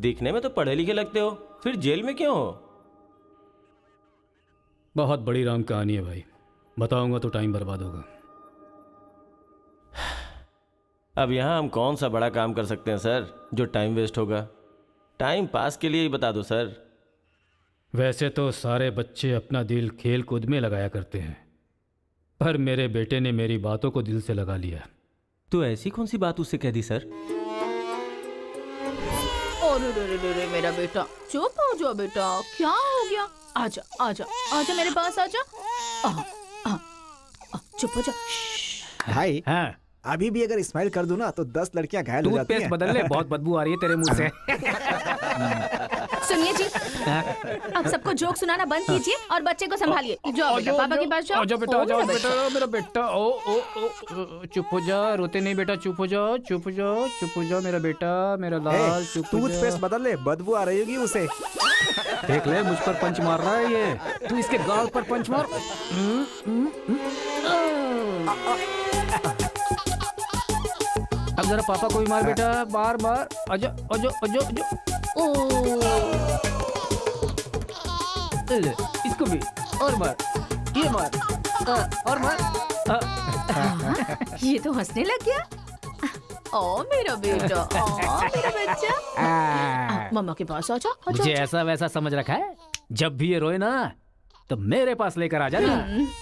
दिखने में तो पढ़े लिखे लगते हो, फिर जेल में क्यों हो? बहुत बड़ी राम कहानी है भाई, बताऊंगा तो टाइम बर्बाद होगा। अब यहाँ हम कौन सा बड़ा काम कर सकते हैं सर जो टाइम वेस्ट होगा? टाइम पास के लिए ही बता दो सर। वैसे तो सारे बच्चे अपना दिल खेल कूद में लगाया करते हैं, पर मेरे बेटे ने मेरी बातों को दिल से लगा लिया। तो ऐसी कौन सी बात उससे कह दी सर? अरे मेरा बेटा, चुप हो जाओ बेटा, क्या हो गया? आजा आजा आजा मेरे पास आजा। चुप हो जा। भाई हाँ, अभी भी अगर स्माइल कर दूं ना तो 10 लड़कियां घायल हो जाती टूथपेस्ट हैं। बदल ले, बहुत बदबू आ रही है तेरे मुंह से। सुनिए जी, अब सबको जोक सुनाना बंद कीजिए और बच्चे को संभालिए। जाओ बेटा, पापा के पास जाओ। आजा बेटा, ओ, आजा मेरा बेटा, मेरा बेटा। ओ ओ ओ, चुप हो जा, रोते नहीं बेटा, चुप हो जाओ, चुप हो जाओ, चुप हो जाओ मेरा बेटा, मेरा लाल, चुप हो जा। टूथपेस्ट बदल ले, बदबू आ रही होगी उसे। देख ले, मुझ पर पंच मार रहा है ये, तू इसके गाल पर पंच मार। अब जरा पापा को भी मार बेटा, मार मार। आजा आजा आजा आजा। ओ ले, इसको भी और मार, ये मार, और मार। ये तो हंसने लग गया। ओ मेरा बेटा, ओ मेरा बच्चा, मम्मा के पास आजा आजा। मुझे ऐसा वैसा समझ रखा है, जब भी ये रोए ना तो मेरे पास लेकर आ जाना।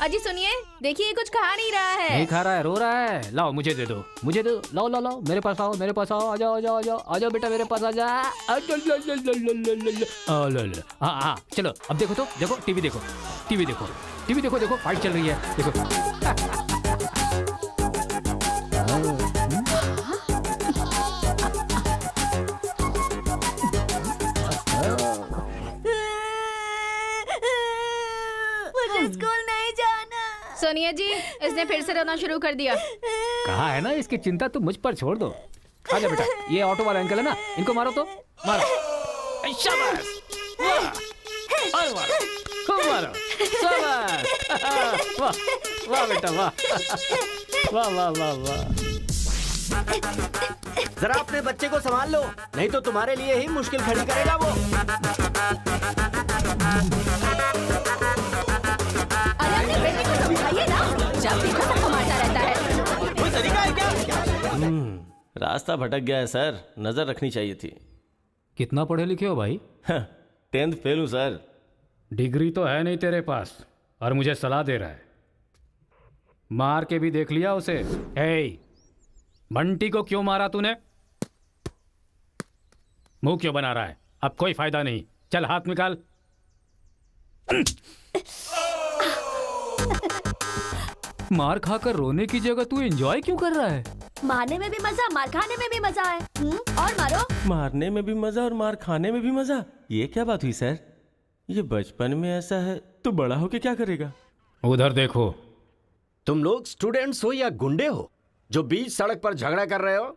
अजी सुनिए, देखिए कुछ खा नहीं रहा है। नहीं खा रहा है, रो रहा है। लाओ मुझे दे दो, मुझे दो, लाओ लाओ लाओ, मेरे पास आओ, मेरे पास आओ, आ जाओ आ जाओ आ जाओ आ जाओ बेटा, मेरे पास आ जा। हाँ हाँ, चलो अब देखो तो, देखो टीवी देखो, टीवी देखो, टीवी देखो, देखो फाइट चल रही है, देखो। मुझे स्कूल नहीं जाना। सोनिया जी, इसने फिर से रोना शुरू कर दिया। कहा है ना, इसकी चिंता तुम मुझ पर छोड़ दो। आजा बेटा, ये ऑटो वाला अंकल है ना, इनको मारो तो, मारो। शाबाश, वाह, और मारो, खूब मारो, शाबाश। वाह वाह बेटा, वाह वाह वाह वाह वाह। जरा अपने बच्चे को संभाल लो, नहीं तो तुम्हारे लिए ही मुश्किल खड़ी करेगा वो। अरे अपने बेटे को समझाइए ना, जब देखो सबको मारता रहता है। कोई तरीका है क्या? रास्ता भटक गया है सर, नजर रखनी चाहिए थी। कितना पढ़े लिखे हो भाई? 10th फेल हूँ सर। डिग्री तो है नहीं तेरे पास और मुझे सलाह दे रहा है। मार के भी देख लिया उसे। ए, बंटी को क्यों मारा तूने? मुंह क्यों बना रहा है? अब कोई फायदा नहीं, चल हाथ निकाल। मार खाकर रोने की जगह तू एंजॉय क्यों कर रहा है? मारने में भी मजा, मार खाने में भी मजा है। और मारो। मारने में भी मजा और मार खाने में भी मजा, ये क्या बात हुई सर? ये बचपन में ऐसा है तो बड़ा होके क्या करेगा? उधर देखो। तुम लोग स्टूडेंट्स हो या गुंडे हो जो बीच सड़क पर झगड़ा कर रहे हो?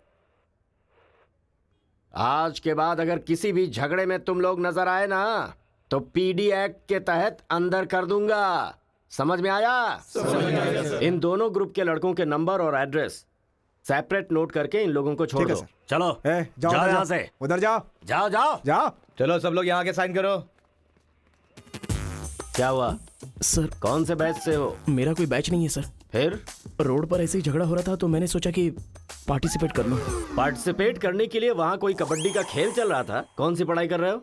आज के बाद अगर किसी भी झगड़े में तुम लोग नजर आए ना तो पीडी एक्ट के तहत अंदर कर दूंगा। समझ में आया? इन दोनों ग्रुप के लड़कों के नंबर और एड्रेस सेपरेट नोट करके इन लोगों को छोड़ ठीक है, दो। सर। चलो जाओ जाओ उधर यहाँ जाओ, से, उधर जाओ जाओ जाओ जाओ। चलो सब लोग यहाँ के साइन करो। क्या हुआ? सर, कौन से बैच से हो? मेरा कोई बैच नहीं है सर। फिर रोड पर ऐसे ही झगड़ा हो रहा था तो मैंने सोचा कि पार्टिसिपेट कर लूं। पार्टिसिपेट करने के लिए वहाँ कोई कबड्डी का खेल चल रहा था? कौन सी पढ़ाई कर रहे हो?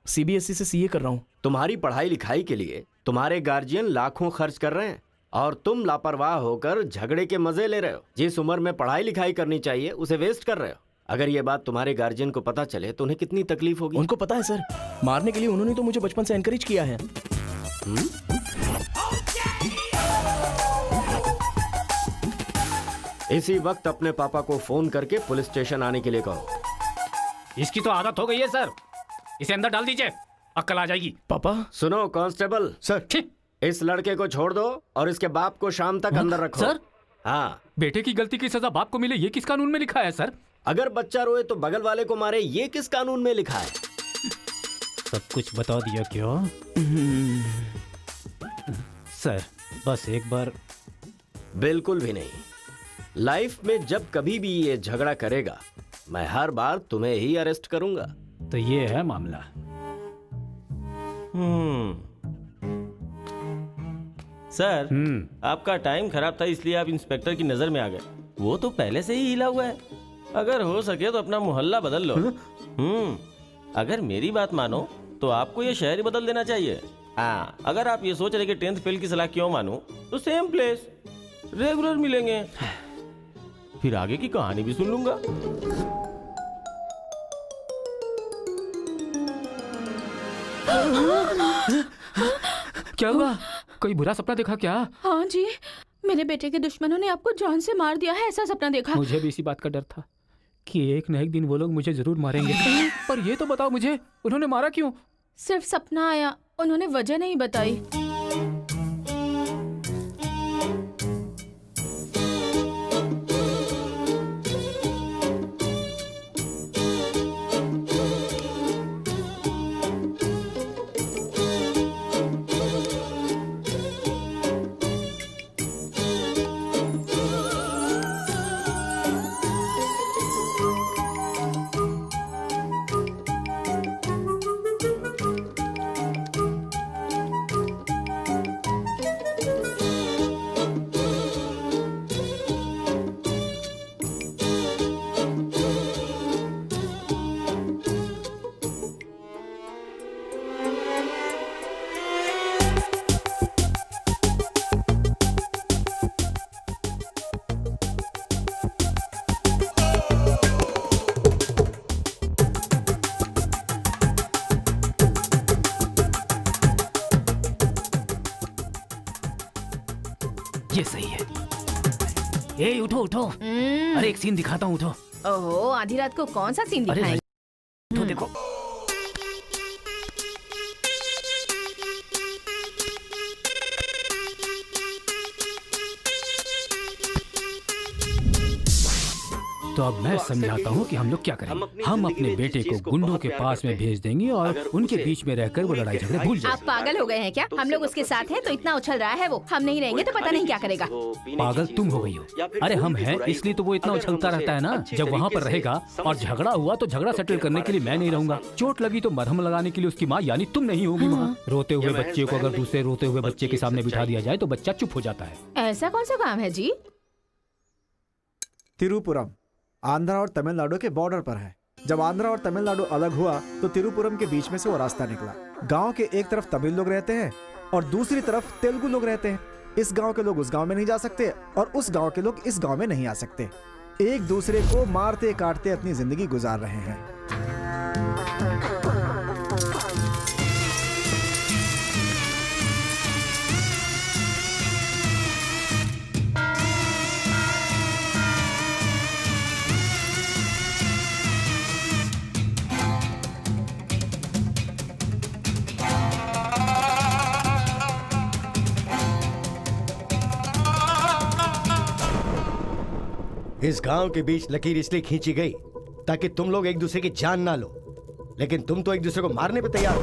सीबीएसई से सीए कर रहा हूं। तुम्हारी पढ़ाई लिखाई के लिए तुम्हारे गार्जियन लाखों खर्च कर रहे हैं और तुम लापरवाह होकर झगड़े के मजे ले रहे हो। जिस उम्र में पढ़ाई लिखाई करनी चाहिए उसे वेस्ट कर रहे हो। अगर ये बात तुम्हारे गार्जियन को पता चले तो उन्हें कितनी तकलीफ होगी। उनको पता है सर, मारने के लिए उन्होंने तो मुझे बचपन से एनकरेज किया है। इसी वक्त अपने पापा को फोन करके पुलिस स्टेशन आने के लिए कहो। इसकी तो आदत हो गई है सर, इसे अंदर डाल दीजिए, अक्ल आ जाएगी। पापा। सुनो कांस्टेबल सर। इस लड़के को छोड़ दो और इसके बाप को शाम तक अंदर रखो। सर? हाँ। बेटे की गलती की सजा बाप को मिले, ये किस कानून में लिखा है सर? अगर बच्चा रोए तो बगल वाले को मारे, ये किस कानून में लिखा है? सब कुछ बता दिया क्या? सर बस एक बार। बिल्कुल भी नहीं। लाइफ में जब कभी भी ये झगड़ा करेगा मैं हर बार तुम्हें ही अरेस्ट करूंगा। तो ये है मामला। सर, आपका टाइम खराब था इसलिए आप इंस्पेक्टर की नजर में आ गए। वो तो पहले से ही हिला हुआ है। अगर हो सके तो अपना मोहल्ला बदल लो। अगर मेरी बात मानो तो आपको ये शहर ही बदल देना चाहिए। हाँ, अगर आप ये सोच रहे कि 10th फेल की सलाह क्यों मानूं, तो सेम प्लेस रेगुलर मिलेंगे, फिर आगे की कहानी भी सुन लूंगा। क्या हुआ? कोई बुरा सपना देखा क्या? हाँ जी, मेरे बेटे के दुश्मनों ने आपको जान से मार दिया है, ऐसा सपना देखा। मुझे भी इसी बात का डर था कि एक न एक दिन वो लोग मुझे जरूर मारेंगे। पर ये तो बताओ मुझे, उन्होंने मारा क्यों? सिर्फ सपना आया, उन्होंने वजह नहीं बताई। ये सही है। ए उठो उठो, अरे एक सीन दिखाता हूँ, उठो। ओहो, आधी रात को कौन सा सीन अरे दिखाएं? उठो, देखो। तो अब मैं समझाता हूँ कि हम लोग क्या करेंगे। हम अपने बेटे को गुंडों के पास में भेज देंगे और उनके बीच में रहकर वो लड़ाई झगड़े भूल आप जाएंगे। पागल हो गए हैं क्या? हम लोग उसके साथ हैं तो इतना उछल रहा है वो। हम नहीं रहेंगे तो पता नहीं क्या करेगा। पागल तुम हो गई हो। अरे हम हैं इसलिए तो वो इतना उछलता रहता है ना। जब वहाँ पर रहेगा और झगड़ा हुआ तो झगड़ा सेटल करने के लिए मैं नहीं रहूंगा। चोट लगी तो मरहम लगाने के लिए उसकी माँ यानी तुम नहीं होगी वहाँ। रोते हुए बच्चे को अगर दूसरे रोते हुए बच्चे के सामने बिठा दिया जाए तो बच्चा चुप हो जाता है। ऐसा कौन सा काम है जी? तिरुपुरम आंध्रा और तमिलनाडु के बॉर्डर पर है। जब आंध्रा और तमिलनाडु अलग हुआ तो तिरुपुरम के बीच में से वो रास्ता निकला। गांव के एक तरफ तमिल लोग रहते हैं और दूसरी तरफ तेलुगु लोग रहते हैं। इस गांव के लोग उस गांव में नहीं जा सकते और उस गांव के लोग इस गांव में नहीं आ सकते। एक दूसरे को मारते काटते अपनी जिंदगी गुजार रहे हैं। इस गांव के बीच लकीर इसलिए खींची गई ताकि तुम लोग एक दूसरे की जान ना लो, लेकिन तुम तो एक दूसरे को मारने पे तैयार हो।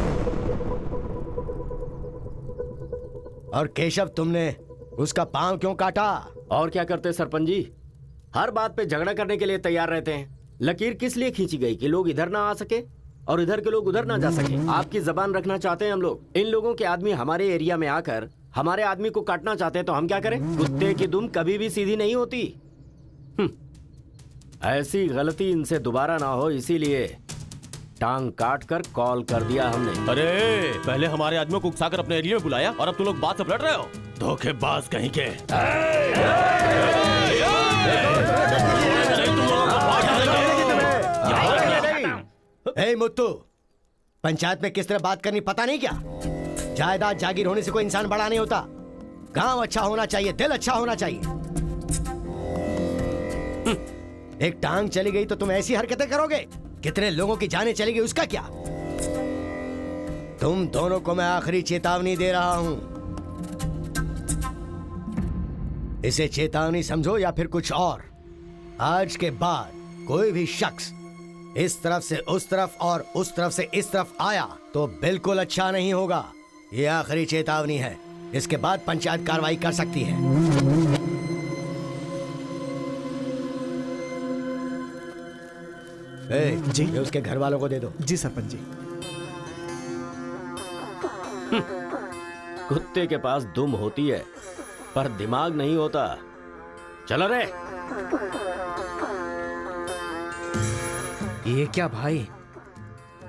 और केशव, तुमने उसका पांव क्यों काटा? और क्या करते सरपंच जी, हर बात पे झगड़ा करने के लिए तैयार रहते हैं। लकीर किस लिए खींची गई कि लोग इधर ना आ सके और इधर के लोग उधर ना जा सके। आपकी जबान रखना चाहते हैं हम लोग। इन लोगों के आदमी हमारे एरिया में आकर हमारे आदमी को काटना चाहते हैं तो हम क्या करें? कुत्ते की दुम कभी भी सीधी नहीं होती। ऐसी गलती इनसे दोबारा ना हो इसीलिए टांग काट कर कॉल कर दिया हमने। अरे पहले हमारे आदमियों को उकसाकर अपने एरिया में बुलाया और अब तुम लोग बात से पलट रहे हो। धोखेबाज कहीं के। ए मुत्तू, पंचायत में किस तरह बात करनी पता नहीं क्या? जायदाद जागीर होने से कोई इंसान बड़ा नहीं होता। गांव अच्छा होना चाहिए, दिल अच्छा होना चाहिए। एक टांग चली गई तो तुम ऐसी हरकतें करोगे? कितने लोगों की जानें चली गई उसका क्या? तुम दोनों को मैं आखिरी चेतावनी दे रहा हूं। इसे चेतावनी समझो या फिर कुछ और। आज के बाद कोई भी शख्स इस तरफ से उस तरफ और उस तरफ से इस तरफ आया तो बिल्कुल अच्छा नहीं होगा। ये आखिरी चेतावनी है। इसके बाद पंचायत कार्रवाई कर सकती है। जी। ये उसके घर वालों को दे दो। जी सरपंच जी। कुत्ते के पास दुम होती है पर दिमाग नहीं होता। चलो रे। ये क्या भाई,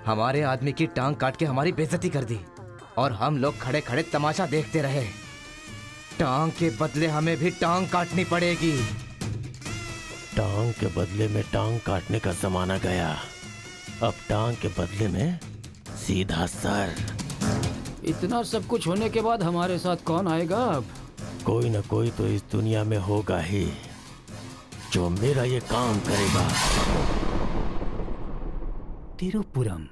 हमारे आदमी की टांग काट के हमारी बेइज्जती कर दी और हम लोग खड़े खड़े तमाशा देखते रहे। टांग के बदले हमें भी टांग काटनी पड़ेगी। टांग के बदले में टांग काटने का जमाना गया। अब टांग के बदले में सीधा सर। इतना सब कुछ होने के बाद हमारे साथ कौन आएगा अब? कोई ना कोई तो इस दुनिया में होगा ही जो मेरा ये काम करेगा। तिरुपुरम।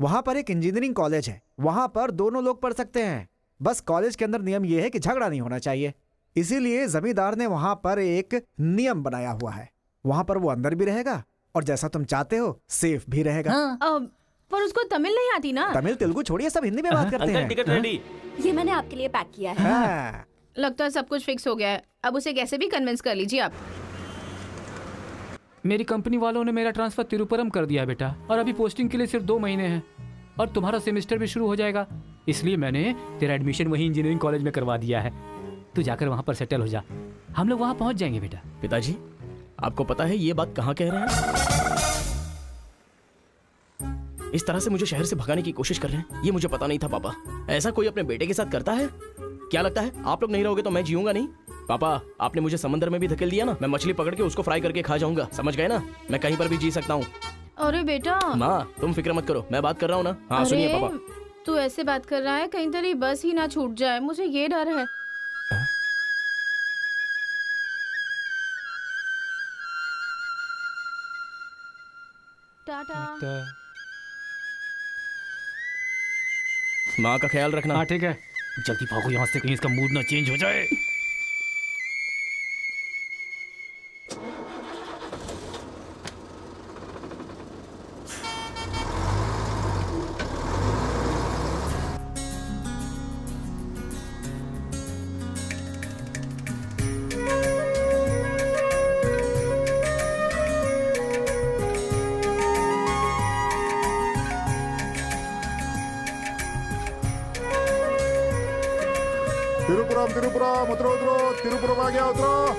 वहां पर एक इंजीनियरिंग कॉलेज है, वहां पर दोनों लोग पढ़ सकते हैं। बस कॉलेज के अंदर नियम यह है कि झगड़ा नहीं होना चाहिए। इसीलिए जमींदार ने वहां पर एक नियम बनाया हुआ है। वहां पर वो अंदर भी रहेगा और जैसा तुम चाहते हो सेफ भी रहेगा। पर उसको तमिल नहीं आती ना। तमिल तेलुगु छोड़िए, सब हिंदी में बात करते अंकल हैं। Ticket ready. ये मैंने आपके लिए पैक किया है। हाँ। लगता है सब कुछ फिक्स हो गया है। अब उसे कैसे भी कन्विंस कर लीजिए आप। मेरी कंपनी वालों ने मेरा ट्रांसफर तिरुपुरम कर दिया बेटा, और अभी पोस्टिंग के लिए सिर्फ 2 महीने हैं और तुम्हारा सेमेस्टर भी शुरू हो जाएगा। इसलिए मैंने तेरा एडमिशन वही इंजीनियरिंग कॉलेज में करवा दिया है। तू जाकर वहां पर सेटल हो जा, हम लोग वहां पहुंच जाएंगे बेटा। पिताजी, आपको पता है ये बात कहाँ कह रहे हैं? इस तरह से मुझे शहर से भगाने की कोशिश कर रहे हैं, ये मुझे पता नहीं था पापा। ऐसा कोई अपने बेटे के साथ करता है? क्या लगता है आप लोग नहीं रहोगे तो मैं जीऊंगा नहीं? पापा, आपने मुझे समंदर में भी धकेल दिया ना, मैं मछली पकड़ के उसको फ्राई करके खा जाऊंगा, समझ गए ना? मैं कहीं पर भी जी सकता हूँ। अरे बेटा। माँ, तुम फिक्र मत करो, मैं बात कर रहा हूँ ना। हाँ सुनिए पापा। तू ऐसे बात कर रहा है, कहीं तेरी बस ही ना छूट जाए, मुझे ये डर है। टाटा। माँ का ख्याल रखना। हाँ ठीक है, जल्दी भागो यहाँ से, कहीं इसका मूड ना चेंज हो जाए। तिरुपुरम तिरुपुरम उतरो उतरो, तिरुपुरम आ गया, उतरो।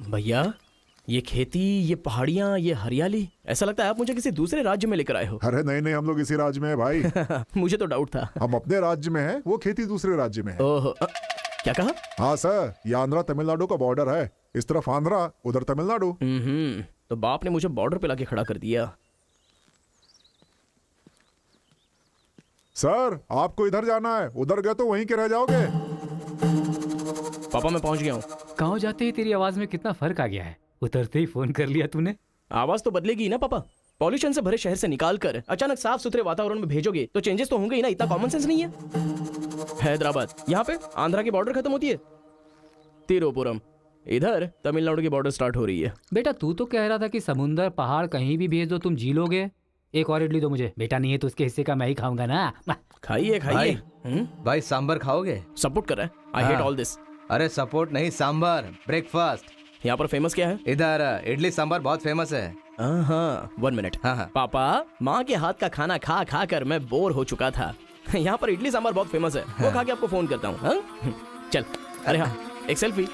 भैया, ये खेती, ये पहाड़ियाँ, ये हरियाली, ऐसा लगता है आप मुझे किसी दूसरे राज्य में लेकर आए हो। अरे नहीं नहीं, हम लोग इसी राज्य में है भाई। मुझे तो डाउट था। हम अपने राज्य में है, वो खेती दूसरे राज्य में है। ओह, क्या कहा? हाँ सर, ये आंध्रा तमिलनाडु का बॉर्डर है। इस तरफ आंध्रा, उधर तमिलनाडु। तो बाप ने मुझे बॉर्डर पे लाके खड़ा कर दिया। सर, आपको इधर जाना है, उधर गए तो वहीं के रह जाओगे। पापा मैं पहुंच गया हूँ। गाँव जाते ही तेरी आवाज में कितना फर्क आ गया है। उतरते ही फोन कर लिया तूने। आवाज तो बदलेगी ना पापा। पॉल्यूशन से भरे शहर से निकाल कर अचानक साफ सुथरे वातावरण में भेजोगे तो चेंजेस तो होंगे ही ना। इतना कॉमन सेंस नहीं है? हैदराबाद, यहाँ पे आंध्रा की बॉर्डर खत्म होती है। तिरुपुरम, इधर तमिलनाडु की बॉर्डर स्टार्ट हो रही है। बेटा तू तो कह रहा था कि समुंदर पहाड़ कहीं भी भेज दो तुम जी लोगे। एक और इडली दो मुझे। बेटा नहीं है तो उसके हिस्से का मैं ही खाऊंगा ना। खाइए खाइए। भाई सांबर खाओगे? सपोर्ट कर रहा है। I hate all this. अरे सपोर्ट नहीं, सांबर, ब्रेकफास्ट। यहाँ पर फेमस क्या है? इधर इडली सांबर बहुत फेमस है। हाँ, 1 मिनट। हाँ। पापा, माँ के हाथ का खाना खा खा कर मैं बोर हो चुका था। यहाँ पर इडली सांबर बहुत फेमस है, वो खा के आपको फोन करता हूँ। चल। अरे हाँ, एक सेल्फी।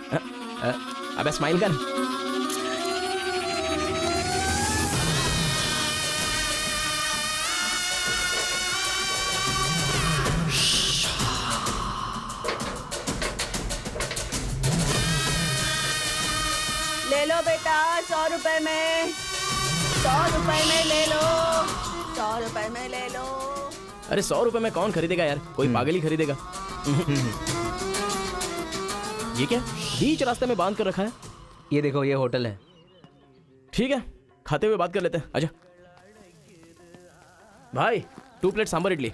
अबे स्माइल कर। ले लो बेटा, 100 रुपए में, 100 रुपए में ले लो, 100 रुपए में ले लो। अरे 100 रुपए में कौन खरीदेगा यार, कोई पागल ही खरीदेगा। ये क्या बीच रास्ते में बांध कर रखा है? ये देखो, ये होटल है। ठीक है, खाते हुए बात कर लेते हैं। आजा भाई, 2 प्लेट सांबर इडली।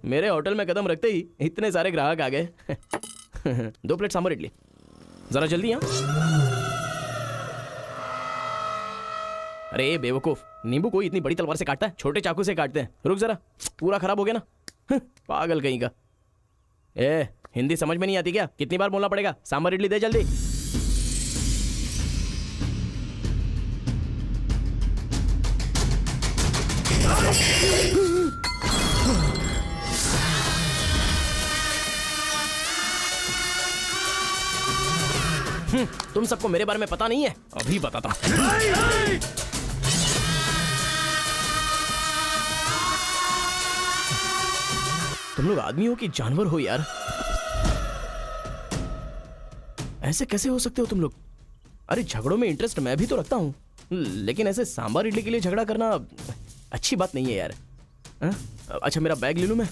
मेरे होटल में कदम रखते ही इतने सारे ग्राहक आ गए। 2 प्लेट सांबर इडली। जरा जल्दी यहाँ। अरे बेवकूफ, नींबू कोई इतनी बड़ी तलवार से काटता है? छोटे चाकू से काटते हैं। रुक जरा, पूरा खराब हो गया ना। पागल कहीं का। ए, हिंदी समझ में नहीं आती क्या? कितनी बार बोलना पड़ेगा? सांभर इडली दे जल्दी। तुम सबको मेरे बारे में पता नहीं है? अभी बताता हूं। तुम लोग आदमी हो कि जानवर हो यार? ऐसे कैसे हो सकते हो तुम लोग? अरे झगड़ों में इंटरेस्ट मैं भी तो रखता हूं, लेकिन ऐसे सांभर इडली के लिए झगड़ा करना अच्छी बात नहीं है यार। अच्छा मेरा बैग ले लूं मैं?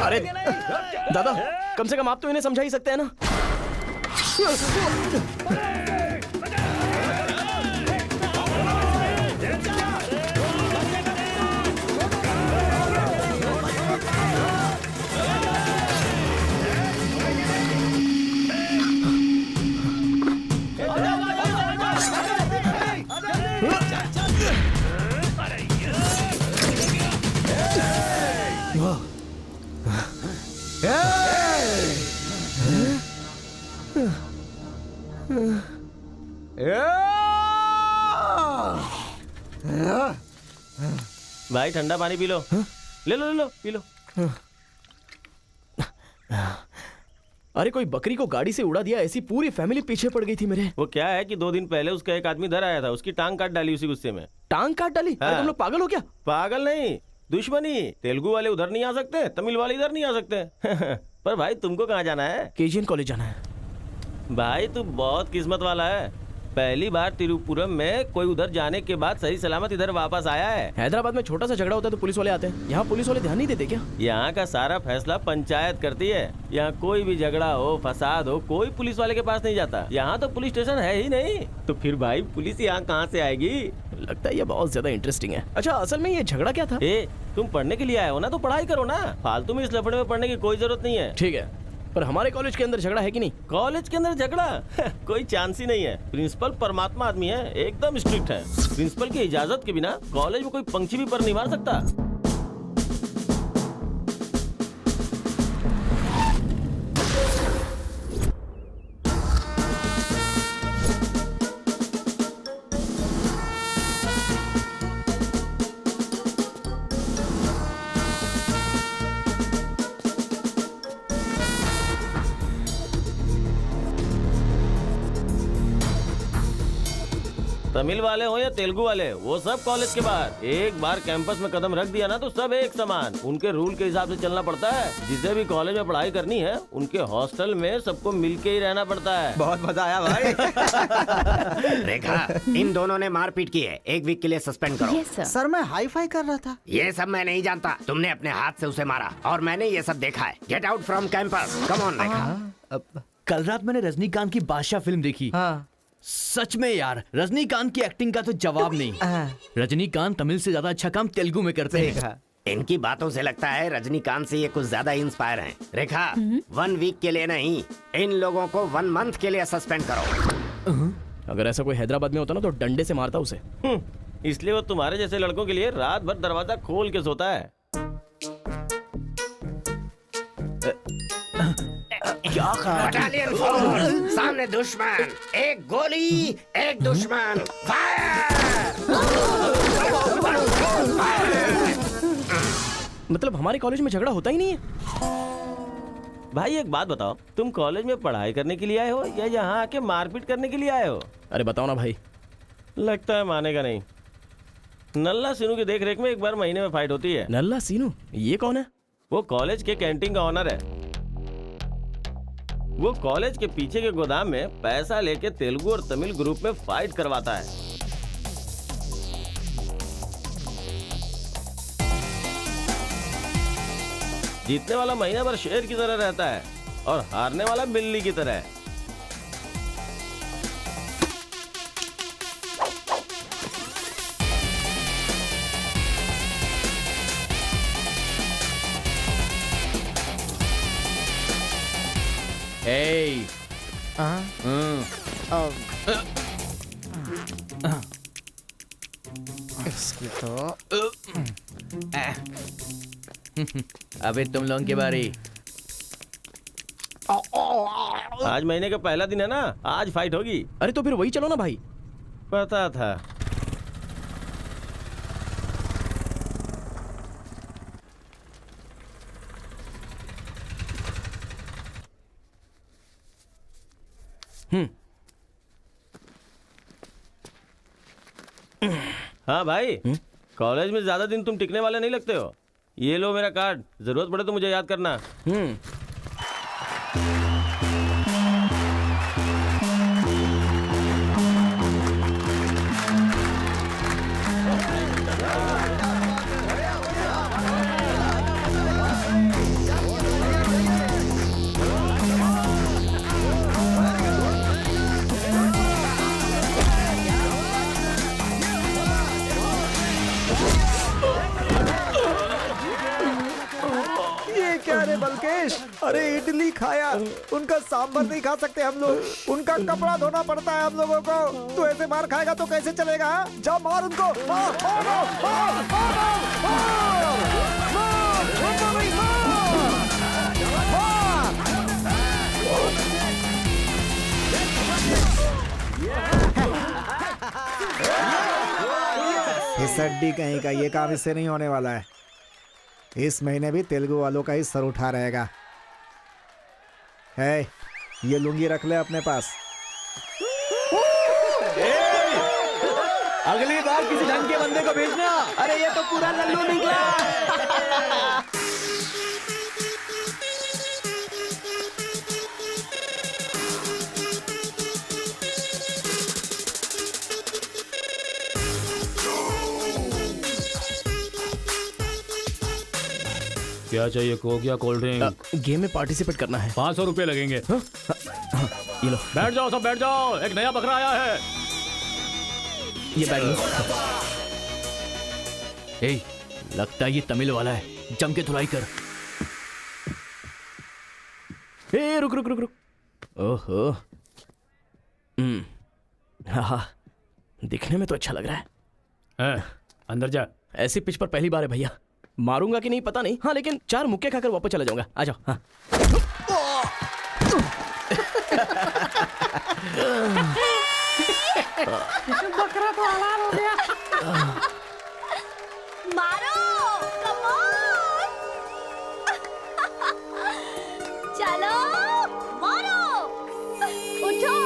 अरे दादा, कम से कम आप तो इन्हें समझा ही सकते हैं ना। भाई ठंडा पानी पी लो। ले लो ले लो, पी लो। अरे कोई बकरी को गाड़ी से उड़ा दिया, ऐसी पूरी फैमिली पीछे पड़ गई थी मेरे। वो क्या है कि 2 दिन पहले उसका एक आदमी इधर आया था, उसकी टांग काट डाली उसी गुस्से में। टांग काट डाली? अरे तुम लोग पागल हो क्या? पागल नहीं, दुश्मनी। तेलुगु वाले उधर नहीं आ सकते, तमिल वाले इधर नहीं आ सकते। पर भाई तुमको कहाँ जाना है? केजीएन कॉलेज जाना है। भाई तू बहुत किस्मत वाला है, पहली बार तिरुपुरम में कोई उधर जाने के बाद सही सलामत इधर वापस आया है। हैदराबाद में छोटा सा झगड़ा होता है तो पुलिस वाले आते हैं, यहाँ पुलिस वाले ध्यान नहीं देते क्या? यहाँ का सारा फैसला पंचायत करती है। यहाँ कोई भी झगड़ा हो, फसाद हो, कोई पुलिस वाले के पास नहीं जाता। यहाँ तो पुलिस स्टेशन है ही नहीं, तो फिर भाई पुलिस यहाँ कहाँ से आएगी? लगता है ये बहुत ज्यादा इंटरेस्टिंग है। अच्छा असल में ये झगड़ा क्या था? तुम पढ़ने के लिए आए हो ना, तो पढ़ाई करो ना, फालतू में इस लफड़े में पढ़ने की कोई जरूरत नहीं है। ठीक है, पर हमारे कॉलेज के अंदर झगड़ा है कि नहीं? कॉलेज के अंदर झगड़ा? कोई चांस ही नहीं है। प्रिंसिपल परमात्मा आदमी है, एकदम स्ट्रिक्ट है। प्रिंसिपल की इजाजत के बिना कॉलेज में कोई पंछी भी पर नहीं मार सकता। तमिल वाले हो या तेलुगु वाले, वो सब कॉलेज के बाहर। एक बार कैंपस में कदम रख दिया ना तो सब एक समान। उनके रूल के हिसाब से चलना पड़ता है। जिसे भी कॉलेज में पढ़ाई करनी है, उनके हॉस्टल में सबको मिलके ही रहना पड़ता है। बहुत मजा आया भाई। रेखा, इन दोनों ने मारपीट की है, 1 वीक के लिए सस्पेंड करो। Yes sir. सर मैं हाई फाई कर रहा था। ये सब मैं नहीं जानता, तुमने अपने हाथ से उसे मारा और मैंने ये सब देखा है। Get out from campus, come on Rekha. कल रात मैंने रजनीकांत की बादशाह फिल्म देखी। हाँ। सच में यार, रजनीकांत की एक्टिंग का तो जवाब नहीं। रजनीकांत तमिल से ज्यादा अच्छा काम तेलुगु में करते हैं। इनकी बातों से लगता है रजनीकांत से ये कुछ ज्यादा इंस्पायर हैं। रेखा, 1 वीक के लिए नहीं, इन लोगों को 1 मंथ के लिए सस्पेंड करो। अगर ऐसा कोई हैदराबाद में होता ना तो डंडे से मारता उसे। इसलिए वो तुम्हारे जैसे लड़कों के लिए रात भर दरवाजा खोल के सोता है। बटालियन फॉरवर्ड, सामने दुश्मन, एक गोली, एक दुश्मन, फायर! मतलब हमारे कॉलेज में झगड़ा होता ही नहीं है? भाई एक बात बताओ, तुम कॉलेज में पढ़ाई करने के लिए आए हो या यहाँ आके मारपीट करने के लिए आए हो? अरे बताओ ना भाई। लगता है मानेगा नहीं। नल्ला सीनू की देख रेख में 1 बार महीने में फाइट होती है। नल्ला सीनू? ये कौन है? वो कॉलेज के कैंटीन का ऑनर है। वो कॉलेज के पीछे के गोदाम में पैसा लेके तेलुगु और तमिल ग्रुप में फाइट करवाता है। जीतने वाला महीना भर शेर की तरह रहता है और हारने वाला बिल्ली की तरह। ए इसकी तो अबे तुम लोगों की बारी। आज महीने का पहला दिन है ना, आज फाइट होगी। अरे तो फिर वही चलो ना भाई। पता था। हाँ भाई, कॉलेज में ज्यादा दिन तुम टिकने वाले नहीं लगते हो। ये लो मेरा कार्ड, जरूरत पड़े तो मुझे याद करना। ये क्या रे बलकेश, अरे इडली खाया, उनका सांभर नहीं खा सकते हम लोग, उनका कपड़ा धोना पड़ता है हम लोगों को। तू ऐसे मार खाएगा तो कैसे चलेगा? जा मार उनको, मार, मार, मार, मार, मार, मार, उनको नहीं, मार। इस हड्डी कहीं का ये काम इससे नहीं होने वाला है। इस महीने भी तेलुगु वालों का ही सर उठा रहेगा। है, ये लुंगी रख ले अपने पास। अगली बार किसी ढंग के बंदे को भेजना। अरे ये तो पूरा लल्लू निकला। क्या चाहिए, कोक या कोल्ड ड्रिंक? गेम में पार्टिसिपेट करना है। 500 रुपए लगेंगे। ये लो। बैठ जाओ, सब बैठ जाओ, एक नया बकरा आया है। ये बैग लो। ए, लगता है ये तमिल वाला है, जम के धुलाई कर। ए रुक रुक रुक रुक। ओहो। हाँ, दिखने में तो अच्छा लग रहा है। अंदर जा। ऐसी पिच पर पहली बार है भैया। मारूंगा कि नहीं पता नहीं। हाँ लेकिन 4 मुक्के खाकर वापस चला जाऊंगा। आ जाओ। हाँ। बकरा तो हलाल हो गया। मारो, कम ऑन। चलो, मारो, उठो।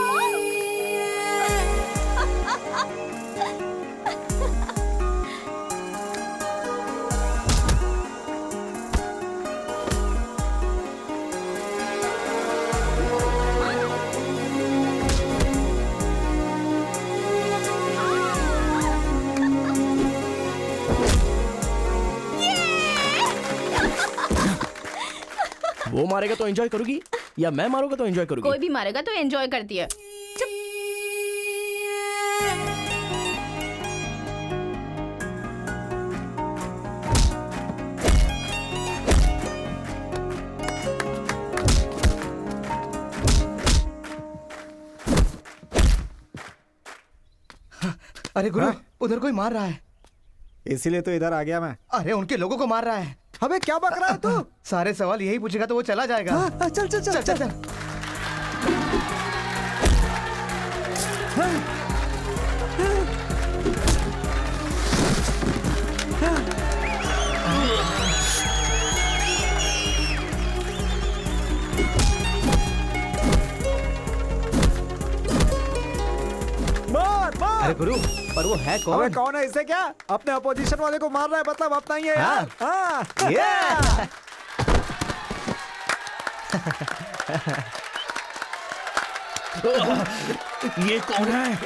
वो मारेगा तो एंजॉय करोगी या मैं मारूंगा तो एंजॉय करोगी? कोई भी मारेगा तो एंजॉय करती है। चुप। अरे गुरु, उधर कोई मार रहा है। इसीलिए तो इधर आ गया मैं। अरे उनके लोगों को मार रहा है। अबे क्या बक रहा है तू? सारे सवाल यही पूछेगा तो वो चला जाएगा। हाँ, चल चल चल चल, चल। मार मार। अरे गुरु, पर वो है कौन? अबे कौन है? इससे क्या? अपने अपोजिशन वाले को मार रहा है, मतलब अपना ही है यार। हाँ। ये कौन है?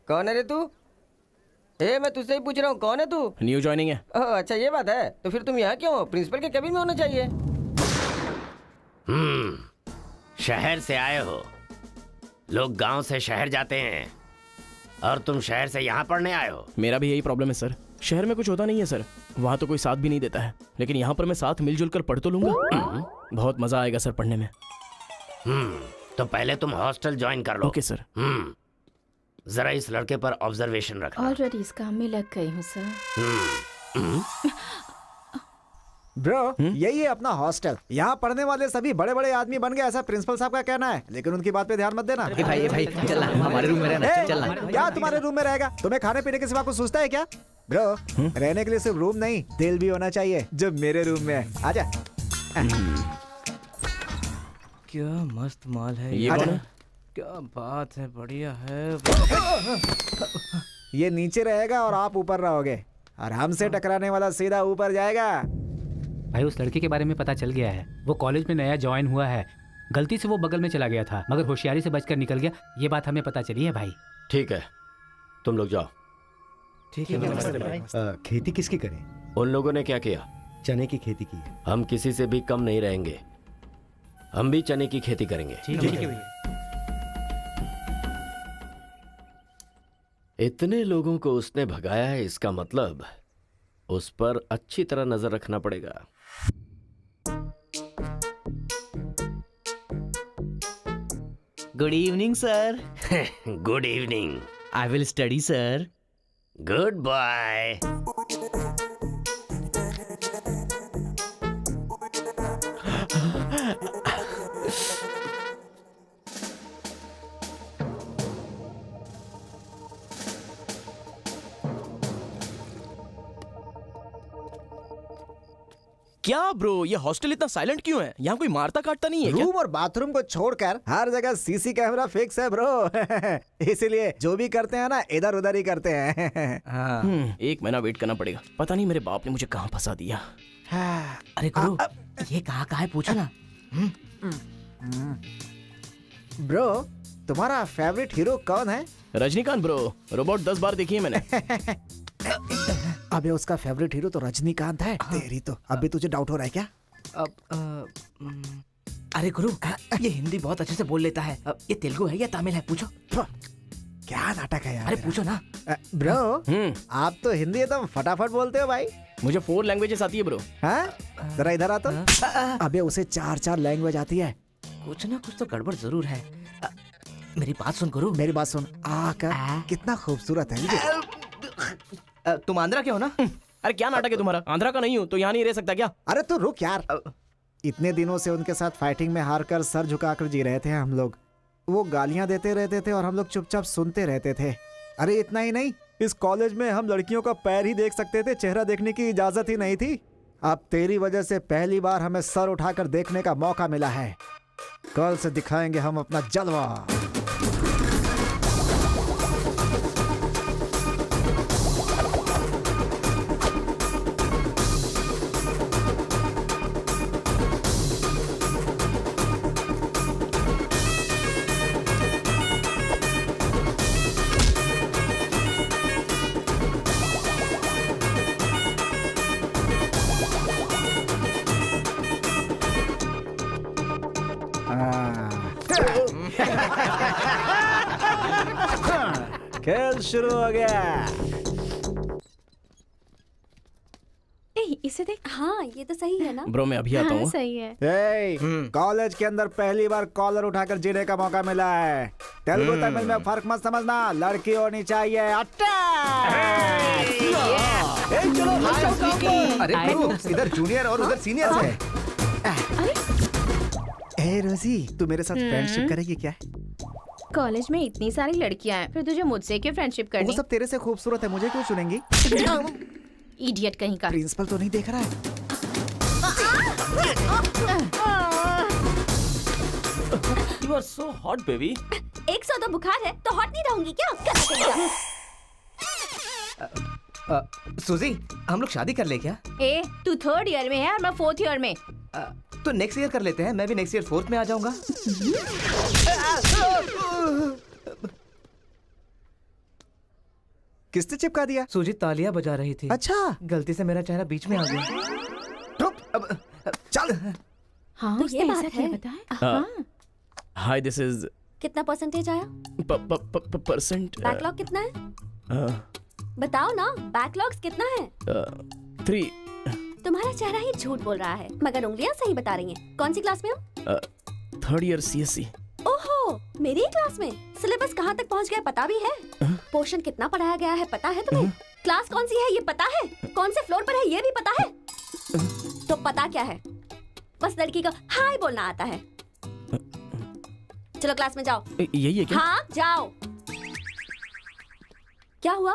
कौन है रे तू? ए मैं तुझसे ही पूछ रहा हूँ, कौन है तू? न्यू ज्वाइनिंग है। ओह अच्छा ये बात है, तो फिर तुम यहाँ क्यों हो? प्रिंसिपल के केबिन में होना चाहिए। शहर से आए हो। लोग गांव से शहर जाते हैं और तुम शहर से यहाँ पढ़ने आए हो। मेरा भी यही प्रॉब्लम है सर, शहर में कुछ होता नहीं है सर, वहाँ तो कोई साथ भी नहीं देता है, लेकिन यहाँ पर मैं साथ मिलजुल कर पढ़ तो लूंगा। बहुत मजा आएगा सर पढ़ने में। तो पहले तुम हॉस्टल ज्वाइन कर लो। Okay sir. जरा इस लड़के पर ऑब्जर्वेशन रखना। ऑलरेडी इस काम में लग गई हूँ सर। ब्रो यही है अपना हॉस्टल। यहाँ पढ़ने वाले सभी बड़े बड़े आदमी बन गए, ऐसा प्रिंसिपल साहब का कहना है, लेकिन उनकी बात पे ध्यान मत देना। भाई चल हमारे रूम में रहना, चल क्या तुम्हारे रूम में रहेगा? तुम्हें खाने पीने के सिवा कुछ सोचता है क्या? ब्रो रहने के लिए सिर्फ रूम नहीं, दिल भी होना चाहिए, जो मेरे रूम में है। आजा। क्या मस्त माल है ये। क्या बात है, बढ़िया है। ये नीचे रहेगा और आप ऊपर रहोगे, और हमसे टकराने वाला सीधा ऊपर जाएगा। भाई उस लड़के के बारे में पता चल गया है, वो कॉलेज में नया ज्वाइन हुआ है। गलती से वो बगल में चला गया था, मगर होशियारी से बचकर निकल गया। ये बात हमें पता चली है भाई। ठीक है तुम लोग जाओ। ठीक है। खेती किसकी करें? उन लोगों ने क्या किया? चने की खेती की है। हम किसी से भी कम नहीं रहेंगे, हम भी चने की खेती करेंगे। ठीक है। इतने लोगों को उसने भगाया है, इसका मतलब उस पर अच्छी तरह नजर रखना पड़ेगा। Good evening sir. Good evening. I will study sir. Good bye. क्या ब्रो, ये हॉस्टल इतना साइलेंट क्यों है? यहाँ कोई मारता काटता नहीं है क्या? रूम और बाथरूम को छोड़कर हर जगह सीसी कैमरा फिक्स है ब्रो। इसीलिए जो भी करते हैं ना इधर उधर ही करते हैं। एक महीना वेट करना पड़ेगा, पता नहीं मेरे बाप ने मुझे कहाँ फंसा दिया। अरे गुरु ये कहाँ है पूछो ना। ब्रो तुम्हारा फेवरेट हीरो कौन है? रजनीकांत ब्रो, रोबोट 10 बार देखी है मैंने। अबे उसका फेवरेट हीरो तो रजनीकांत है। तेरी तो अभी तुझे डाउट हो रहा है क्या? अरे गुरु ये हिंदी बहुत अच्छे से बोल लेता है, ये तेलुगु है या तमिल है पूछो। क्या नाटक है यार। अरे पूछो ना। ब्रो आप तो हिंदी एकदम फटाफट बोलते हो भाई। मुझे 4 लैंग्वेजेस आती है ब्रो। हाँ जरा इधर आ तो। अबे उसे 4 लैंग्वेज आती है। कुछ ना कुछ तो गड़बड़ जरूर है। मेरी बात सुन गुरु। मेरी बात सुन। कितना खूबसूरत है। तुम आंध्रा के हो ना? अरे क्या नाटक है तुम्हारा? आंध्रा का नहीं हूँ तो यहाँ नहीं रह सकता क्या? अरे तू रुक यार। इतने दिनों से उनके साथ फाइटिंग में हारकर सर झुकाकर जी रहे थे हम लोग। वो गालियां देते रहते थे और हम लोग चुपचाप सुनते रहते थे। अरे इतना ही नहीं, इस कॉलेज में हम लड़कियों का पैर ही देख सकते थे, चेहरा देखने की इजाजत ही नहीं थी। अब तेरी वजह से पहली बार हमें सर उठाकर देखने का मौका मिला है। कल से दिखाएंगे हम अपना जलवा। खेल शुरू हो गया। इसे देख। हाँ ये तो सही है ना। ब्रो मैं अभी आता हूँ। सही है। कॉलेज के अंदर पहली बार कॉलर उठाकर जीने का मौका मिला है। तेलुगु तमिल में फर्क मत समझना, लड़की होनी चाहिए। अरे इधर जूनियर और उधर सीनियर है। ए रोजी तू मेरे साथ फ्रेंडशिप करेगी क्या? कॉलेज में इतनी सारी लड़कियां हैं, फिर तुझे मुझसे क्यों फ्रेंडशिप करनी? वो सब तेरे से खूबसूरत है, मुझे क्यों चुनेंगी? इडियट कहीं का। प्रिंसिपल तो नहीं देख रहा है? You are so hot, baby. 100 तो बुखार है तो हॉट नहीं रहूंगी क्या? सुजी हम लोग शादी कर ले क्या? ए तू 3rd ईयर में है और मैं 4th ईयर में। तो नेक्स्ट ईयर कर लेते हैं, मैं भी नेक्स्ट ईयर 4th में आ जाऊंगा। किसने चिपका दिया? सुजीत तालियां बजा रही थी। अच्छा, गलती से मेरा चेहरा बीच में आ गया। चल। हाँ, तो उसने ये ऐसा बात क्या है। बताया? हाँ। हाय दिस इज कितना परसेंटेज आया? परसेंट बैकलॉग कितना है? बताओ ना, बैकलॉग्स कितना है? 3। तुम्हारा चेहरा ही झूठ बोल रहा है, मगर उंगलियां सही बता रही हैं। कौन सी क्लास में हो? 3rd year CSE। ओहो, मेरी ही क्लास में। सिलेबस कहाँ तक पहुँच गया पता भी है? पोर्शन कितना पढ़ाया गया है पता है तुम्हें? क्लास कौन सी है ये पता है? कौन से फ्लोर पर है ये भी पता है? तो पता क्या है? बस लड़की को हाय बोलना आता है। चलो क्लास में जाओ। यही है क्या? हाँ जाओ। क्या हुआ?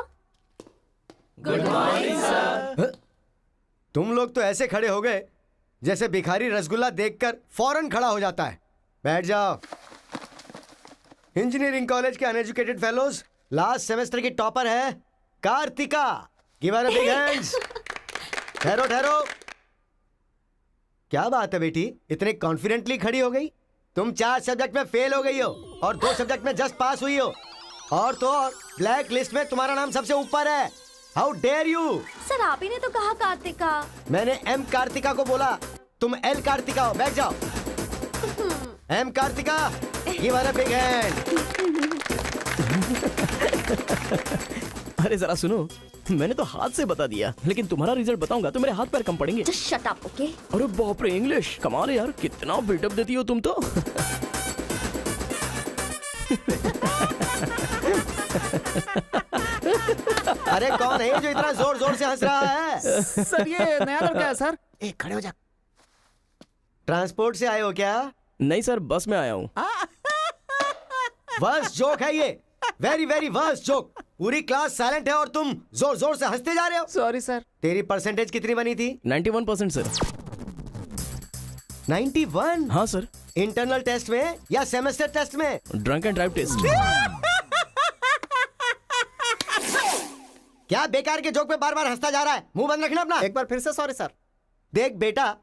Good morning sir. तुम लोग तो ऐसे खड़े हो गए जैसे भिखारी रसगुल्ला देखकर फौरन खड़ा हो जाता है। बैठ जाओ। इंजीनियरिंग कॉलेज के अनएजुकेटेड फेलोज, लास्ट सेमेस्टर की टॉपर है Kartika. Give her a big hands. ठहरो ठहरो। क्या बात है बेटी, इतने कॉन्फिडेंटली खड़ी हो गई? तुम 4 सब्जेक्ट में फेल हो गई हो और 2 सब्जेक्ट में जस्ट पास हुई हो, और तो और ब्लैक लिस्ट में तुम्हारा नाम सबसे ऊपर है। How dare you! सर आप ही ने तो कहा कार्तिका। मैंने एम कार्तिका को बोला, तुम एल कार्तिका हो। बैठ जाओ। Am Kartika, give her a big hand. अरे जरा सुनो, मैंने तो हाथ से बता दिया, लेकिन तुम्हारा रिजल्ट बताऊंगा तो मेरे हाथ पैर कम पड़ेंगे। Just shut up, okay? अरे बाप रे, इंग्लिश कमाल है यार, कितना बिल्डअप देती हो तुम तो। अरे कौन है जो इतना जोर जोर से हंस रहा है? सर ये नया लड़का है सर। एक खड़े हो जा। ट्रांसपोर्ट से आए हो क्या? नहीं सर, बस में आया हूँ। वर्स्ट जोक है ये, वेरी वेरी वर्स्ट जोक। पूरी क्लास साइलेंट है और तुम जोर जोर से हंसते जा रहे हो। Sorry sir. तेरी परसेंटेज कितनी बनी थी? 91% सर। 91? हाँ सर। इंटरनल टेस्ट में या सेमेस्टर टेस्ट में? Drunk and drive test. क्या बेकार के जोक पे बार बार हंसता जा रहा है? मुंह बंद रखना अपना। एक बार फिर से सॉरी सर। देख बेटा,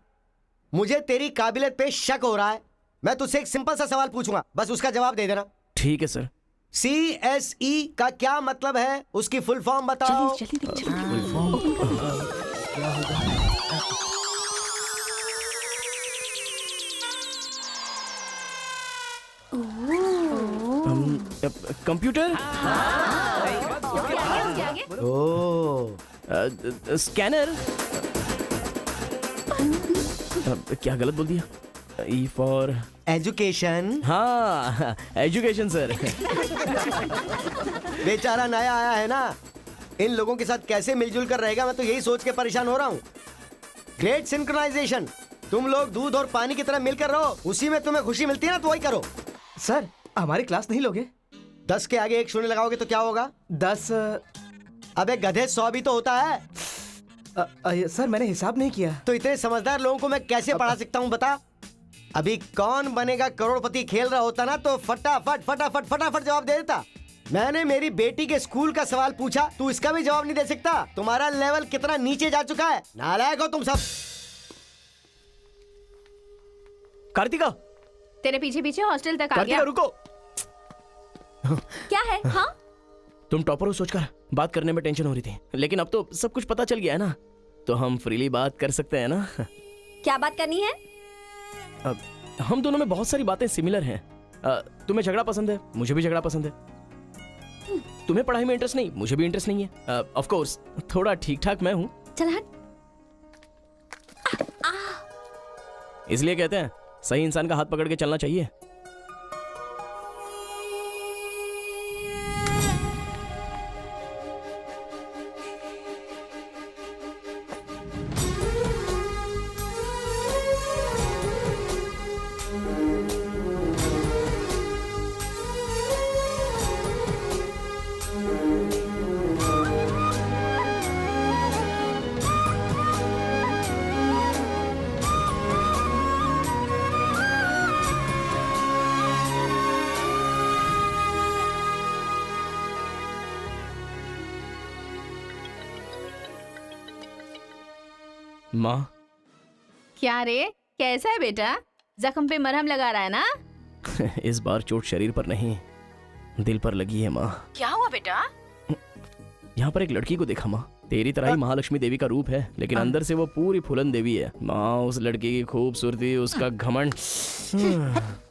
मुझे तेरी काबिलियत पे शक हो रहा है। मैं तुझसे एक सिंपल सा सवाल पूछूंगा, बस उसका जवाब दे देना। ठीक है सर। CSE का क्या मतलब है? उसकी फुल फॉर्म बताओ। Computer, scanner. क्या गलत बोल दिया? E for education. हाँ, एजुकेशन सर। बेचारा नया आया है ना, इन लोगों के साथ कैसे मिलजुल कर रहेगा, मैं तो यही सोच के परेशान हो रहा हूँ। Great synchronisation. तुम लोग दूध और पानी की तरह मिलकर रहो, उसी में तुम्हें खुशी मिलती है ना, तो वही करो। सर हमारी क्लास नहीं लोगे? 10 के आगे 1 शून्य लगाओगे तो क्या होगा? 10। अबे गधे 100 भी तो होता है। सर मैंने हिसाब नहीं किया। तो इतने समझदार लोगों को मैं कैसे पढ़ा सकता हूँ बता? अभी कौन बनेगा करोड़पति खेल रहा होता ना, तो फटाफट फटाफट फटाफट जवाब दे देता। मैंने मेरी बेटी के स्कूल का सवाल पूछा, तू इसका भी जवाब नहीं दे सकता। तुम्हारा लेवल कितना नीचे जा चुका है। नालायक हो तुम सब। कार्तिका, तेरे पीछे पीछे हॉस्टल तक आ कार्तिका गया। रुको। क्या है? हाँ तुम टॉपर हो सोचकर बात करने में टेंशन हो रही थी, लेकिन अब तो सब कुछ पता चल गया है ना, तो हम फ्रीली बात कर सकते हैं ना। क्या बात करनी है? अब हम दोनों में बहुत सारी बातें सिमिलर हैं। तुम्हें झगड़ा पसंद है, मुझे भी झगड़ा पसंद है। तुम्हें पढ़ाई में इंटरेस्ट नहीं, मुझे भी इंटरेस्ट नहीं है। ऑफ कोर्स थोड़ा ठीक ठाक मैं हूँ, चल हट। इसलिए कहते हैं सही इंसान का हाथ पकड़ के चलना चाहिए। माँ, क्या रे, कैसा है बेटा? जख्म पे मरहम लगा रहा है ना? इस बार चोट शरीर पर नहीं दिल पर लगी है माँ। क्या हुआ बेटा? यहाँ पर एक लड़की को देखा माँ, तेरी तरह ही महालक्ष्मी देवी का रूप है, लेकिन अंदर से वो पूरी फूलन देवी है। माँ, उस लड़की की खूबसूरती, उसका घमंड,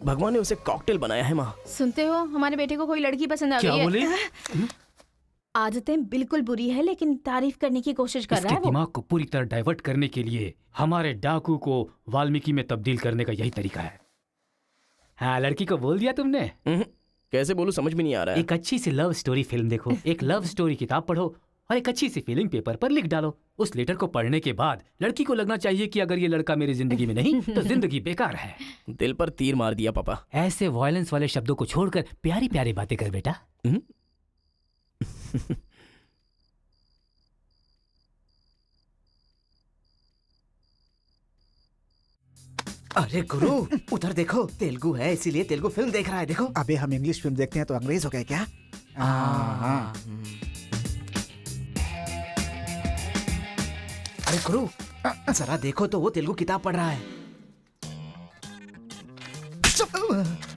भगवान ने उसे कॉकटेल बनाया है माँ। सुनते हो, हमारे बेटे को कोई लड़की पसंद आ गई है। क्या बोले? आदतें बिल्कुल बुरी है, लेकिन तारीफ करने की कोशिश कर रहा इसके है वो। दिमाग को पूरी तरह डाइवर्ट करने के लिए हमारे डाकू को वाल्मीकि में तब्दील करने का यही तरीका है। हाँ, लड़की को बोल दिया तुमने? कैसे बोलूं, समझ में नहीं आ रहा है। एक अच्छी सी लव स्टोरी फिल्म देखो, एक लव स्टोरी किताब पढ़ो और एक अच्छी सी फीलिंग पेपर पर लिख डालो। उस लेटर को पढ़ने के बाद लड़की को लगना चाहिए कि अगर ये लड़का मेरी जिंदगी में नहीं तो जिंदगी बेकार है। दिल पर तीर मार दिया पापा। ऐसे वायलेंस वाले शब्दों को छोड़कर प्यारी प्यारी बातें कर बेटा। अरे गुरु, उधर देखो, तेलुगु है इसीलिए तेलुगु फिल्म देख रहा है। देखो। अबे हम इंग्लिश फिल्म देखते हैं तो अंग्रेज हो गए क्या? हाँ। अरे गुरु, जरा देखो तो वो तेलुगु किताब पढ़ रहा है।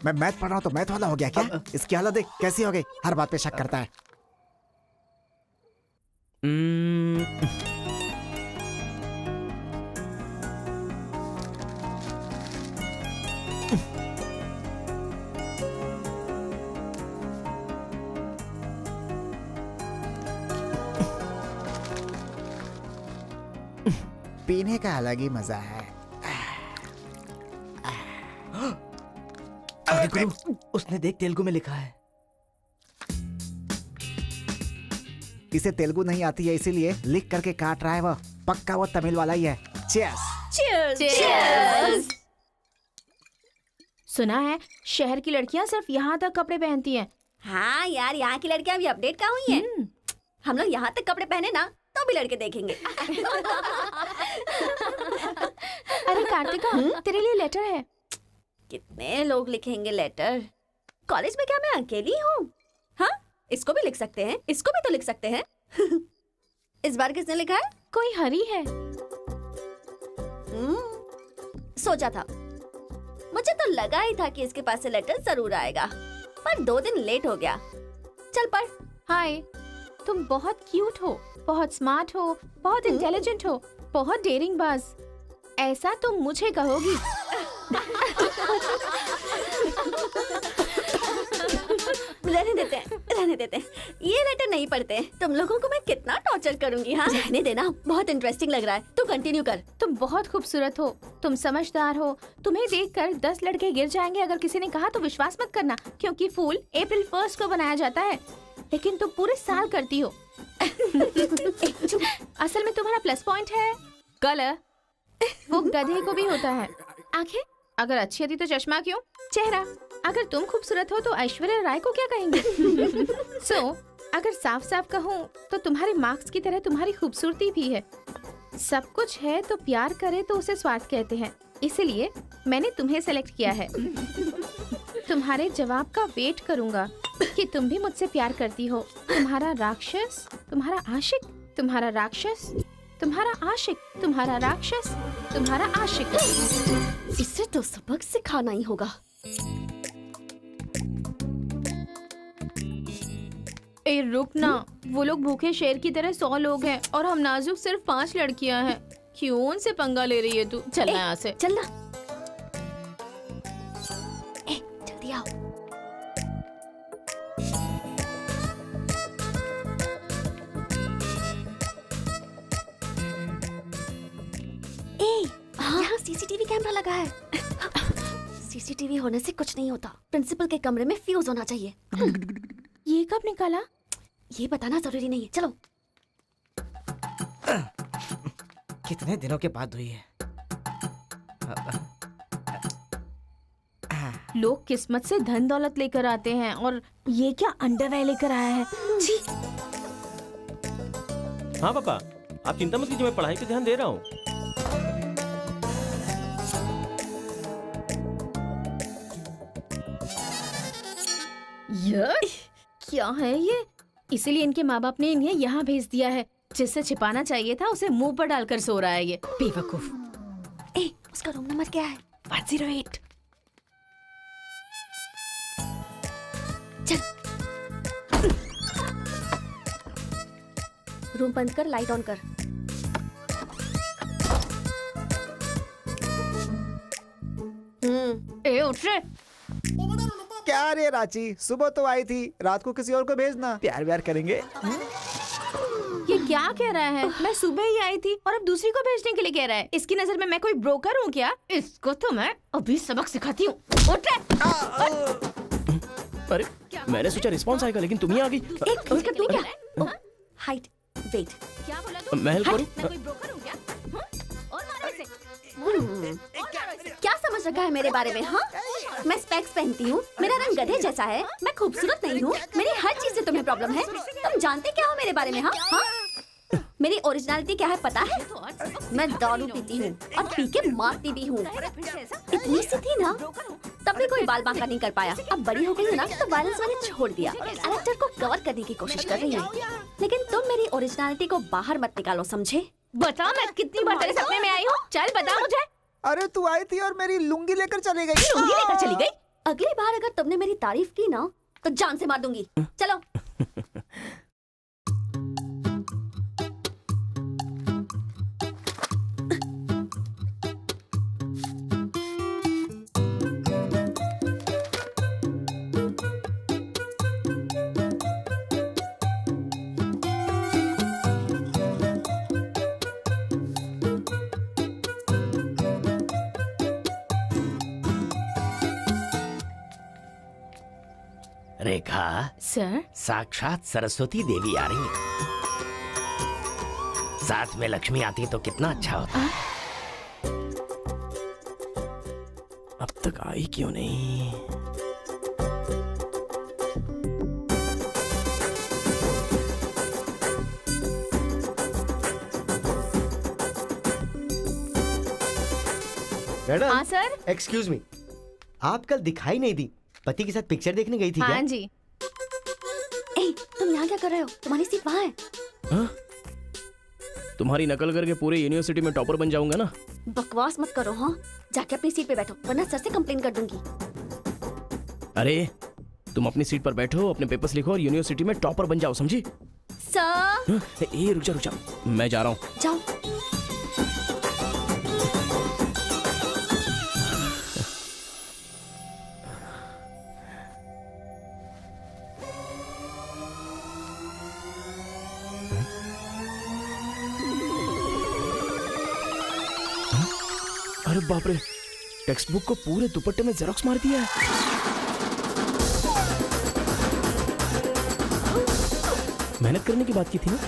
मैं मैथ पढ़ रहा हूँ तो मैथ वाला हो गया क्या? इसकी हालत देख कैसी हो गई, हर बात पे शक करता है। पीने का अलग ही मजा है। अरे गुरु, उसने देख तेलुगु में लिखा है। इसे तेलुगु नहीं आती है इसीलिए लिख करके काट रहा है वो। पक्का वो तमिल वाला ही है। चीयर्स। Cheers! सुना है शहर की लड़कियां सिर्फ यहाँ तक कपड़े पहनती हैं। हाँ यार, यहाँ की लड़कियां भी अपडेट कहाँ हुई हैं? हम लोग यहाँ तक कपड़े पहने ना तो भी लड़के देखेंगे। अरे कार्तिका, तेरे लिए लेटर है। कितने लोग लिखेंगे लेटर? कॉलेज में क्या मैं अकेली हूँ? हाँ, इसको भी लिख सकते हैं, इसको भी तो लिख सकते हैं। इस बार किसने लिखा है? कोई हरी है। सोचा था, मुझे तो लगा ही था कि इसके पास से लेटर जरूर आएगा, पर 2 दिन लेट हो गया। चल पढ़। हाय, तुम बहुत क्यूट हो, बहुत स्मार्ट हो, बहुत इंटेलिजेंट हो, बहुत डेयरिंग बाज। ऐसा तुम मुझे कहोगी? रहने देते हैं। ये लेटर नहीं पढ़ते। तुम लोगों को मैं कितना टॉर्चर करूंगी। हाँ, रहने देना, बहुत इंटरेस्टिंग लग रहा है। तू कंटिन्यू कर। तुम बहुत खूबसूरत हो, तुम समझदार हो। तुम्हें देखकर 10 लड़के गिर जाएंगे अगर किसी ने कहा तो विश्वास मत करना, क्योंकि फूल अप्रैल 1 को बनाया जाता है, लेकिन तुम पूरे साल करती हो। असल में तुम्हारा प्लस पॉइंट है कलर। वो गधे को भी होता है। आंखें अगर अच्छी थी तो चश्मा क्यों? चेहरा अगर तुम खूबसूरत हो तो ऐश्वर्या राय को क्या कहेंगे? अगर साफ साफ कहूँ तो तुम्हारे मार्क्स की तरह तुम्हारी खूबसूरती भी है। सब कुछ है तो प्यार करे तो उसे स्वार्थ कहते हैं, इसलिए मैंने तुम्हें सेलेक्ट किया है। तुम्हारे जवाब का वेट करूंगा कि तुम भी मुझसे प्यार करती हो। तुम्हारा राक्षस, तुम्हारा आशिक, तुम्हारा राक्षस, तुम्हारा आशिक, तुम्हारा राक्षस, तुम्हारा आशिक। इससे तो सबक सिखाना ही होगा। ए रुक ना, वो लोग भूखे शेर की तरह 100 लोग हैं और हम नाजुक सिर्फ 5 लड़कियां हैं। क्यों उनसे पंगा ले रही है तू? चलना यहाँ से। चलना। जल्दी आओ। यहाँ सीसीटीवी कैमरा लगा है। सीसीटीवी होने से कुछ नहीं होता। प्रिंसिपल के कमरे में फ्यूज होना चाहिए। ये कब निकाला? ये बताना जरूरी नहीं है। चलो। कितने दिनों के बाद हुई है। लोग किस्मत से धन दौलत लेकर आते हैं और ये क्या अंडरवेयर लेकर आया है? छी। हाँ पापा, आप चिंता मत कीजिए, मैं पढ़ाई पे ध्यान दे रहा हूँ। क्या है ये? इसीलिए इनके माँ बाप ने इन्हें यहाँ भेज दिया है। जिससे छिपाना चाहिए था उसे मुंह पर डालकर सो रहा है ये बेवकूफ। उसका रूम नंबर क्या है? 108। रूम बंद कर, लाइट ऑन कर। ए उठ रे। क्या रे रांची, सुबह तो आई थी, रात को किसी और को भेजना, प्यार व्यार करेंगे। ये क्या कह रहा है? मैं सुबह ही आई थी और अब दूसरी को भेजने के लिए कह रहा है। इसकी नजर में मैं कोई ब्रोकर हूँ क्या? इसको तो मैं अभी सबक सिखाती हूँ। उठ रे। अरे मैंने सोचा रिस्पॉन्स आएगा, लेकिन तुम ही आ गई। एक मिनट तू क्या? Height, weight. क्या बोला तू? मैं हेल्प करूं? मैं कोई ब्रोकर हूँ क्या? और मारो इसे। क्या समझ रखा है मेरे बारे में? हाँ, मैं स्पेक्स पहनती हूँ, मेरा रंग गधे जैसा है, मैं खूबसूरत नहीं हूँ, मेरी हर चीज से तुम्हें प्रॉब्लम है। तुम जानते क्या हो मेरे बारे में? हाँ हाँ, मेरी ओरिजिनलिटी क्या है पता है? मैं दारू पीती हूँ और पी के मारती भी हूँ। इतनी सी थी ना, तब भी कोई बाल बांका नहीं कर पाया। अब बड़ी हो गई हूँ ना, तो वायलेंस मैंने छोड़ दिया। कैरेक्टर को कवर करने की कोशिश कर रही हूँ, लेकिन तुम मेरी ओरिजिनलिटी को बाहर मत निकालो, समझे? बता, मैं कितनी बार तेरे सपने में आई हूँ? चल बता मुझे। अरे तू आई थी और मेरी लुंगी लेकर चली गई। लुंगी लेकर चली गई? अगली बार अगर तुमने मेरी तारीफ की ना, तो जान से मार दूंगी। चलो। रेखा, सर, साक्षात सरस्वती देवी आ रही है। साथ में लक्ष्मी आती तो कितना अच्छा होता। अब तक आई क्यों नहीं? मैडम, हाँ सर। एक्सक्यूज मी, आप कल दिखाई नहीं दी। पति के साथ पिक्चर देखने गई थी हाँ क्या? जी। ए, तुम यहाँ क्या कर रहे हो? तुम्हारी सीट वहाँ है। हाँ? तुम्हारी नकल करके पूरे यूनिवर्सिटी में टॉपर बन जाऊंगा ना। बकवास मत करो। हाँ, जाके अपनी सीट पे बैठो, वरना सर से कंप्लेन कर दूंगी। अरे तुम अपनी सीट पर बैठो, अपने पेपर्स लिखो और यूनिवर्सिटी में टॉपर बन जाओ, समझी? सर। हाँ? ए रुक जा, मैं जा रहा हूँ। जाओ। अरे बाप रे, टेक्स्ट बुक को पूरे दुपट्टे में जेरोक्स मार दिया है। मेहनत करने की बात की थी ना।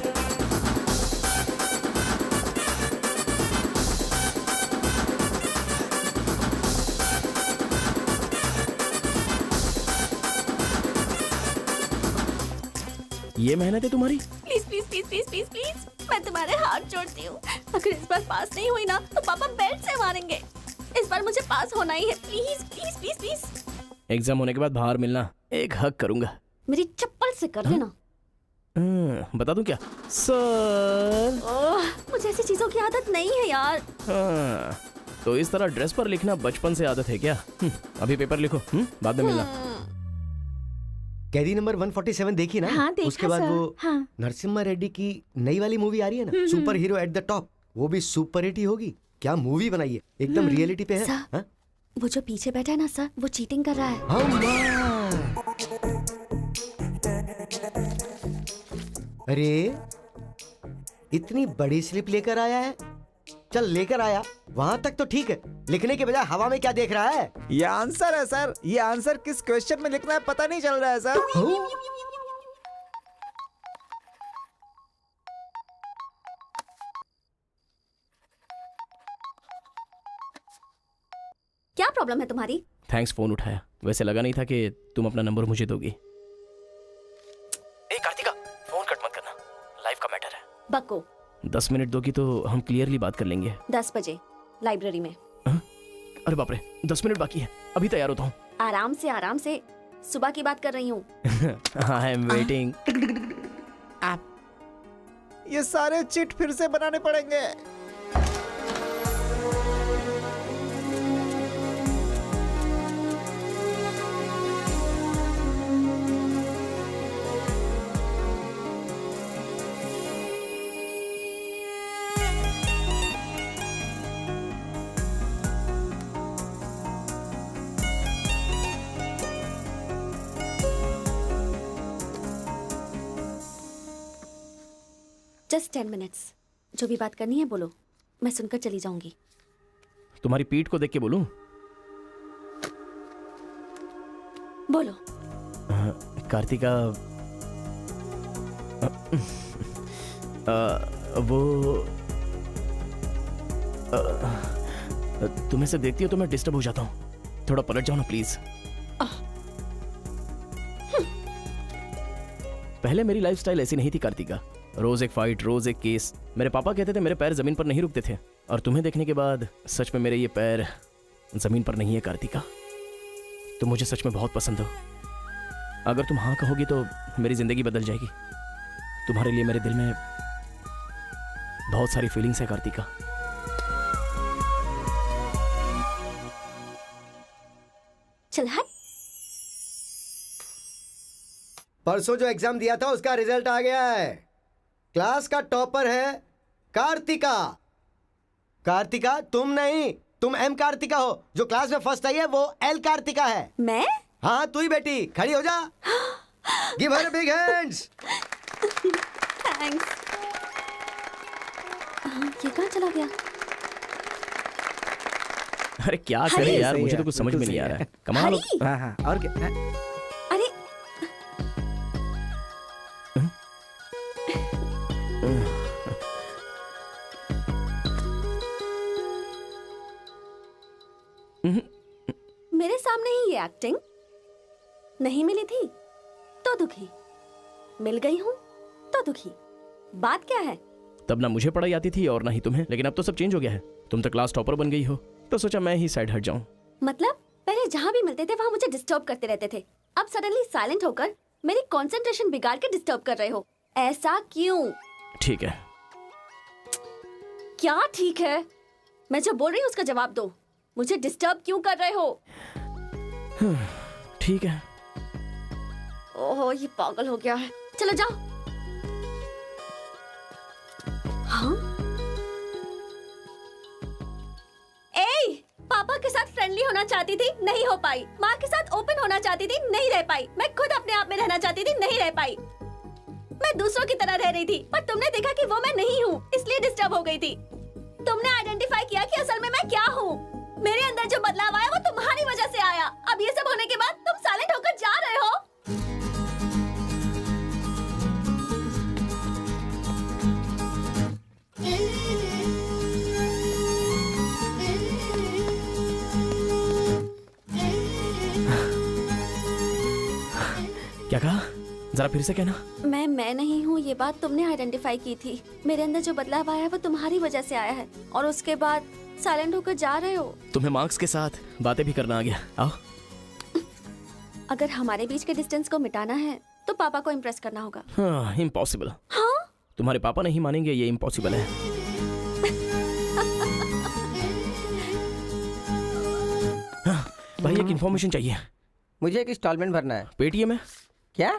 ये मेहनत है तुम्हारी? Please please please please please please, मैं तुम्हारे हाथ जोड़ती हूँ। अगर इस बार पास नहीं हुई ना, तो पापा बेल्ट से मारेंगे। इस बार मुझे पास होना ही है। Please please please please. Exam होने के बाद बाहर मिलना, एक हक करूंगा। मेरी चप्पल से कर लेना। बता दूं क्या? सर, मुझे ऐसी चीजों की आदत नहीं है यार। हाँ, तो इस तरह ड्रेस पर लिखना बचपन से आदत है क्या? अभी पेपर लिखो, बाद में मिलना। कैदी नंबर 147 देखी ना? हाँ, देखा उसके बाद सर। वो हाँ। नरसिम्हा रेड्डी की नई वाली मूवी आ रही है ना, super hero at the top, वो भी सुपर हिट ही होगी। क्या मूवी बनाई है, एकदम रियलिटी पे है। सर, हाँ? वो जो पीछे बैठा है ना सर, वो चीटिंग कर रहा है। हाँ, माँ। अरे इतनी बड़ी स्लिप लेकर आया है। चल लेकर आया, वहां तक तो ठीक है, लिखने के बजाय हवा में क्या देख रहा है? ये आंसर है सर। ये आंसर किस क्वेश्चन में लिखना है पता नहीं चल रहा है सर। क्या प्रॉब्लम है तुम्हारी? थैंक्स फोन उठाया, वैसे लगा नहीं था कि तुम अपना नंबर मुझे दोगी। ए कार्तिका, फोन कट मत करना, लाइफ का मैटर है। बको। 10 मिनट दोगी तो हम क्लियरली बात कर लेंगे। 10 बजे लाइब्रेरी में। अरे बाप रे, 10 मिनट बाकी है, अभी तैयार होता हूँ। आराम से, सुबह की बात कर रही हूँ। I am waiting. ये सारे चिट फिर से बनाने पड़ेंगे। Just 10 minutes. जो भी बात करनी है बोलो, मैं सुनकर चली जाऊंगी। तुम्हारी पीठ को देख के बोलूं? बोलो। कार्तिका, वो तुम्हें से देखती हो तो मैं डिस्टर्ब हो जाता हूँ। थोड़ा पलट जाओ ना प्लीज। पहले मेरी लाइफस्टाइल ऐसी नहीं थी कार्तिका। रोज एक फाइट, रोज एक केस। मेरे पापा कहते थे मेरे पैर जमीन पर नहीं रुकते थे, और तुम्हें देखने के बाद सच में मेरे ये पैर जमीन पर नहीं है कार्तिका। तुम मुझे सच में बहुत पसंद हो। अगर तुम हाँ कहोगी तो मेरी जिंदगी बदल जाएगी। तुम्हारे लिए मेरे दिल में बहुत सारी फीलिंग्स है कार्तिका। चल हट। परसों जो एग्जाम दिया था उसका रिजल्ट आ गया है। क्लास का टॉपर है कार्तिका। कार्तिका तुम नहीं, तुम एम कार्तिका हो। जो क्लास में फर्स्ट आई है वो एल कार्तिका है। मैं? हाँ तू ही बेटी, खड़ी हो जा। Give her big hands. Thanks. ये कहाँ चला गया? अरे क्या करे यार, मुझे तो कुछ समझ में नहीं आ रहा है। कमाल। हाँ हाँ, और क्या? अरे मेरे सामने ही ये एक्टिंग नहीं मिली थी तो दुखी, मिल गई हूँ तो दुखी। बात क्या है? तब ना मुझे पढ़ाई आती थी और ना ही तुम्हें, लेकिन अब तो सब चेंज हो गया है। तुम तो क्लास टॉपर बन गई हो, तो सोचा मैं ही साइड हट जाऊं। मतलब पहले जहाँ भी मिलते थे वहाँ मुझे डिस्टर्ब करते रहते थे, अब सडनली साइलेंट होकर मेरी कंसंट्रेशन बिगाड़ के डिस्टर्ब कर रहे हो। ऐसा क्यों? ठीक है। क्या ठीक है? मैं जो बोल रही हूँ उसका जवाब दो। मुझे डिस्टर्ब क्यों कर रहे हो? ठीक है। ओहो, ये पागल हो गया है। चलो जाओ। हाँ? ए, पापा के साथ फ्रेंडली होना चाहती थी, नहीं हो पाई। माँ के साथ ओपन होना चाहती थी, नहीं रह पाई। मैं खुद अपने आप में रहना चाहती थी, नहीं रह पाई। मैं दूसरों की तरह रह रही थी, पर तुमने देखा कि वो मैं नहीं हूँ, इसलिए डिस्टर्ब हो गई थी। तुमने आइडेंटिफाई किया कि असल में मैं क्या हूँ। मेरे अंदर जो बदलाव आया वो तुम्हारी वजह से आया। अब ये सब होने के बाद तुम साइलेंट होकर जा रहे हो। क्या कहा? जरा फिर से कहना। मैं नहीं हूँ, ये बात तुमने आइडेंटिफाई की थी। मेरे अंदर जो बदलाव आया है वो तुम्हारी वजह से आया है, और उसके बाद साइलेंट होकर जा रहे हो। तुम्हें मार्क्स के साथ बातें भी करना आ गया। आओ। अगर हमारे बीच के डिस्टेंस को मिटाना है तो पापा को इम्प्रेस करना होगा। हाँ, इम्पॉसिबल। हाँ? तुम्हारे पापा नहीं मानेंगे, ये इम्पॉसिबल है। हाँ, भाई एक इन्फॉर्मेशन चाहिए। मुझे एक इंस्टॉलमेंट भरना है। पेटीएम में। क्या?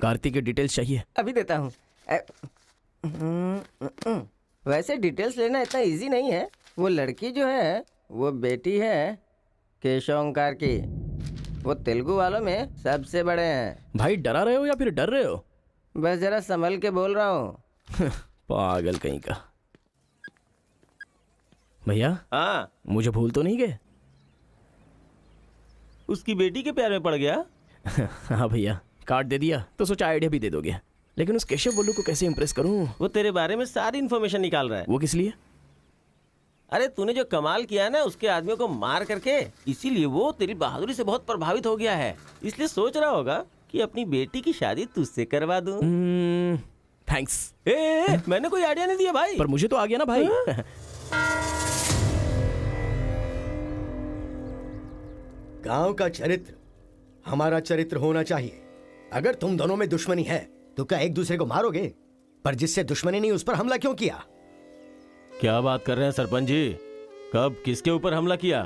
कार्तिक की डिटेल्स चाहिए। अभी देता हूँ। वैसे डिटेल्स लेना इतना इजी नहीं है। वो लड़की जो है वो बेटी है केशव ओंकार की। वो तेलुगु वालों में सबसे बड़े हैं। भाई डरा रहे हो या फिर डर रहे हो? बस जरा संभल के बोल रहा हूँ। पागल कहीं का। भैया, हाँ मुझे भूल तो नहीं गए? उसकी बेटी के प्यार में पड़ गया। हाँ भैया, कार्ड दे दिया तो सोचा आइडिया भी दे दोगे। लेकिन उस केशव बोलू को कैसे इंप्रेस करूं? वो तेरे बारे में सारी इन्फॉर्मेशन निकाल रहा है। वो किस लिए? अरे तूने जो कमाल किया है ना उसके आदमियों को मार करके, इसीलिए वो तेरी बहादुरी से बहुत प्रभावित हो गया है। इसलिए सोच रहा होगा कि अपनी बेटी की शादी तुझसे करवा दूं। थैंक्स। मैंने कोई आइडिया नहीं दिया भाई। पर मुझे तो आ गया ना भाई। गांव का चरित्र हमारा चरित्र होना चाहिए। अगर तुम दोनों में दुश्मनी है तो क्या एक दूसरे को मारोगे? पर जिससे दुश्मनी नहीं उस पर हमला क्यों किया? क्या बात कर रहे हैं सरपंच जी? कब किसके ऊपर हमला किया?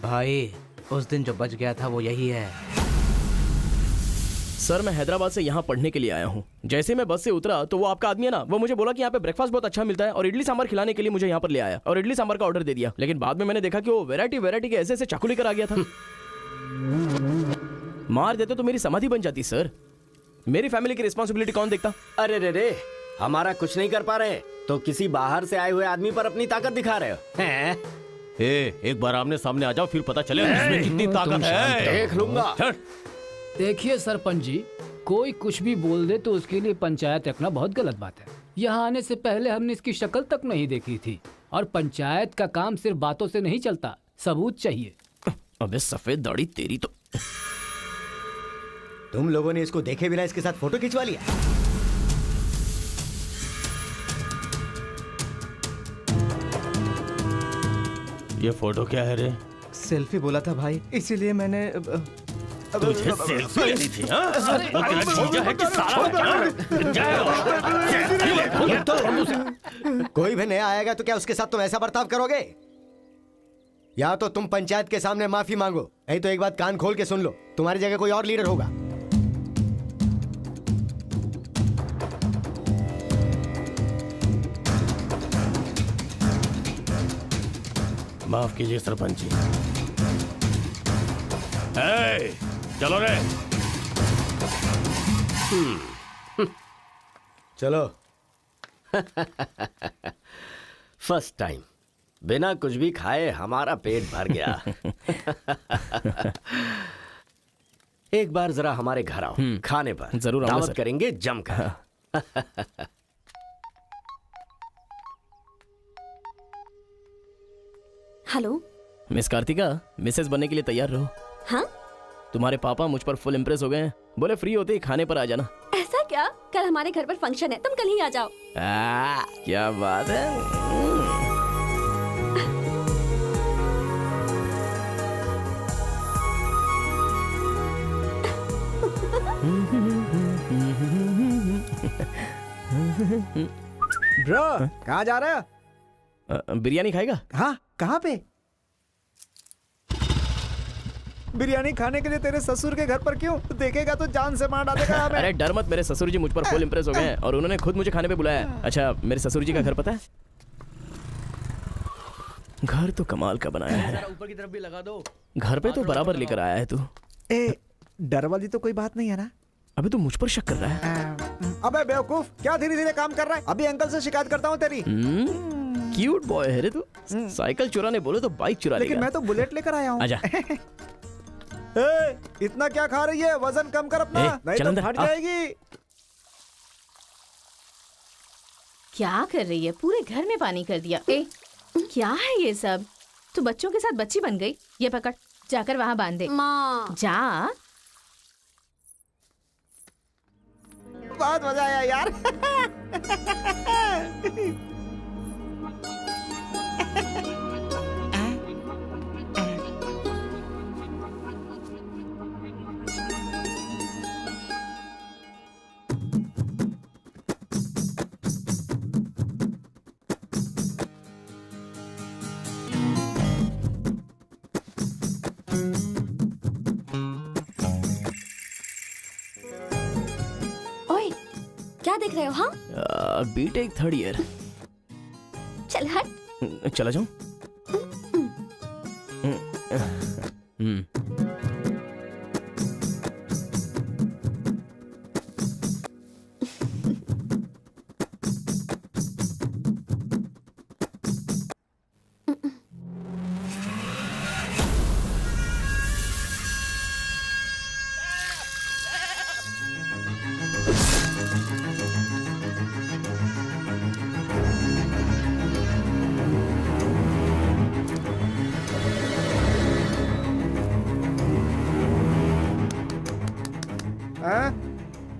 भाई उस दिन जो बच गया था वो यही है। सर मैं हैदराबाद से यहाँ पढ़ने के लिए आया हूँ। जैसे मैं बस से उतरा तो वो आपका आदमी है ना, वो मुझे बोला कि यहाँ पे ब्रेकफास्ट बहुत अच्छा मिलता है और इडली सांभर खिलाने के लिए मुझे यहाँ पर ले आया और इडली सांभर का ऑर्डर दे दिया। लेकिन बाद में मैंने देखा कि वो वैरायटी के ऐसे चाकू लेकर आ गया था। मार देते तो मेरी समाधि बन जाती सर। मेरी फैमिली की रिस्पॉन्सिबिलिटी कौन देखता? अरे रे हमारा कुछ नहीं कर पा रहे तो किसी बाहर से आए हुए आदमी पर अपनी ताकत दिखा रहे हो हैं? एक बार आमने सामने आ जाओ, फिर पता चले इसमें कितनी ताकत है। देख लूंगा। देखिए सरपंच जी, कोई कुछ भी बोल दे तो उसके लिए पंचायत रखना बहुत गलत बात है। यहाँ आने से पहले हमने इसकी शक्ल तक नहीं देखी थी और पंचायत का काम सिर्फ बातों से नहीं चलता, सबूत चाहिए। अबे सफेद दाढ़ी तेरी तो। तुम लोगों ने इसको देखे बिना इसके साथ फोटो खिंचवा लिया। ये फोटो क्या है रे? सेल्फी बोला था भाई, इसीलिए मैंने तुझे सेल्फी लेनी थी हाँ? वो तेरा जीजा है कि साला कोई भी नया आएगा तो क्या उसके साथ तुम ऐसा बर्ताव करोगे? या तो तुम पंचायत के सामने माफी मांगो, नहीं तो एक बात कान खोल के सुन लो, तुम्हारी जगह कोई और लीडर होगा। माफ कीजिए सरपंच जी। चलो रे। चलो। फर्स्ट टाइम बिना कुछ भी खाए हमारा पेट भर गया। एक बार जरा हमारे घर आओ, खाने पर जरूर आऊंगा दावत सर। करेंगे जमकर। हेलो। मिस कार्तिका, मिसेस बनने के लिए तैयार रहो। हाँ? तुम्हारे पापा मुझ पर फुल इम्प्रेस हो गए हैं, बोले फ्री होते ही खाने पर आ जाना। ऐसा क्या? कल हमारे घर पर फंक्शन है, तुम कल ही आ जाओ। क्या बात है। ब्रो, कहाँ जा रहे हो? बिरयानी खाएगा? हाँ, कहाँ पे? बिरयानी खाने के लिए तेरे ससुर के घर पर क्यों? देखेगा तो जान से मार डालेगा हमें। अरे डर मत, मेरे ससुर जी मुझ पर फुल इम्प्रेस हो गए हैं और उन्होंने खुद मुझे खाने पे बुलाया। अच्छा, मेरे ससुर जी का घर पता है? घर तो कमाल का बनाया है। ऊपर की तरफ भी लगा दो। घर पे तो बराबर लेकर आया है तू। ए, डर वाली तो कोई बात नहीं है ना? अबे तू मुझ पर शक कर रहा है? अबे बेवकूफ, क्या धीरे धीरे काम कर रहा है? अभी अंकल से शिकायत करता हूँ तेरी। क्यूट बॉय है रे तू। साइकिल चुराने बोले तो बाइक चुरा लेगा। लेकिन मैं तो बुलेट लेकर आया हूँ। आजा। इतना क्या खा रही है? वजन कम कर अपना, नहीं चल तो अंदर, फट आ। जाएगी। क्या कर रही है? पूरे घर में पानी कर दिया। क्या है ये सब? तू बच्चों के साथ बच्ची बन गई। ये पकड़, जाकर वहाँ बांध दे। माँ। जा। बहुत मजा आया यार। ओए, क्या देख रहे हो? हाँ, बीटेक थर्ड ईयर। चल हट। चला जाऊं?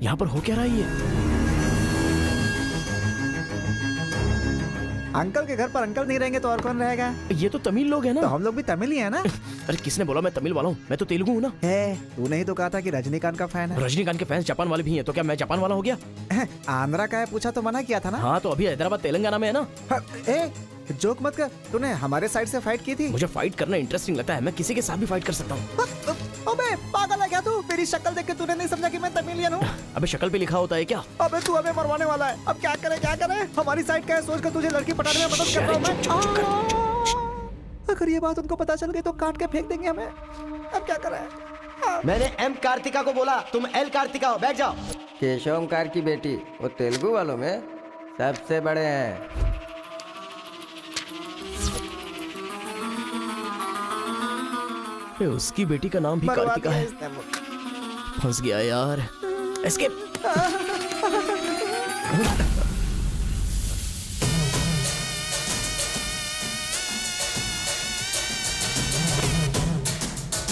यहाँ पर हो क्या रहा है ये? अंकल के घर पर अंकल नहीं रहेंगे तो और कौन रहेगा? ये तो तमिल लोग हैं ना। तो हम लोग भी तमिल ही है ना। अरे किसने बोला मैं तमिल वाला हूँ? मैं तो तेलुगु हूँ ना। तूने ही तो कहा था कि रजनीकांत का फैन है। रजनीकांत के फैंस जापान वाले भी हैं, तो क्या मैं जापान वाला हो गया? आंध्रा का है पूछा तो मना किया था ना। हाँ तो अभी हैदराबाद तेलंगाना में है ना। जोक मत कर, तूने हमारे साइड से फाइट की थी। मुझे फाइट करना इंटरेस्टिंग लगता है, मैं किसी के साथ भी फाइट कर सकता हूँ। अबे पागल है क्या तू? मेरी शक्ल देख के तूने नहीं समझा कि मैं तमिलियन हूँ? अबे शक्ल पे लिखा होता है क्या? अबे तू हमें मरवाने वाला है। अब क्या करे क्या करे? हमारी साइड का है, सोच कर तुझे लड़की पटाने में मदद कर रहा हूँ मैं। अगर ये बात उनको पता चल गई तो काट के फेंक देंगे हमें। अब क्या करें? मैंने एम कार्तिका को बोला, तुम एल कार्तिका हो, बैठ जाओ। केशव ओंकार की बेटी, वो तेलुगु वालों में सबसे बड़े हैं। उसकी बेटी का नाम भी कार्तिका है। फंस गया यार। एस्केप।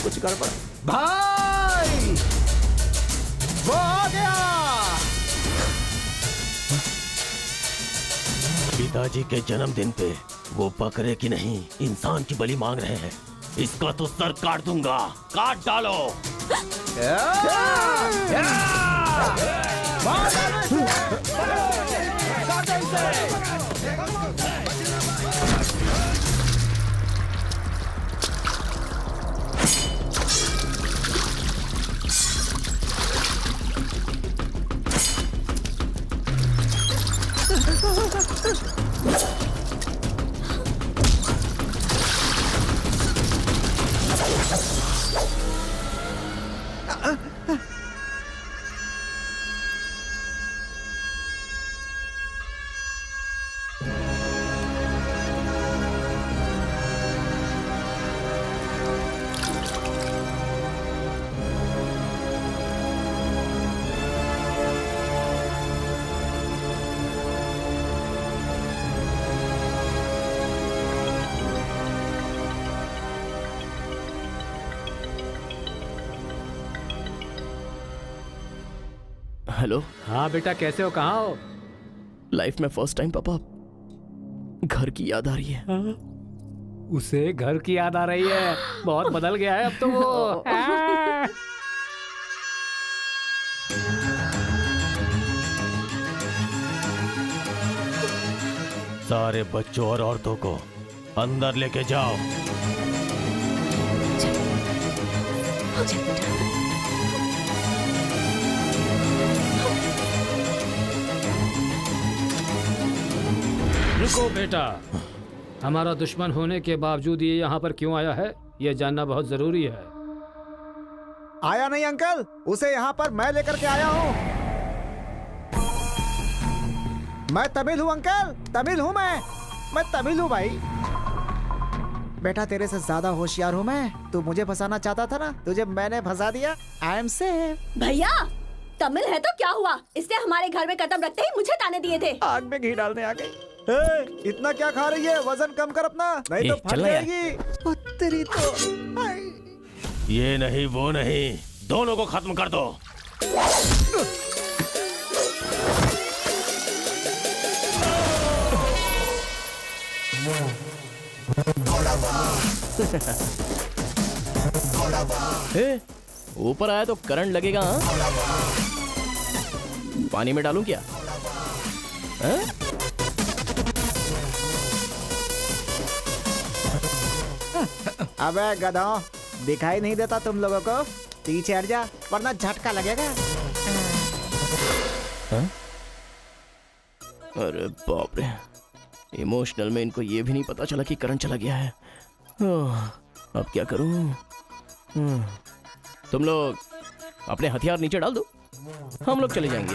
कुछ गड़बड़ भाई, वो आ गया। पिताजी के जन्मदिन पे वो बकरे की नहीं इंसान की बलि मांग रहे हैं। इसका तो सर काट दूंगा, काट डालो। हेलो। हाँ बेटा, कैसे हो? कहाँ हो? लाइफ में फर्स्ट टाइम पापा घर की याद आ रही है। उसे घर की याद आ रही है? बहुत बदल गया है अब तो वो। सारे बच्चों और औरतों को अंदर लेके जाओ। रुको बेटा, हमारा दुश्मन होने के बावजूद ये यहाँ पर क्यों आया है, ये जानना बहुत जरूरी है। आया नहीं अंकल, उसे यहाँ पर मैं लेकर के आया हूँ। मैं तमिल हूँ अंकल, तमिल हूँ मैं तमिल हूँ भाई। बेटा तेरे से ज्यादा होशियार हूँ मैं। तू मुझे फंसाना चाहता था ना, तुझे मैंने फंसा दिया। I am safe. भैया तमिल है तो क्या हुआ, इसने हमारे घर में कदम रखते ही मुझे ताने दिए थे। आग में घी डालने आ गई। इतना क्या खा रही है? वजन कम कर अपना, नहीं तो फट जाएगी। तेरी तो ये नहीं वो नहीं, दोनों को खत्म कर दो। ऊपर आया तो करंट लगेगा। हाँ? पानी में डालूं क्या? हाँ? अबे गधों, दिखाई नहीं देता तुम लोगों को? पीछे हट जा वरना झटका लगेगा। हाँ? अरे बाप रे, इमोशनल में इनको ये भी नहीं पता चला कि करंट चला गया है। अब क्या करूं? तुम लोग अपने हथियार नीचे डाल दो, हम लोग चले जाएंगे।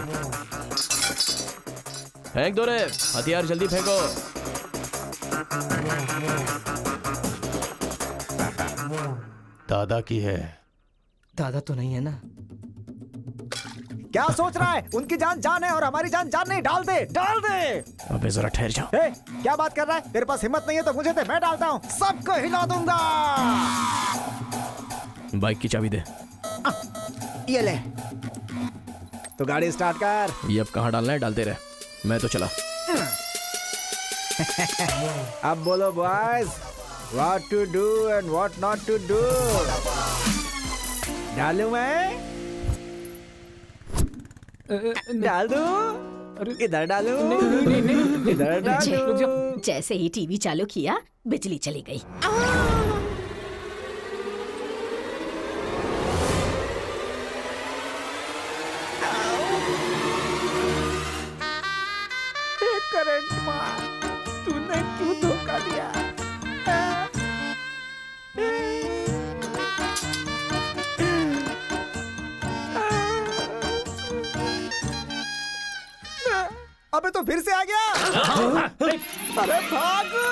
फेंक दो रे हथियार, जल्दी फेंको। दादा की है। दादा तो नहीं है ना? क्या सोच रहा है? उनकी जान जान है और हमारी जान जान नहीं। डाल दे, डाल दे। अबे जरा ठहर जाओ। क्या बात कर रहा है? तेरे पास हिम्मत नहीं है तो मुझे दे, मैं डालता हूँ, सबको हिला दूंगा। बाइक की चाबी दे। ये ले, तो गाड़ी स्टार्ट कर। ये अब कहाँ डालना है? डालते रहे, मैं तो चला। अब बोलो boys, what to do and what not to do. डालूं मैं? डाल दूं? इधर डालूं? इधर डालूं? जैसे ही टीवी चालू किया बिजली चली गई। तो फिर से आ गया। अरे भागो!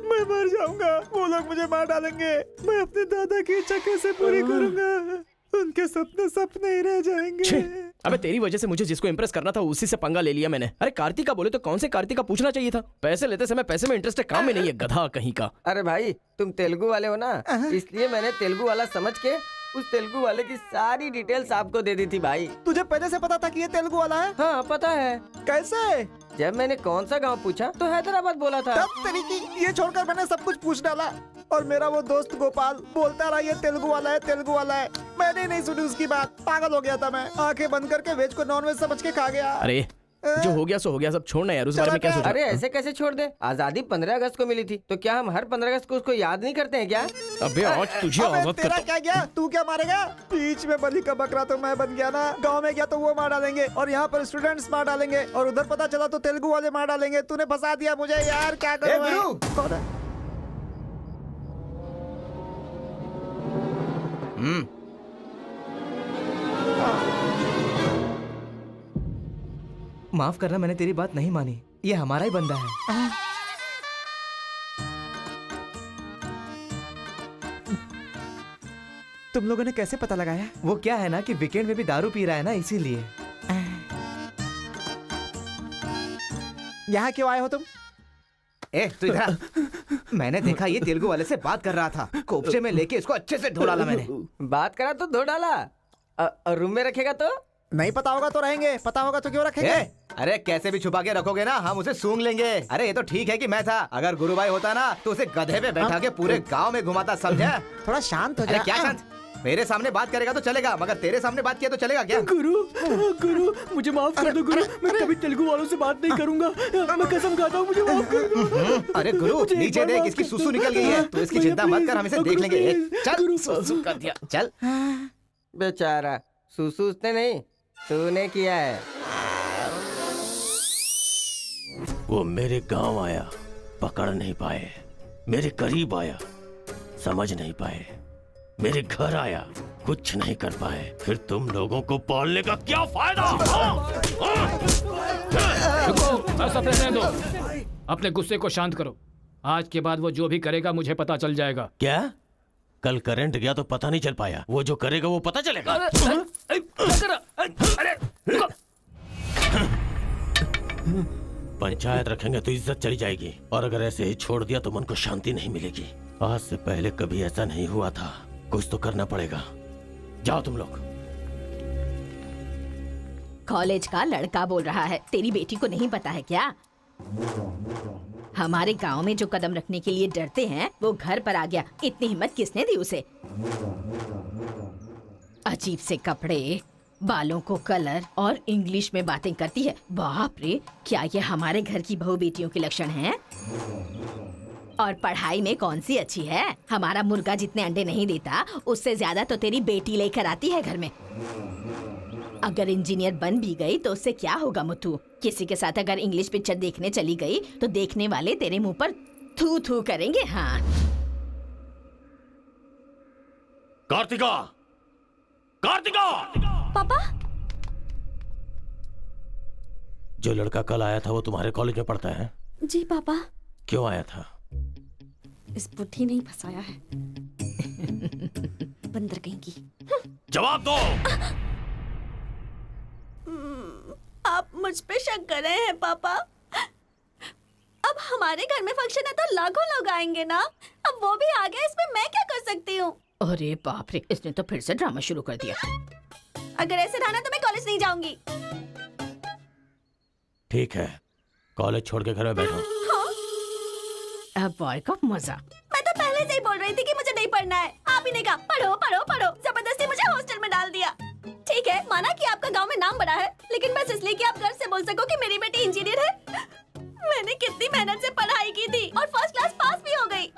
मैं मर जाऊंगा, वो लोग मुझे मार डालेंगे। मैं अपने दादा की इच्छा कैसे पूरी करूंगा? उनके सपने सपने ही रह जाएंगे। अबे तेरी वजह से मुझे जिसको इम्प्रेस करना था उसी से पंगा ले लिया मैंने। अरे कार्तिका बोले तो कौन से कार्तिका पूछना चाहिए था। पैसे लेते समय पैसे में इंटरेस्ट है, काम में नहीं है, गधा कहीं का। अरे भाई तुम तेलुगु वाले हो ना, इसलिए मैंने तेलुगु वाला समझ के उस तेलुगु वाले की सारी डिटेल्स आपको दे दी थी भाई। तुझे पहले से पता था कि ये तेलुगु वाला है? हाँ पता है। कैसे? जब मैंने कौन सा गांव पूछा तो हैदराबाद बोला था। तब तरीकी ये छोड़कर मैंने सब कुछ पूछ डाला और मेरा वो दोस्त गोपाल बोलता रहा ये तेलुगु वाला है, तेलुगु वाला है। मैंने नहीं सुनी उसकी बात, पागल हो गया था मैं। आंखें बंद करके वेज को नॉन वेज समझ के खा गया। अरे जो हो गया सो हो गया, सब छोड़ना यार, उस बारे में क्या सोचा? अरे ऐसे कैसे छोड़ दे? आजादी 15 अगस्त को मिली थी, तो क्या हम हर 15 अगस्त को उसको याद नहीं करते हैं क्या? अबे आज तुझे आजाद तेरा करता क्या गया? तू क्या मारेगा? बीच में बलि का बकरा तो मैं बन गया ना। गांव में गया तो वो मार डालेंगे और यहाँ पर स्टूडेंट्स मार डालेंगे और उधर पता चला तो तेलुगु वाले मार डालेंगे। तूने फंसा दिया मुझे यार, क्या करूं मैं? कौन है? माफ करना, मैंने तेरी बात नहीं मानी। ये हमारा ही बंदा है। तुम लोगों ने कैसे पता लगाया? वो क्या है ना कि वीकेंड में भी दारू पी रहा है ना, इसीलिए। यहाँ क्यों आए हो तुम? ए तू इधर आ। मैंने देखा ये तेलुगु वाले से बात कर रहा था, कोपचे में लेके इसको अच्छे से धो डाला मैंने। बात करा तो धो डाला। रूम में रखेगा तो? नहीं पता होगा तो रहेंगे, पता होगा तो क्यों रखेंगे? अरे कैसे भी छुपा के रखोगे ना, हम उसे सूंघ लेंगे। अरे ये तो ठीक है कि मैं था, अगर गुरु भाई होता ना तो उसे गधे पे बैठा के पूरे गांव में घुमाता, समझा? थोड़ा शांत हो जा। अरे क्या शांत? मेरे सामने बात करेगा तो चलेगा, मगर तेरे सामने बात किया तो चलेगा क्या? गुरु मुझे माफ कर दो गुरु, मैं कभी तेलुगु वालों से बात नहीं करूंगा, मैं कसम खाता हूँ, मुझे माफ कर दो। अरे गुरु नीचे देख, इसकी सुसु निकल गई है, तो इसकी चिंता मत कर, हम इसे देख लेंगे। चल सुसु कर दिया, चल। बेचारा सुसु उसने नहीं, तूने किया है। वो मेरे गांव आया, पकड़ नहीं पाए। मेरे करीब आया, समझ नहीं पाए। मेरे घर आया, कुछ नहीं कर पाए। फिर तुम लोगों को पालने का क्या फायदा? रुको, बस अब रहने दो। अपने गुस्से को शांत करो। आज के बाद वो जो भी करेगा मुझे पता चल जाएगा। क्या? कल करंट गया तो पता नहीं चल पाया, वो जो करेगा वो पता चलेगा। पंचायत रखेंगे तो इज्जत चली जाएगी, और अगर ऐसे ही छोड़ दिया तो मन को शांति नहीं मिलेगी। आज से पहले कभी ऐसा नहीं हुआ था, कुछ तो करना पड़ेगा। जाओ तुम लोग। कॉलेज का लड़का बोल रहा है, तेरी बेटी को नहीं पता है क्या? हमारे गांव में जो कदम रखने के लिए डरते हैं वो घर पर आ गया। इतनी हिम्मत किसने दी उसे? अजीब से कपड़े, बालों को कलर और इंग्लिश में बातें करती है। बाप रे, क्या ये हमारे घर की बहू बेटियों के लक्षण हैं? और पढ़ाई में कौन सी अच्छी है? हमारा मुर्गा जितने अंडे नहीं देता उससे ज्यादा तो तेरी बेटी लेकर आती है घर में। अगर इंजीनियर बन भी गई तो उससे क्या होगा मुथु? किसी के साथ अगर इंग्लिश पिक्चर देखने चली गई तो देखने वाले तेरे मुंह पर थू थू करेंगे। हाँ कार्तिका, कार्तिका! पापा, जो लड़का कल आया था वो तुम्हारे कॉलेज में पढ़ता है? जी पापा। क्यों आया था? इस बुढ़ी ने फंसाया है। बंदर कहीं की। जवाब दो। आप मुझ पे शक कर रहे हैं पापा? अब हमारे घर में फंक्शन है तो लाखों लोग आएंगे ना। अब वो भी आ गया, इसमें मैं क्या कर सकती हूँ? अरे बाप रे, इसने तो फिर से ड्रामा शुरू कर दिया। अगर ऐसे रहा ना तो मैं कॉलेज नहीं जाऊंगी। ठीक है, कॉलेज छोड़ के घर में बैठो। हाँ? अब बॉय का मजा। मैं तो पहले से ही बोल रही थी कि मुझे नहीं पढ़ना है। आप ही ने कहा पढ़ो पढ़ो पढ़ो, जबरदस्ती मुझे हॉस्टल में डाल दिया। ठीक है, माना कि आपका गांव में नाम बड़ा है, लेकिन बस इसलिए कि आप घर से बोल सको कि मेरी बेटी इंजीनियर है। मैंने कितनी मेहनत से पढ़ाई की थी और फर्स्ट क्लास पास भी हो गई।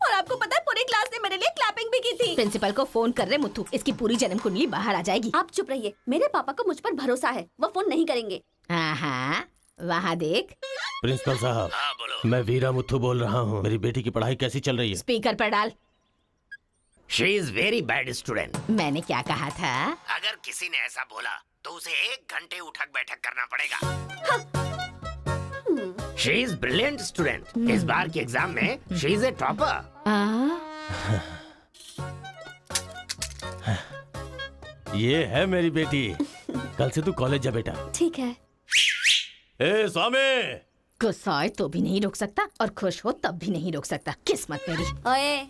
और आपको पता है पूरी क्लास ने मेरे लिए क्लैपिंग भी की थी। प्रिंसिपल को फोन कर रहे मुथु, इसकी पूरी जन्म कुंडली बाहर आ जाएगी। आप चुप रहिए, मेरे पापा को मुझ पर भरोसा है, वो फोन नहीं करेंगे। हाँ, वहाँ देख। प्रिंसिपल साहब, मैं वीरा मुथु बोल रहा हूँ। मेरी बेटी की पढ़ाई कैसी चल रही है? स्पीकर पर डाल। She is very bad student. मैंने क्या कहा था? अगर किसी ने ऐसा बोला तो उसे 1 घंटे उठक बैठक करना पड़ेगा। She is brilliant student. इस बार के एग्जाम में शी इज ए टॉपर। ये है मेरी बेटी। कल से तू कॉलेज जा बेटा। ठीक है। ए स्वामी, गुस्सा आए तो भी नहीं रोक सकता और खुश हो तब भी नहीं रोक सकता। किस्मत मेरी। ओए।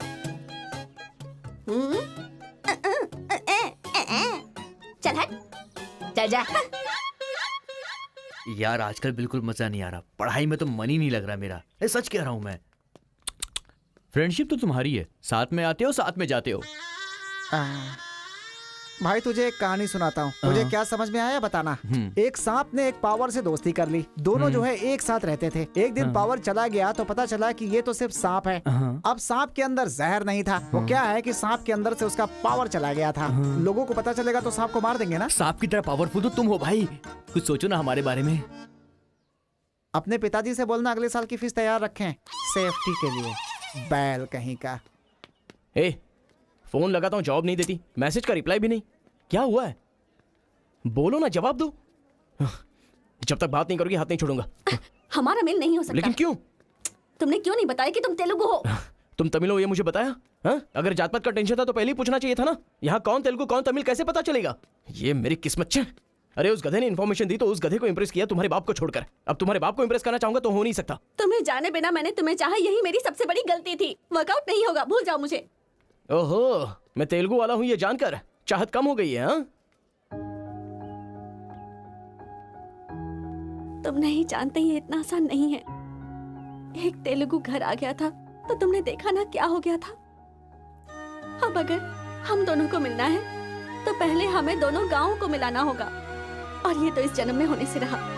चल हट। चल जा। यार आजकल बिल्कुल मजा नहीं आ रहा, पढ़ाई में तो मन ही नहीं लग रहा मेरा। सच कह रहा हूँ मैं। फ्रेंडशिप तो तुम्हारी है, साथ में आते हो साथ में जाते हो। भाई तुझे एक कहानी सुनाता हूँ, तुझे क्या समझ में आया बताना। एक सांप ने एक पावर से दोस्ती कर ली। दोनों जो है एक साथ रहते थे। एक दिन पावर चला गया तो पता चला कि ये तो सिर्फ सांप है। अब सांप के अंदर जहर नहीं था। वो क्या है कि सांप के अंदर से उसका पावर चला गया था। लोगों को पता चलेगा तो सांप को मार देंगे ना। सांप की तरह पावरफुल तो तुम हो भाई, कुछ सोचो ना हमारे बारे में। अपने पिताजी से बोलना अगले साल की फीस तैयार रखें, सेफ्टी के लिए। बैल कहीं का। ए, फोन लगाता हूँ, जवाब नहीं देती। मैसेज का रिप्लाई भी नहीं। क्या हुआ है? बोलो ना, जवाब दो। जब तक बात नहीं करोगी हाथ नहीं छोड़ूंगा। हमारा मेल नहीं हो सकता। लेकिन क्यों? तुमने क्यों नहीं बताया कि तुम तेलुगु हो? तुम तमिल हो ये मुझे बताया? हाँ? अगर जात पात का टेंशन था तो पहले ही पूछना चाहिए था ना। यहाँ कौन तेलुगु कौन तमिल कैसे पता चलेगा? ये मेरी किस्मत छे। अरे उस गधे ने इन्फॉर्मेशन दी तो उस गधे को इंप्रेस किया तुम्हारे बाप को छोड़कर। अब तुम्हारे बाप को इंप्रेस करना चाहूंगा तो हो नहीं सकता। तुम्हें जाने बिना मैंने तुम्हें चाहा, यही मेरी सबसे बड़ी गलती थी। वर्कआउट नहीं होगा, भूल जाओ मुझे। ओहो, मैं तेलुगु वाला हूँ ये जानकर चाहत कम हो गई है। हाँ? तुम नहीं जानते ये इतना आसान नहीं है। एक तेलुगु घर आ गया था तो तुमने देखा ना क्या हो गया था। अब अगर हम दोनों को मिलना है तो पहले हमें दोनों गांवों को मिलाना होगा, और ये तो इस जन्म में होने से रहा।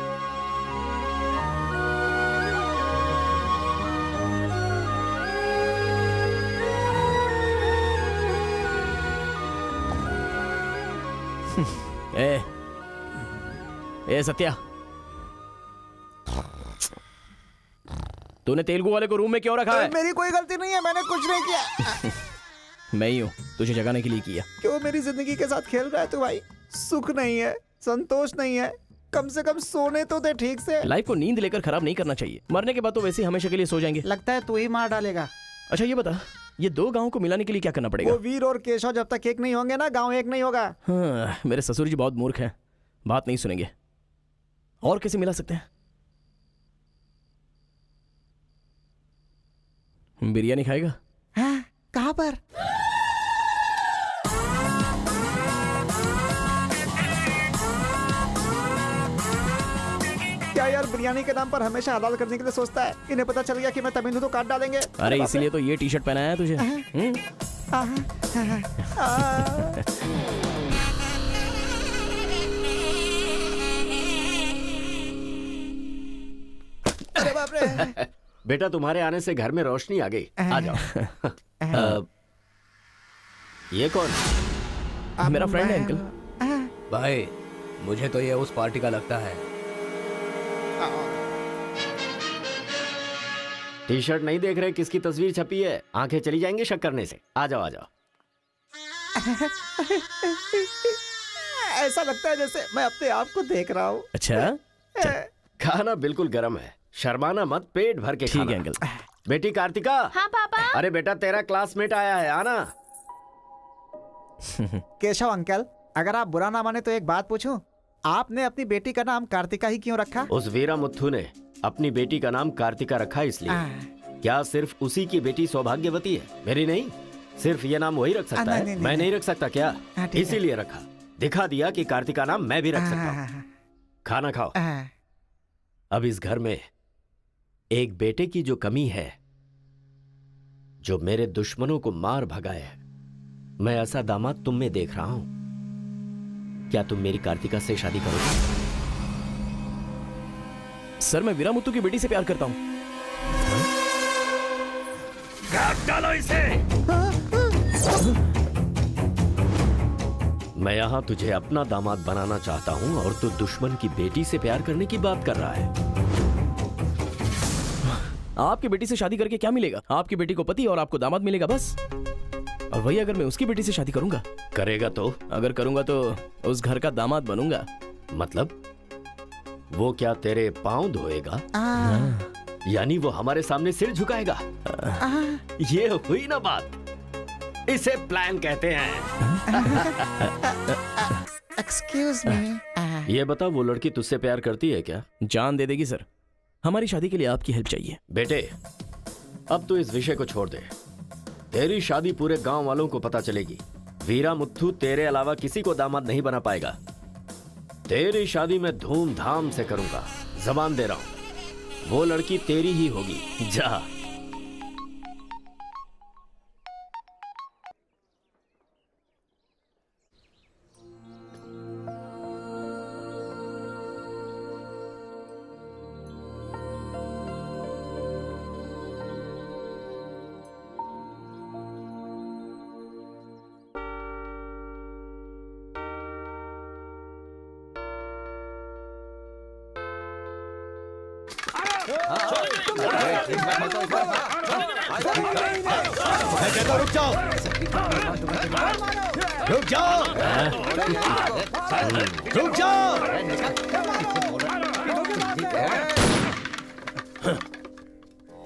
ए सत्या, तूने तेलुगु वाले को रूम में क्यों रखा है? मेरी कोई गलती नहीं है, मैंने कुछ नहीं किया। मैं ही हूँ तुझे जगाने के लिए किया। क्यों मेरी जिंदगी के साथ खेल रहा है तू भाई? सुख नहीं है, संतोष नहीं है, कम से कम सोने तो दे ठीक से। लाइफ को नींद लेकर खराब नहीं करना चाहिए। मरने के बाद तो वैसे ही हमेशा के लिए सो जाएंगे। लगता है तू ही मार डालेगा। अच्छा ये बता, ये 2 गांवों को मिलाने के लिए क्या करना पड़ेगा? वो वीर और केशव जब तक एक नहीं होंगे ना, गांव एक नहीं होगा। हाँ, मेरे ससुर जी बहुत मूर्ख हैं, बात नहीं सुनेंगे। और कैसे मिला सकते हैं? बिरयानी खाएगा? हाँ, कहाँ पर? क्या यार बिरयानी के नाम पर हमेशा हलाल करने के लिए सोचता है। इन्हें पता चल गया कि मैं तमिल हूं तो काट डालेंगे। अरे इसीलिए तो ये टी शर्ट पहनाया है तुझे। अरे बाप रे। बेटा तुम्हारे आने से घर में रोशनी आ गई। आ जाओ। ये कौन? मेरा फ्रेंड है अंकल। भाई मुझे तो ये उस पार्टी का लगता है। टी शर्ट नहीं देख रहे किसकी तस्वीर छपी है? आंखें चली जाएंगी शक करने से। आ जाओ आ जाओ। ऐसा लगता है जैसे मैं अपने आप को देख रहा हूँ। अच्छा, खाना बिल्कुल गर्म है, शर्माना मत, पेट भर के खाना। ठीक है अंकल। बेटी कार्तिका। हाँ पापा। अरे बेटा तेरा क्लासमेट आया है, आना। केशव अंकल, अगर आप बुरा ना माने तो एक बात पूछूं? आपने अपनी बेटी का नाम कार्तिका ही क्यों रखा? उस वीरा मुथु ने अपनी बेटी का नाम कार्तिका रखा इसलिए। क्या सिर्फ उसी की बेटी सौभाग्यवती है? मेरी नहीं, सिर्फ ये नाम वही रख सकता है। मैं नहीं रख सकता क्या? इसीलिए रखा। दिखा दिया कि कार्तिका नाम मैं भी रख सकता हूँ। खाना खाओ। अब इस घर में एक बेटे की जो कमी है, जो मेरे दुश्मनों को मार भगाए, मैं ऐसा दामाद तुम में देख रहा हूं। क्या तुम मेरी कार्तिका से शादी करोगे? सर मैं वीरा मुथु की बेटी से प्यार करता हूँ। काट डालो इसे। मैं यहां तुझे अपना दामाद बनाना चाहता हूं और तू दुश्मन की बेटी से प्यार करने की बात कर रहा है। आपकी बेटी से शादी करके क्या मिलेगा? आपकी बेटी को पति और आपको दामाद मिलेगा बस। और वही अगर मैं उसकी बेटी से शादी करूंगा, करेगा तो? अगर करूंगा तो उस घर का दामाद बनूंगा। मतलब वो क्या तेरे पांव धोएगा? यानी वो हमारे सामने सिर झुकाएगा? ये हुई ना बात। इसे प्लान कहते हैं। Excuse me. ये बता, वो लड़की तुझसे प्यार करती है क्या? जान दे देगी सर। हमारी शादी के लिए आपकी हेल्प चाहिए। बेटे, अब तो इस विषय को छोड़ दे। तेरी शादी पूरे गांव वालों को पता चलेगी। वीरा मुत्थू तेरे अलावा किसी को दामाद नहीं बना पाएगा। तेरी शादी में धूमधाम से करूंगा, जबान दे रहा हूं। वो लड़की तेरी ही होगी। जा। रुक जाओ, रुक जाओ, रुक जाओ।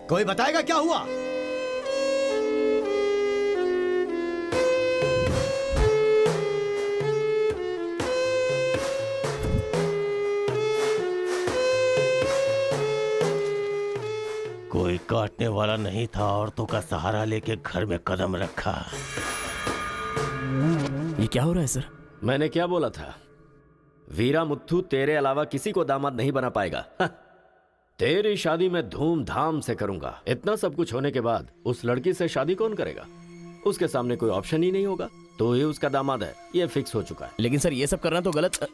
कोई बताएगा क्या हुआ? कोई काटने वाला नहीं था, औरतों का सहारा लेके घर में कदम रखा। ये क्या हो रहा है सर? मैंने क्या बोला था? वीरा मुत्थू तेरे अलावा किसी को दामाद नहीं बना पाएगा। तेरी शादी में धूमधाम से करूंगा। इतना सब कुछ होने के बाद उस लड़की से शादी कौन करेगा? उसके सामने कोई ऑप्शन ही नहीं होगा। तो ये उसका दामाद है, ये फिक्स हो चुका है। लेकिन सर ये सब करना तो गलत।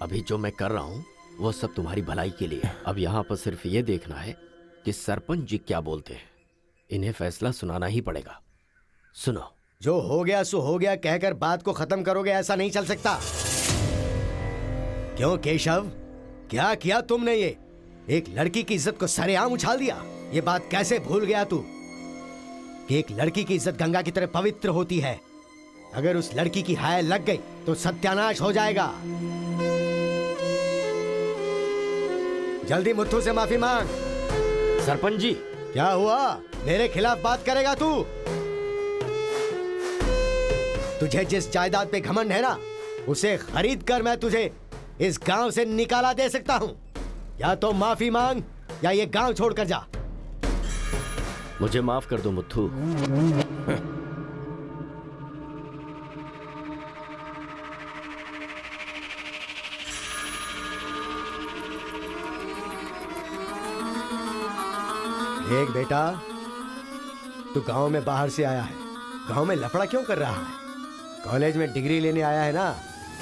अभी जो मैं कर रहा हूँ वो सब तुम्हारी भलाई के लिए। अब यहाँ पर सिर्फ ये देखना है कि सरपंच जी क्या बोलते हैं। इन्हें फैसला सुनाना ही पड़ेगा। सुनो। जो हो गया सो हो गया कहकर बात को खत्म करोगे, ऐसा नहीं चल सकता। क्यों केशव, क्या किया तुमने? ये एक लड़की की इज्जत को सरेआम उछाल दिया। ये बात कैसे भूल गया तू कि एक लड़की की इज्जत गंगा की तरह पवित्र होती है। अगर उस लड़की की हाय लग गई तो सत्यानाश हो जाएगा। जल्दी मुत्थू से माफी मांग। सरपंच जी। क्या हुआ? मेरे खिलाफ बात करेगा तू? तुझे जिस जायदाद पे घमंड है ना, उसे खरीद कर मैं तुझे इस गांव से निकाला दे सकता हूं। या तो माफी मांग या ये गांव छोड़कर जा। मुझे माफ कर दो मुत्थू। देख बेटा, तू गांव में बाहर से आया है, गांव में लफड़ा क्यों कर रहा है? कॉलेज में डिग्री लेने आया है ना,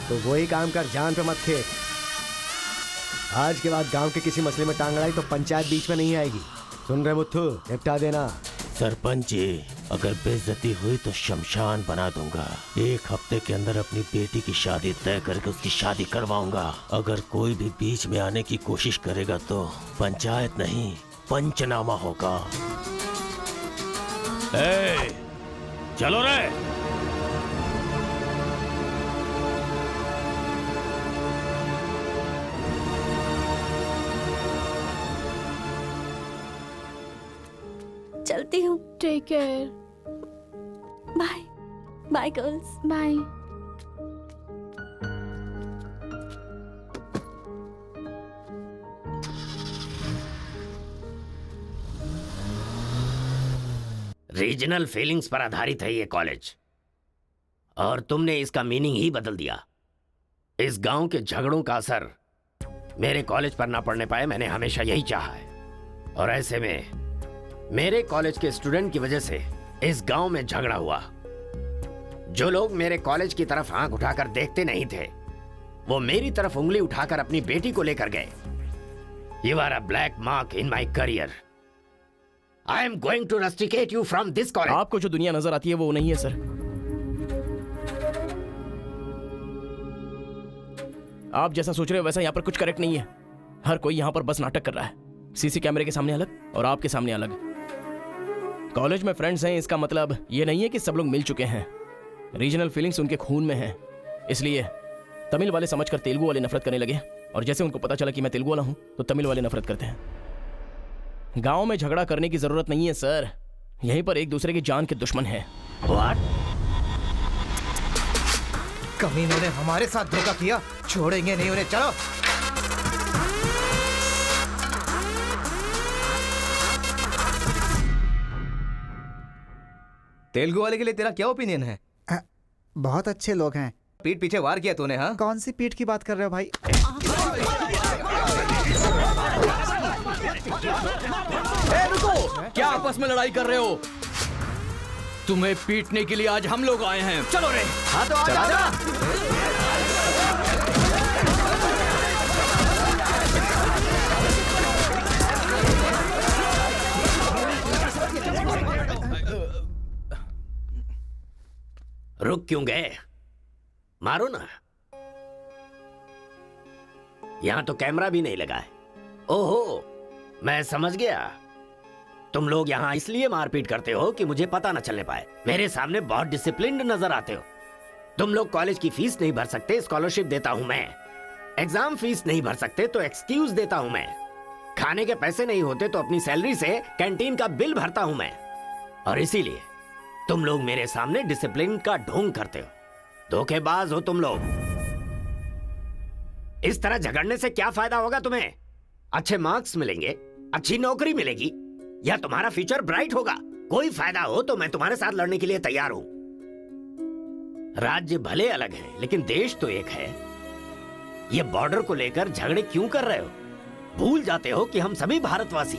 तो वही काम कर, जान पे मत खेल। आज के बाद गांव के किसी मसले में टांग अड़ाई तो पंचायत बीच में नहीं आएगी। सुन रहे मुत्थू, निपटा देना। सरपंच जी, अगर बेइज्जती हुई तो शमशान बना दूंगा। 1 हफ्ते के अंदर अपनी बेटी की शादी तय करके उसकी शादी करवाऊंगा। अगर कोई भी बीच में आने की कोशिश करेगा तो पंचायत नहीं, पंचनामा होगा। चलो रे। चलती हूँ। Take care. Bye bye girls. Bye. Regional feelings पर आधारित है ये कॉलेज, और तुमने इसका मीनिंग ही बदल दिया। इस गांव के झगड़ों का असर मेरे कॉलेज पर ना पड़ने पाए, मैंने हमेशा यही चाहा है। और ऐसे में मेरे कॉलेज के स्टूडेंट की वजह से इस गांव में झगड़ा हुआ। जो लोग मेरे कॉलेज की तरफ आंख उठाकर देखते नहीं थे, वो मेरी तरफ उंगली उठाकर अपनी बेटी को लेकर गए। You are a black mark in my career. I am going to rusticate you from this college. आपको जो दुनिया नजर आती है वो नहीं है सर। आप जैसा सोच रहे हो वैसा यहाँ पर कुछ करेक्ट नहीं है। हर कोई यहाँ पर बस नाटक कर रहा है। सीसी कैमरे के सामने अलग और आपके सामने अलग। कॉलेज में फ्रेंड्स हैं, इसका मतलब ये नहीं है कि सब लोग मिल चुके हैं। रीजनल फीलिंग्स उनके खून में हैं, इसलिए तमिल वाले समझकर तेलुगु वाले नफरत करने लगे, और जैसे उनको पता चला कि मैं तेलुगु वाला हूं तो तमिल वाले नफरत करते हैं। गांव में झगड़ा करने की जरूरत नहीं है सर, यहीं पर एक दूसरे की जान के दुश्मन हैं। कमीनों ने हमारे साथ धोखा किया, छोड़ेंगे नहीं उन्हें। चलो तेलुगु वाले के लिए तेरा क्या ओपिनियन है? बहुत अच्छे लोग हैं। पीठ पीछे वार किया तूने? हाँ, कौन सी पीठ की बात कर रहे हो भाई? रुको, क्या आपस में लड़ाई कर रहे हो? तुम्हें पीटने के लिए आज हम लोग आए हैं। चलो रे। हाँ तो आजा। रुक क्यों गए? मारो ना। यहां तो कैमरा भी नहीं लगा है। ओहो, मैं समझ गया। तुम लोग यहां इसलिए मारपीट करते हो कि मुझे पता न चलने पाए। मेरे सामने बहुत डिसिप्लिन्ड नजर आते हो। तुम लोग कॉलेज की फीस नहीं भर सकते, स्कॉलरशिप देता हूं मैं। एग्जाम फीस नहीं भर सकते तो एक्सक्यूज देता हूं मैं। खाने के पैसे नहीं होते तो अपनी सैलरी से कैंटीन का बिल भरता हूं मैं। और इसीलिए तुम लोग मेरे सामने डिसिप्लिन का ढोंग करते हो। धोखेबाज हो तुम लोग। इस तरह झगड़ने से क्या फायदा होगा तुम्हें? अच्छे मार्क्स मिलेंगे, अच्छी नौकरी मिलेगी, या तुम्हारा फ्यूचर ब्राइट होगा। कोई फायदा हो तो मैं तुम्हारे साथ लड़ने के लिए तैयार हूं। राज्य भले अलग है लेकिन देश तो एक है। ये बॉर्डर को लेकर झगड़े क्यों कर रहे हो? भूल जाते हो कि हम सभी भारतवासी।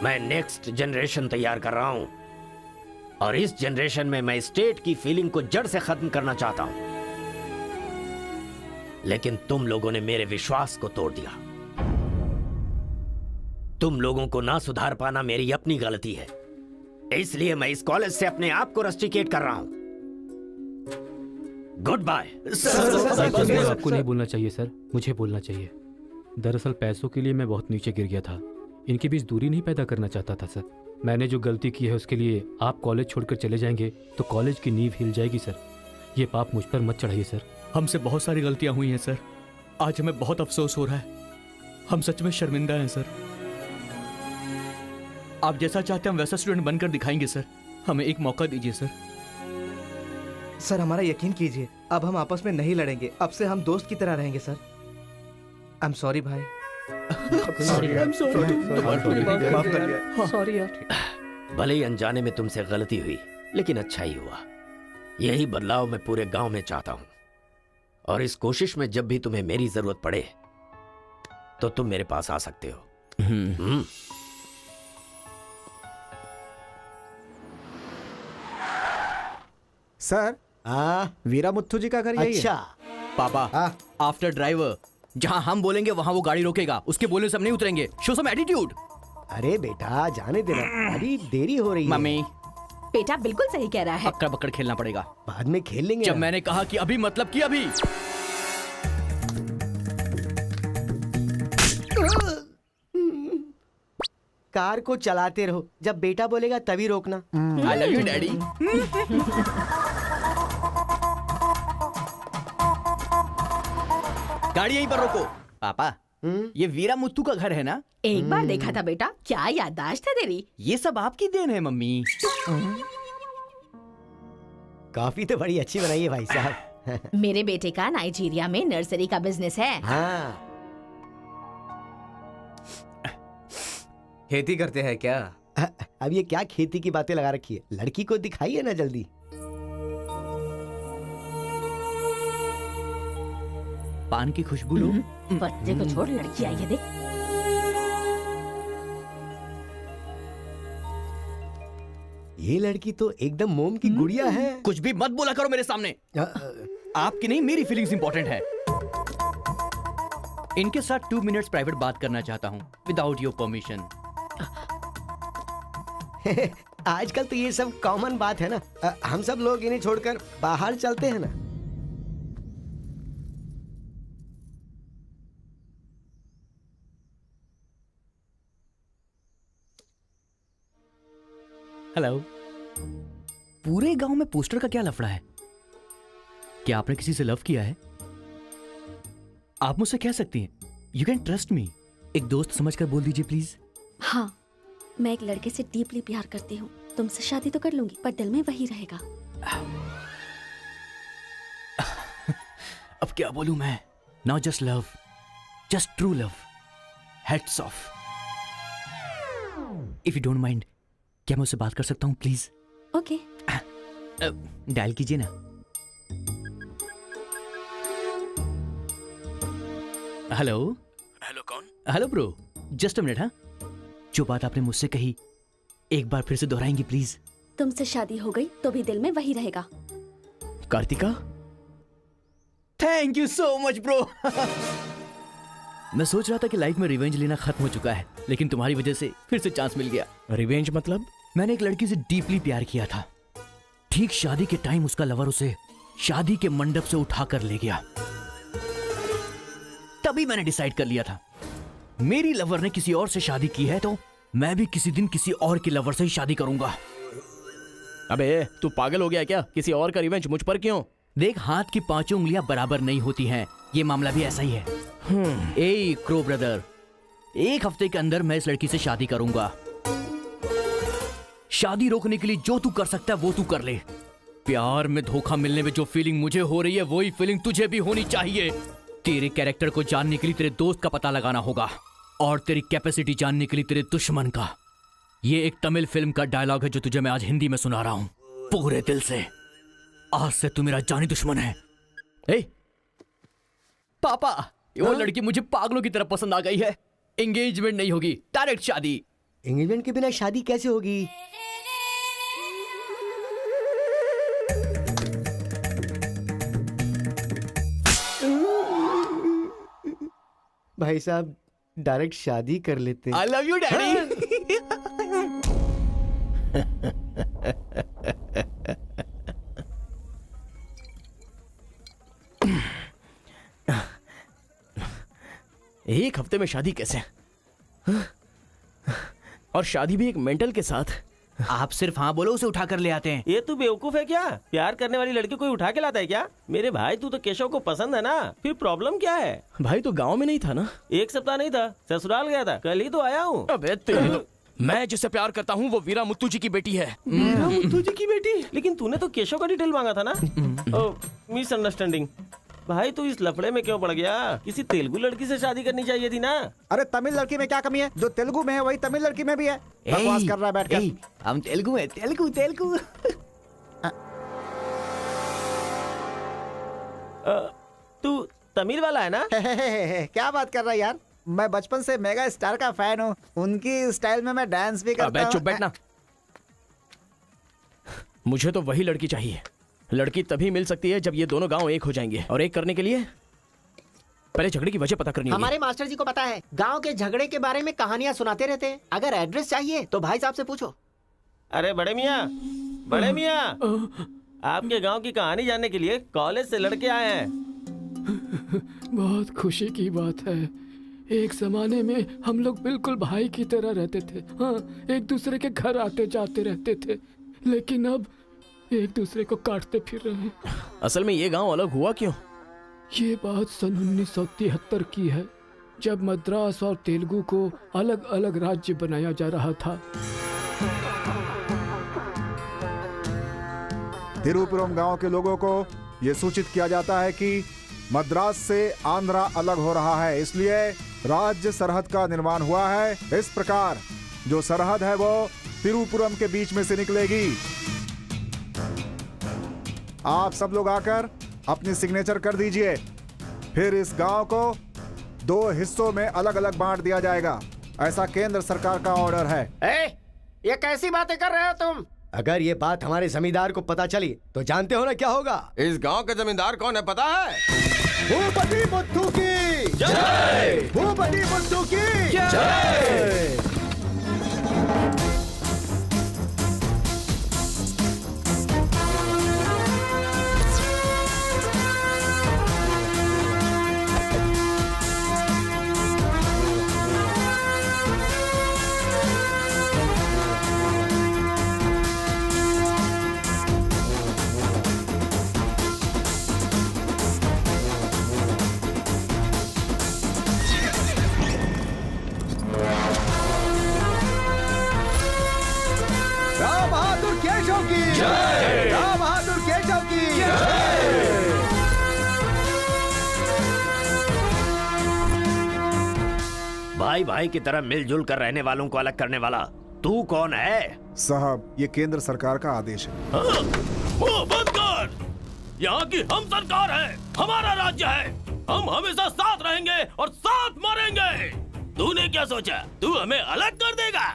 मैं नेक्स्ट जनरेशन तैयार कर रहा हूं, और इस जनरेशन में मैं स्टेट की फीलिंग को जड़ से खत्म करना चाहता हूं। लेकिन तुम लोगों ने मेरे विश्वास को तोड़ दिया। तुम लोगों को ना सुधार पाना मेरी अपनी गलती है, इसलिए मैं इस कॉलेज से अपने आप को रस्टिकेट कर रहा हूं। Good bye. आपको नहीं बोलना चाहिए सर, मुझे बोलना चाहिए। दरअसल पैसों के लिए मैं बहुत नीचे गिर गया था। इनके बीच दूरी नहीं पैदा करना चाहता था सर। मैंने जो गलती की है उसके लिए आप कॉलेज छोड़कर चले जाएंगे तो कॉलेज की नींव हिल जाएगी सर। ये पाप मुझ पर मत चढ़ाइए सर। हमसे बहुत सारी गलतियां हुई हैं सर। आज हमें बहुत अफसोस हो रहा है। हम सच में शर्मिंदा हैं सर। आप जैसा चाहते हैं हम वैसा स्टूडेंट बनकर दिखाएंगे सर। हमें एक मौका दीजिए सर। सर हमारा यकीन कीजिए, अब हम आपस में नहीं लड़ेंगे। अब से हम दोस्त की तरह रहेंगे सर। आई एम सॉरी भाई। सॉरी यार। भले ही अनजाने में तुमसे गलती हुई, लेकिन अच्छा ही हुआ। यही बदलाव मैं पूरे गांव में चाहता हूं, और इस कोशिश में जब भी तुम्हें मेरी जरूरत पड़े तो तुम मेरे पास आ सकते हो। सर, वीरा मुत्थु जी का घर यही है। अच्छा पापा, आफ्टर ड्राइवर जहां हम बोलेंगे वहां वो गाड़ी रोकेगा। उसके बोलने से हम नहीं उतरेंगे। Show some attitude. अरे बेटा जाने देना, अभी देरी हो रही है। मम्मी, बेटा बिल्कुल सही कह रहा है। अक्कड़ बक्कड़ खेलना पड़ेगा। बाद में खेल लेंगे। जब मैंने कहा कि अभी मतलब कि अभी। कार को चलाते रहो, जब बेटा बोलेगा तभी रोकना। आई लव यू डैडी। गाड़ी यहीं पर रोको। पापा, ये वीरा मुत्तू का घर है ना? एक बार देखा था बेटा, क्या याददाश्त है तेरी। ये सब आपकी देन है मम्मी। कॉफी तो बड़ी अच्छी बनाई है भाई साहब। मेरे बेटे का नाइजीरिया में नर्सरी का बिजनेस है। हाँ। खेती करते हैं क्या? अब ये क्या खेती की बातें लगा रखी है? लड़की को दिखाइए ना जल्दी। पान की खुशबू लो। बच्चे को छोड़, लड़की आई है देख। ये लड़की तो एकदम मोम की गुड़िया है। कुछ भी मत बोला करो मेरे सामने। आपकी नहीं, मेरी फीलिंग्स इंपॉर्टेंट है। इनके साथ 2 मिनट्स प्राइवेट बात करना चाहता हूँ, विदाउट योर परमिशन। आजकल तो ये सब कॉमन बात है ना। हम सब लोग इन्हें छोड़कर बाहर चलते हैं ना। हेलो। पूरे गांव में पोस्टर का क्या लफड़ा है? क्या आपने किसी से लव किया है? आप मुझसे कह सकती हैं, यू कैन ट्रस्ट मी। एक दोस्त समझकर बोल दीजिए प्लीज। हाँ, मैं एक लड़के से डीपली प्यार करती हूँ। तुमसे शादी तो कर लूंगी, पर दिल में वही रहेगा। अब क्या बोलूं मैं? Not just love, just true love. Heads of. If you don't mind, क्या मैं उससे बात कर सकता हूँ प्लीज? ओके। डायल कीजिए ना। हेलो। हेलो कौन? Hello bro, just a minute. हाँ, जो बात आपने मुझसे कही एक बार फिर से दोहराएंगी प्लीज? तुमसे शादी हो गई तो भी दिल में वही रहेगा। Kartika, thank you so much bro. मैं सोच रहा था कि लाइफ में रिवेंज लेना खत्म हो चुका है, लेकिन तुम्हारी वजह से फिर से चांस मिल गया। रिवेंज मतलब? मैंने एक लड़की से डीपली प्यार किया था। ठीक शादी के टाइम उसका लवर उसे शादी के मंडप से उठाकर ले गया। तभी मैंने डिसाइड कर लिया था, मेरी लवर ने किसी और से शादी की है तो मैं भी किसी दिन किसी और की लवर से ही शादी करूंगा। अबे तू पागल हो गया क्या? किसी और का रिवेंज मुझ पर क्यों? देख, हाथ की पांचों उंगलियां बराबर नहीं होती हैं, ये मामला भी ऐसा ही है। ए क्रो ब्रदर, एक हफ्ते के अंदर मैं इस लड़की से शादी करूंगा। शादी रोकने के लिए जो तू कर सकता है वो तू कर ले। प्यार में धोखा मिलने में जो फीलिंग मुझे हो रही है वही फीलिंग तुझे भी होनी चाहिए। तेरे कैरेक्टर को जानने के लिए तेरे दोस्त का पता लगाना होगा और तेरी कैपेसिटी जानने के लिए तेरे दुश्मन का। ये एक तमिल फिल्म का डायलॉग है जो तुझे मैं आज हिंदी में सुना रहा हूं, पूरे दिल से। आज से तू मेरा जानी दुश्मन है। ए पापा, वो लड़की मुझे पागलों की तरह पसंद आ गई है। एंगेजमेंट नहीं होगी, डायरेक्ट शादी। एंगेजमेंट के बिना शादी कैसे होगी? भाई साहब, डायरेक्ट शादी कर लेते। आई लव यू डैडी। एक हफ्ते में शादी कैसे? और शादी भी एक मेंटल के साथ। आप सिर्फ हाँ बोलो, उसे उठा कर ले आते हैं। ये तू बेवकूफ है क्या? प्यार करने वाली लड़की कोई उठा के लाता है क्या? मेरे भाई, तू तो केशव को पसंद है ना, फिर प्रॉब्लम क्या है? भाई तो गांव में नहीं था ना? एक सप्ताह नहीं था, ससुराल गया था, कल ही तो आया हूँ। अबे तेरी तो... मैं जिससे प्यार करता हूँ वो वीरा मुत्तू जी की बेटी है। वीरा मुत्तू जी की बेटी? लेकिन तूने तो केशव का डिटेल मांगा था ना? मिसअंडरस्टैंडिंग। भाई तू इस लफड़े में क्यों पड़ गया? किसी तेलुगु लड़की से शादी करनी चाहिए थी ना। अरे तमिल लड़की में क्या कमी है? जो तेलुगु में है वही तमिल लड़की में भी है। बकवास कर रहा है बैठकर। हम तेलुगु है, तेलुगु तेलुगु। तू तमिल वाला है ना? क्या बात कर रहा है यार? मैं बचपन से मेगा स्टार का फैन हूँ। उनकी स्टाइल में मैं डांस भी करता हूँ। चुप बैठना। मुझे तो वही लड़की चाहिए। लड़की तभी मिल सकती है जब ये दोनों गांव एक हो जाएंगे, और एक करने के लिए पहले झगड़े की वजह पता करनी होगी। हमारे मास्टर जी को पता है, गांव के झगड़े के बारे में कहानियां सुनाते रहते हैं। अगर एड्रेस चाहिए तो भाई साहब से पूछो। अरे बड़े मियाँ, बड़े मियाँ, आपके गांव की कहानी जानने के लिए कॉलेज से लड़के आए हैं। बहुत खुशी की बात है। एक जमाने में हम लोग बिल्कुल भाई की तरह रहते थे। हाँ, एक दूसरे के घर आते जाते रहते थे, लेकिन अब एक दूसरे को काटते फिर रहे हैं। असल में ये गांव अलग हुआ क्यों? ये बात सन 1973 की है, जब मद्रास और तेलुगु को अलग अलग राज्य बनाया जा रहा था। तिरुपुरम गांव के लोगों को ये सूचित किया जाता है कि मद्रास से आंध्रा अलग हो रहा है, इसलिए राज्य सरहद का निर्माण हुआ है। इस प्रकार जो सरहद है वो तिरुपुरम के बीच में से निकलेगी। आप सब लोग आकर अपनी सिग्नेचर कर दीजिए, फिर इस गांव को 2 हिस्सों में अलग अलग बांट दिया जाएगा। ऐसा केंद्र सरकार का ऑर्डर है। ये कैसी बातें कर रहे हो तुम? अगर ये बात हमारे जमींदार को पता चली तो जानते हो ना क्या होगा? इस गांव के जमींदार कौन है पता है? भूपति बुद्धू की जय! भूपति बुद्धू की जय! भाई भाई की तरह मिलजुल कर रहने वालों को अलग करने वाला तू कौन है? साहब, ये केंद्र सरकार का आदेश है। मुंह बंद कर। यहाँ की हम सरकार है, हमारा राज्य है। हम हमेशा साथ रहेंगे और साथ मरेंगे। तूने क्या सोचा तू हमें अलग कर देगा?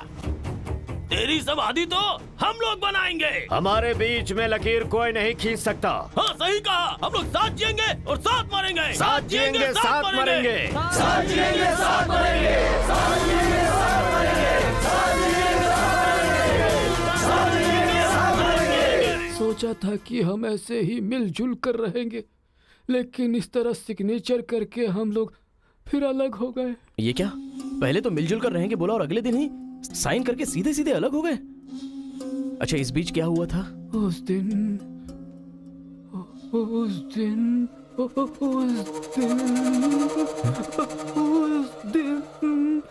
तेरी समाधि तो हम लोग बनाएंगे। हमारे बीच में लकीर कोई नहीं खींच सकता। हाँ सही कहा, हम लोग साथ जिएंगे और साथ मरेंगे। साथ जिएंगे, साथ मरेंगे। साथ जिएंगे, साथ मरेंगे। साथ जिएंगे, साथ मरेंगे। साथ जिएंगे, साथ मरेंगे। साथ मरेंगे। सोचा था कि हम ऐसे ही मिलजुल कर रहेंगे, लेकिन इस तरह सिग्नेचर करके हम लोग फिर अलग हो गए। ये क्या, पहले तो मिलजुल कर रहेंगे बोला और अगले दिन ही साइन करके सीधे सीधे अलग हो गए। अच्छा, इस बीच क्या हुआ था? उस दिन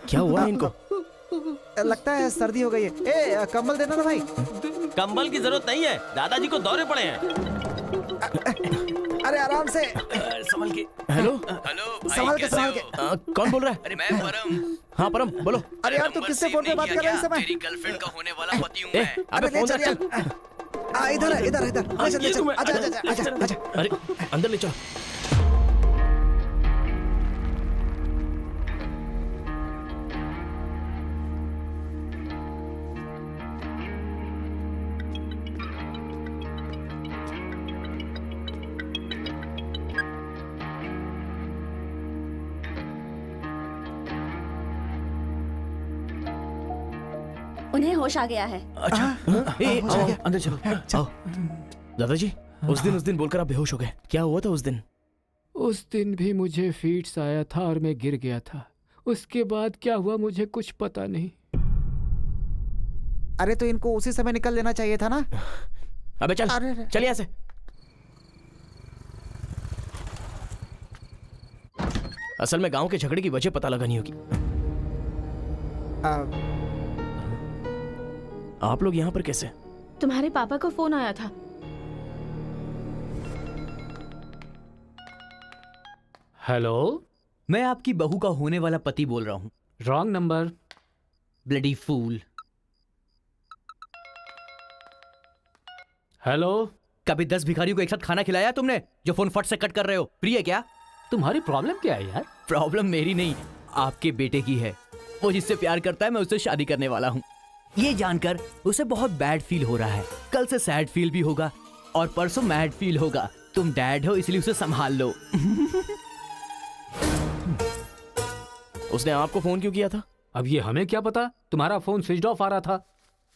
क्या हुआ इनको? लगता है सर्दी हो गई है। ए, कंबल देना ना भाई। कंबल की जरूरत नहीं है, दादाजी को दौरे पड़े हैं। अरे आराम से, संभल के। हेलो संभाल के, संभाल के। कौन बोल रहा है? अरे मैं परम। हाँ परम, बोलो। अरे यार, तू किससे फोन पे बात कर रहा है इस समय? तेरी गर्लफ्रेंड का होने वाला पति हूँ ए, मैं। अबे ले फोन चल रख यार। चल। इधर है, इधर इधर। ले चल, ले चल। आजा, आजा, आजा, आजा। अरे अंदर ले चलो। उन्हें होश आ गया है। अच्छा, आओ, अंदर चलो। आओ। दादाजी, उस दिन बोलकर आप बेहोश हो गए। क्या हुआ था उस दिन? उस दिन भी मुझे फीट्स आया था और मैं गिर गया था। उसके बाद क्या हुआ मुझे कुछ पता नहीं। अरे तो इनको उसी समय निकल लेना चाहिए था ना। अबे चल, चल यहाँ से। असल में गांव के झगड़े की वजह पता लगानी होगी। आप लोग यहाँ पर कैसे? तुम्हारे पापा को फोन आया था। हेलो, मैं आपकी बहू का होने वाला पति बोल रहा हूँ। Wrong number. Bloody fool. Hello, कभी 10 भिखारियों को एक साथ खाना खिलाया तुमने जो फोन फट से कट कर रहे हो? प्रिय क्या? तुम्हारी प्रॉब्लम क्या है यार? प्रॉब्लम मेरी नहीं, आपके बेटे की है। वो जिससे प्यार करता है मैं उससे शादी करने वाला हूँ। ये जानकर उसे बहुत बैड फील हो रहा है। कल से सैड फील भी होगा और परसों मैड फील होगा। तुम डैड हो इसलिए उसे संभाल लो। उसने आपको फोन क्यों किया था? अब ये हमें क्या पता? तुम्हारा फोन स्विच ऑफ आ रहा था।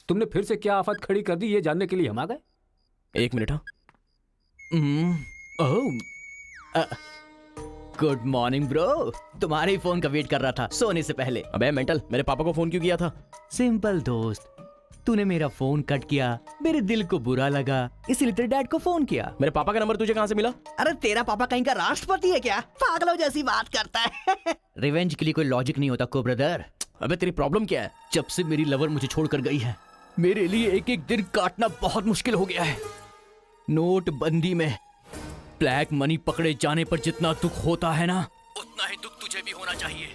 तुमने फिर से क्या आफत खड़ी कर दी ये जानने के लिए हम आ गए। एक मिनट। हाँ, गुड मॉर्निंग ब्रो। तुम्हारे ही फोन का वेट कर रहा था सोने से पहले। अबे मेंटल, मेरे पापा को फोन क्यों किया था? सिंपल दोस्त, तूने मेरा फोन कट किया, मेरे दिल को बुरा लगा, इसलिए तेरे डैड को फोन किया। मेरे पापा का नंबर तुझे कहाँ से मिला? अरे तेरा पापा कहीं का राष्ट्रपति है क्या? पागलों जैसी बात करता है। रिवेंज के लिए कोई लॉजिक नहीं होता को ब्रदर। अबे तेरी प्रॉब्लम क्या है? जब से मेरी लवर मुझे छोड़कर गई है, मेरे लिए एक एक दिन काटना बहुत मुश्किल हो गया है। नोटबंदी में ब्लैक मनी पकड़े जाने पर जितना दुख होता है ना, उतना ही दुख तुझे भी होना चाहिए।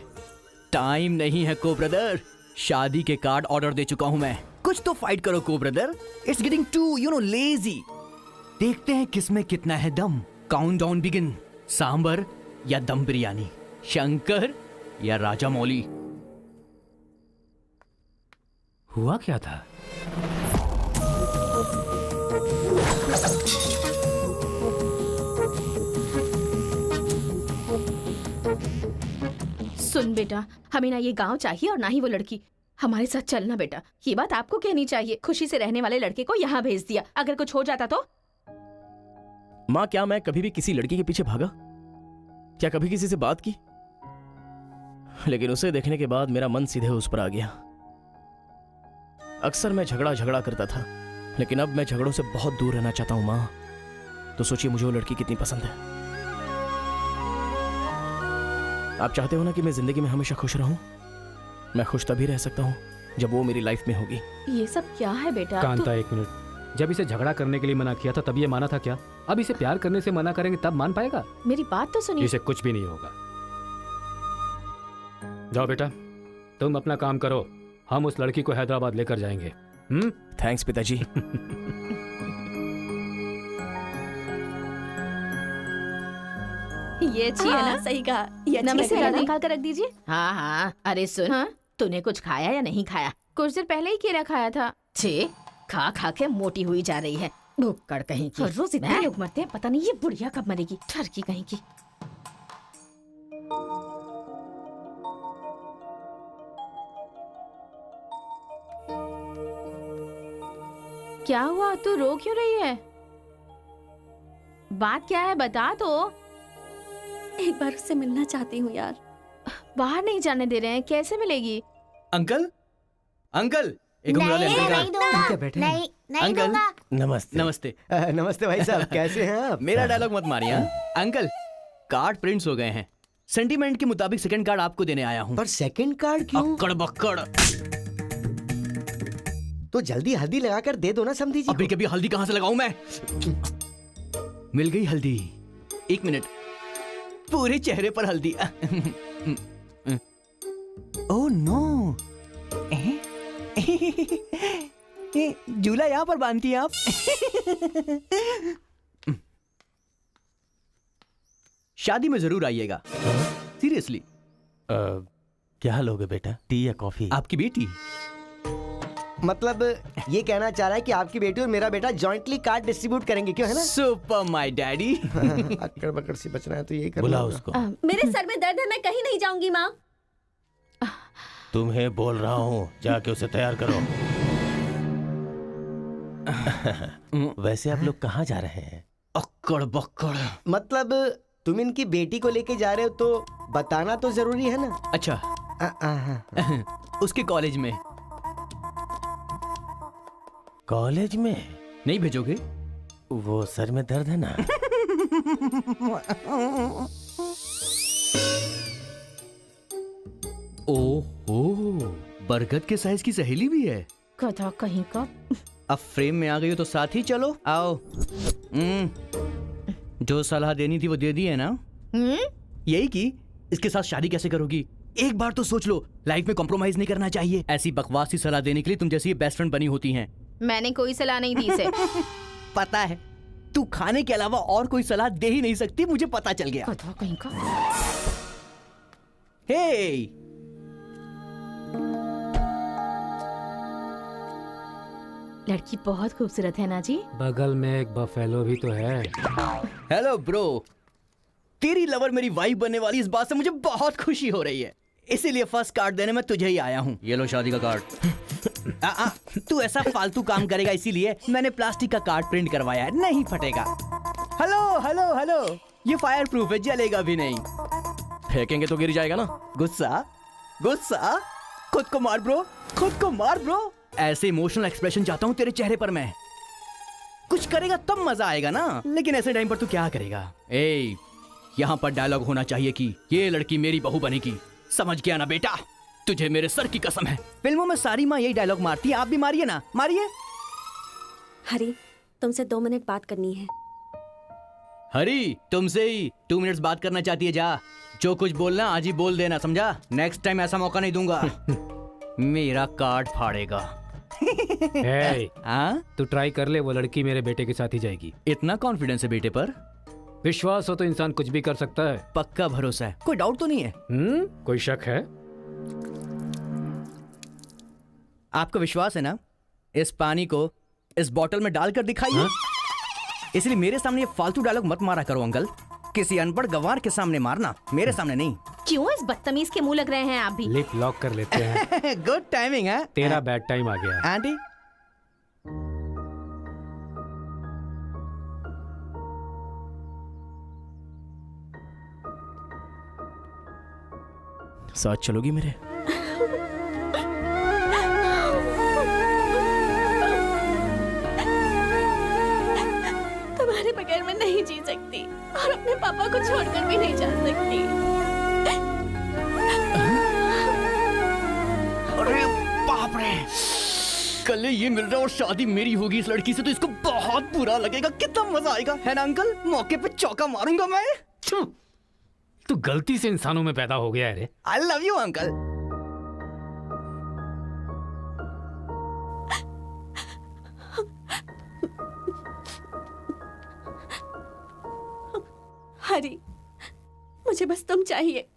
टाइम नहीं है को ब्रदर। शादी के कार्ड ऑर्डर दे चुका हूं मैं। कुछ तो फाइट करो को brother. It's getting too lazy. देखते हैं किसमें कितना है दम। Countdown begin. सांबर या दम बिरयानी, शंकर या राजा मौली। हुआ क्या था? सुन बेटा, हमें ना ये गांव चाहिए और ना ही वो लड़की। हमारे साथ चलना बेटा। ये बात आपको कहनी चाहिए। खुशी से रहने वाले लड़के को यहाँ भेज दिया, अगर कुछ हो जाता तो? माँ, क्या मैं कभी भी किसी लड़की के पीछे भागा? क्या कभी किसी से बात की? लेकिन उसे देखने के बाद मेरा मन सीधे उस पर आ गया। अक्सर मैं झगड़ा करता था, लेकिन अब मैं झगड़ों से बहुत दूर रहना चाहता हूँ माँ। तो सोचिए मुझे वो लड़की कितनी पसंद है। आप चाहते हो ना कि मैं जिंदगी में हमेशा खुश रहूं? मैं खुश तभी रह सकता हूं जब वो मेरी लाइफ में होगी। ये सब क्या है बेटा? कांता, एक मिनट। जब इसे झगड़ा करने के लिए मना किया था तब ये माना था क्या? अब इसे प्यार करने से मना करेंगे तब मान पाएगा? मेरी बात तो सुनिए। इसे कुछ भी नहीं होगा। जाओ बेटा, तुम अपना काम करो, हम उस लड़की को हैदराबाद लेकर जाएंगे। थैंक्स पिताजी। ये अच्छी है ना? सही कहा। ये नमस्ते नमस्ते दादी। निकाल कर रख दीजिए। हाँ हाँ, अरे सुन, तूने कुछ खाया या नहीं खाया? कुछ देर पहले ही केला खाया था। छे, खा खा के मोटी हुई जा रही है, भुक्कड़ कहीं की। रोज इतने लोग मरते हैं, पता नहीं ये बुढ़िया कब मरेगी, ठरकी कहीं की। क्या हुआ, तू रो क्यों रही है? बात क्या है, बता तो। एक बार उससे मिलना चाहती हूँ यार। बाहर नहीं जाने दे रहे हैं, कैसे मिलेगी? अंकल, अंकल, एक घुंघराले अंकल का। बैठे नहीं, नहीं अंकल, दूंगा। नमस्ते। नमस्ते। नमस्ते भाई साहब, कैसे हैं आप? मेरा डायलॉग मत मारिए हाँ? अंकल, कार्ड प्रिंट्स हो गए हैं। सेंटीमेंट के मुताबिक सेकंड कार्ड आपको देने आया हूँ। पर सेकंड कार्ड क्यों? अक्कड़ बक्कड़। तो जल्दी हल्दी लगाकर दे दो ना समधी जी। अभी कभी हल्दी कहाँ से लगाऊं मैं? मिल गई हल्दी। एक मिनट, पूरे चेहरे पर हल्दी। ओह नो, झूला यहाँ पर बांधती हैं आप? शादी में जरूर आइएगा, सीरियसली। क्या लोगे बेटा, टी या कॉफी? आपकी बेटी। मतलब ये कहना चाह रहा है कि आपकी बेटी और मेरा बेटा जॉइंटली कार्ड डिस्ट्रीब्यूट करेंगे, क्यों है ना? Super my daddy. अक्कड़ बकड़ से बचना है तो यही करना बुला होगा। उसको। मेरे सर में दर्द है, मैं कहीं नहीं जाऊंगी माँ। तुम्हें बोल रहा हूँ, जाके उसे तैयार करो। वैसे आप लोग कहाँ जा रहे हैं? अक्कड़ बक्कड़। मतलब तुम इनकी बेटी को लेके जा रहे हो तो बताना तो जरूरी है ना? अच्छा, उसके कॉलेज में। कॉलेज में नहीं भेजोगे? वो सर में दर्द है ना। ओहो, बरगद के साइज की सहेली भी है। गधा कहीं का। अब फ्रेम में आ गई हो तो साथ ही चलो, आओ। जो सलाह देनी थी वो दे दी है ना? यही कि इसके साथ शादी कैसे करोगी? एक बार तो सोच लो, लाइफ में कॉम्प्रोमाइज नहीं करना चाहिए। ऐसी बकवास सी सलाह देने के लिए तुम जैसी बेस्ट फ्रेंड बनी होती हैं। मैंने कोई सलाह नहीं दी इसे। पता है, तू खाने के अलावा और कोई सलाह दे ही नहीं सकती, मुझे पता चल गया। गधा कहीं का। हे, लड़की बहुत खूबसूरत है ना जी? बगल में एक बफेलो भी तो है। हेलो ब्रो, तेरी लवर मेरी वाइफ बनने वाली इस बात से मुझे बहुत खुशी हो रही है, इसीलिए फर्स्ट कार्ड देने में तुझे ही आया हूँ। ये लो शादी का कार्ड। तू ऐसा फालतू काम करेगा इसीलिए मैंने प्लास्टिक का कार्ड प्रिंट करवाया है, नहीं फटेगा। हेलो हेलो हेलो, ये फायर प्रूफ है, जलेगा भी नहीं। फेंकेंगे तो गिर जाएगा ना। गुस्सा गुस्सा, खुद को मार ब्रो, खुद को मार ब्रो। ऐसे इमोशनल एक्सप्रेशन चाहता हूँ तेरे चेहरे पर मैं। कुछ करेगा तब मजा आएगा ना, लेकिन ऐसे टाइम पर तू क्या करेगा? ए, यहाँ पर डायलॉग होना चाहिए कि ये लड़की मेरी बहू बनेगी, समझ गया ना बेटा? तुझे मेरे सर की कसम है, फिल्मों में सारी माँ यही डायलॉग मारती है, आप भी मारिए ना, मारिए। हरी, तुमसे 2 मिनट बात करनी है। हरी, तुमसे ही 2 मिनट्स बात करना चाहती है? जा, जो कुछ बोलना आज ही बोल देना, समझा? नेक्स्ट टाइम ऐसा मौका नहीं दूंगा। मेरा कार्ड फाड़ेगा। तू ट्राई कर ले, वो लड़की मेरे बेटे के साथ ही जाएगी। इतना कॉन्फिडेंस है बेटे पर? विश्वास हो तो इंसान कुछ भी कर सकता है। पक्का भरोसा है, कोई डाउट तो नहीं है? कोई शक है? आपको विश्वास है ना? इस पानी को इस बोतल में डालकर दिखाइए। इसलिए मेरे सामने ये फालतू डायलॉग मत मारा करो अंकल, किसी अनपढ़ गंवार के सामने मारना, मेरे सामने नहीं। क्यों इस बदतमीज के मुंह लग रहे हैं आप भी? लिप लॉक कर लेते हैं। गुड टाइमिंग है। तेरा बैड टाइम आ गया। आंटी, साथ चलोगी मेरे? तुम्हारे बगैर मैं नहीं जी सकती और अपने पापा को छोड़कर भी नहीं जा सकती। अरे बाप रे, कल ये मिल रहा और शादी मेरी होगी इस लड़की से, तो इसको बहुत बुरा लगेगा। कितना मजा आएगा, है ना अंकल? मौके पे चौका मारूंगा मैं। तू गलती से इंसानों में पैदा हो गया है रे। I love you uncle. Hari, मुझे बस तुम चाहिए।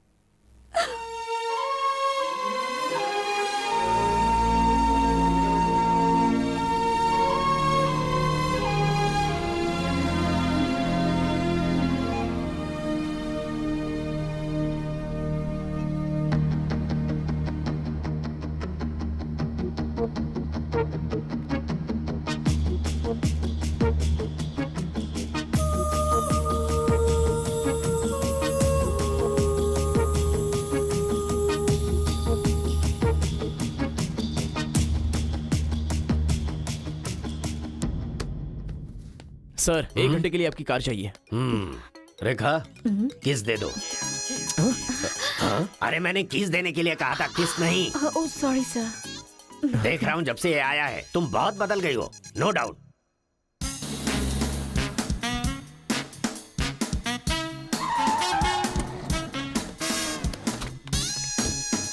सर 1 घंटे के लिए आपकी कार चाहिए। रेखा, किस दे दो। हाँ? अरे मैंने किस देने के लिए कहा था, किस नहीं। Oh sorry sir. देख रहा हूँ जब से ये आया है तुम बहुत बदल गई हो, नो डाउट।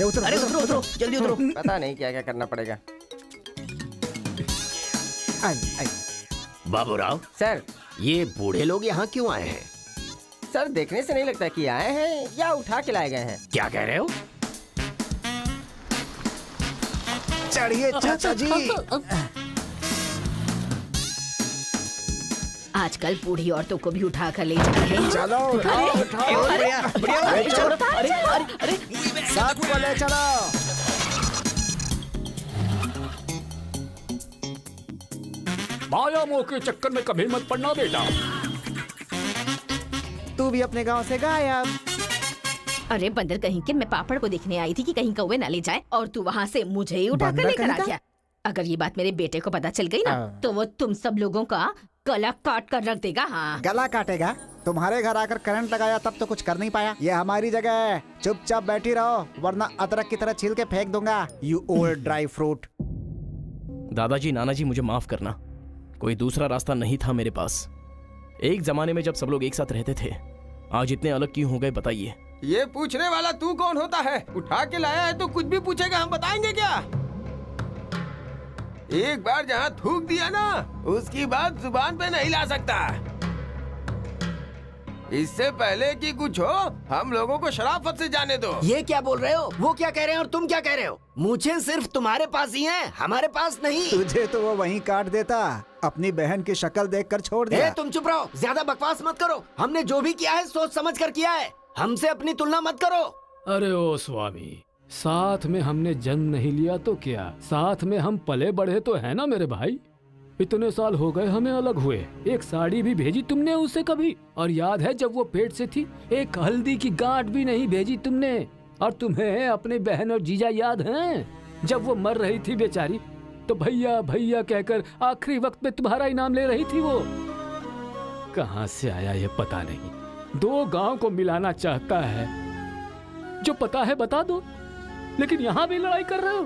अरे उतरो उतरो, जल्दी उतरो। पता नहीं क्या क्या करना पड़ेगा। बाबूराव सर, ये बूढ़े लोग यहाँ क्यों आए हैं? सर देखने से नहीं लगता कि आए हैं या उठा के लाए गए हैं। क्या कह रहे हो? चढ़िए चाचा जी। आजकल बूढ़ी औरतों को भी उठा कर ले जा रहे हैं। चलो उठाओ उठाओ। अरे साथ को ले चलो। माया मोह के चक्कर में कभी मत पड़ना बेटा। तू भी अपने गांव से गायब। अरे बंदर कहीं के, मैं पापड़ को देखने आई थी कि कहीं कौवे ना ले जाए और तू वहाँ से मुझे ही उठा कर बंदर लेकर आ कहीं का? गया। अगर ये बात मेरे बेटे को पता चल गई ना तो वो तुम सब लोगों का गला काट कर रख देगा। हाँ, गला काटेगा? तुम्हारे घर आकर करंट लगाया तब तो कुछ कर नहीं पाया। ये हमारी जगह है, चुपचाप बैठी रहो वरना अदरक की तरह छील के फेंक दूंगा। You old dry fruit. दादाजी, नानाजी, मुझे माफ करना, कोई दूसरा रास्ता नहीं था मेरे पास। एक जमाने में जब सब लोग एक साथ रहते थे, आज इतने अलग क्यों हो गए बताइए? ये पूछने वाला तू कौन होता है? उठा के लाया है तो कुछ भी पूछेगा, हम बताएंगे क्या? एक बार जहाँ थूक दिया ना, उसकी बात जुबान पे नहीं ला सकता। इससे पहले कि कुछ हो, हम लोगों को शराफत से जाने दो। ये क्या बोल रहे हो? वो क्या कह रहे हैं और तुम क्या कह रहे हो? मुझे सिर्फ तुम्हारे पास ही है, हमारे पास नहीं। तुझे तो वो वहीं काट देता, अपनी बहन की शक्ल देखकर छोड़ दिया। तुम चुप रहो, ज्यादा बकवास मत करो। हमने जो भी किया है सोच समझ कर किया है, हमसे अपनी तुलना मत करो। अरे ओ स्वामी, साथ में हमने जन्म नहीं लिया तो क्या, साथ में हम पले बढ़े तो है ना मेरे भाई। इतने साल हो गए हमें अलग हुए, एक साड़ी भी भेजी तुमने उसे कभी? और याद है जब वो पेट से थी, एक हल्दी की गांठ भी नहीं भेजी तुमने। और तुम्हें अपने बहन और जीजा याद हैं? जब वो मर रही थी बेचारी, तो भैया भैया कहकर आखिरी वक्त में तुम्हारा इनाम ले रही थी। वो कहाँ से आया ये पता नहीं। 2 गांव को मिलाना चाहता है, जो पता है बता दो, लेकिन यहाँ भी लड़ाई कर रहे हो।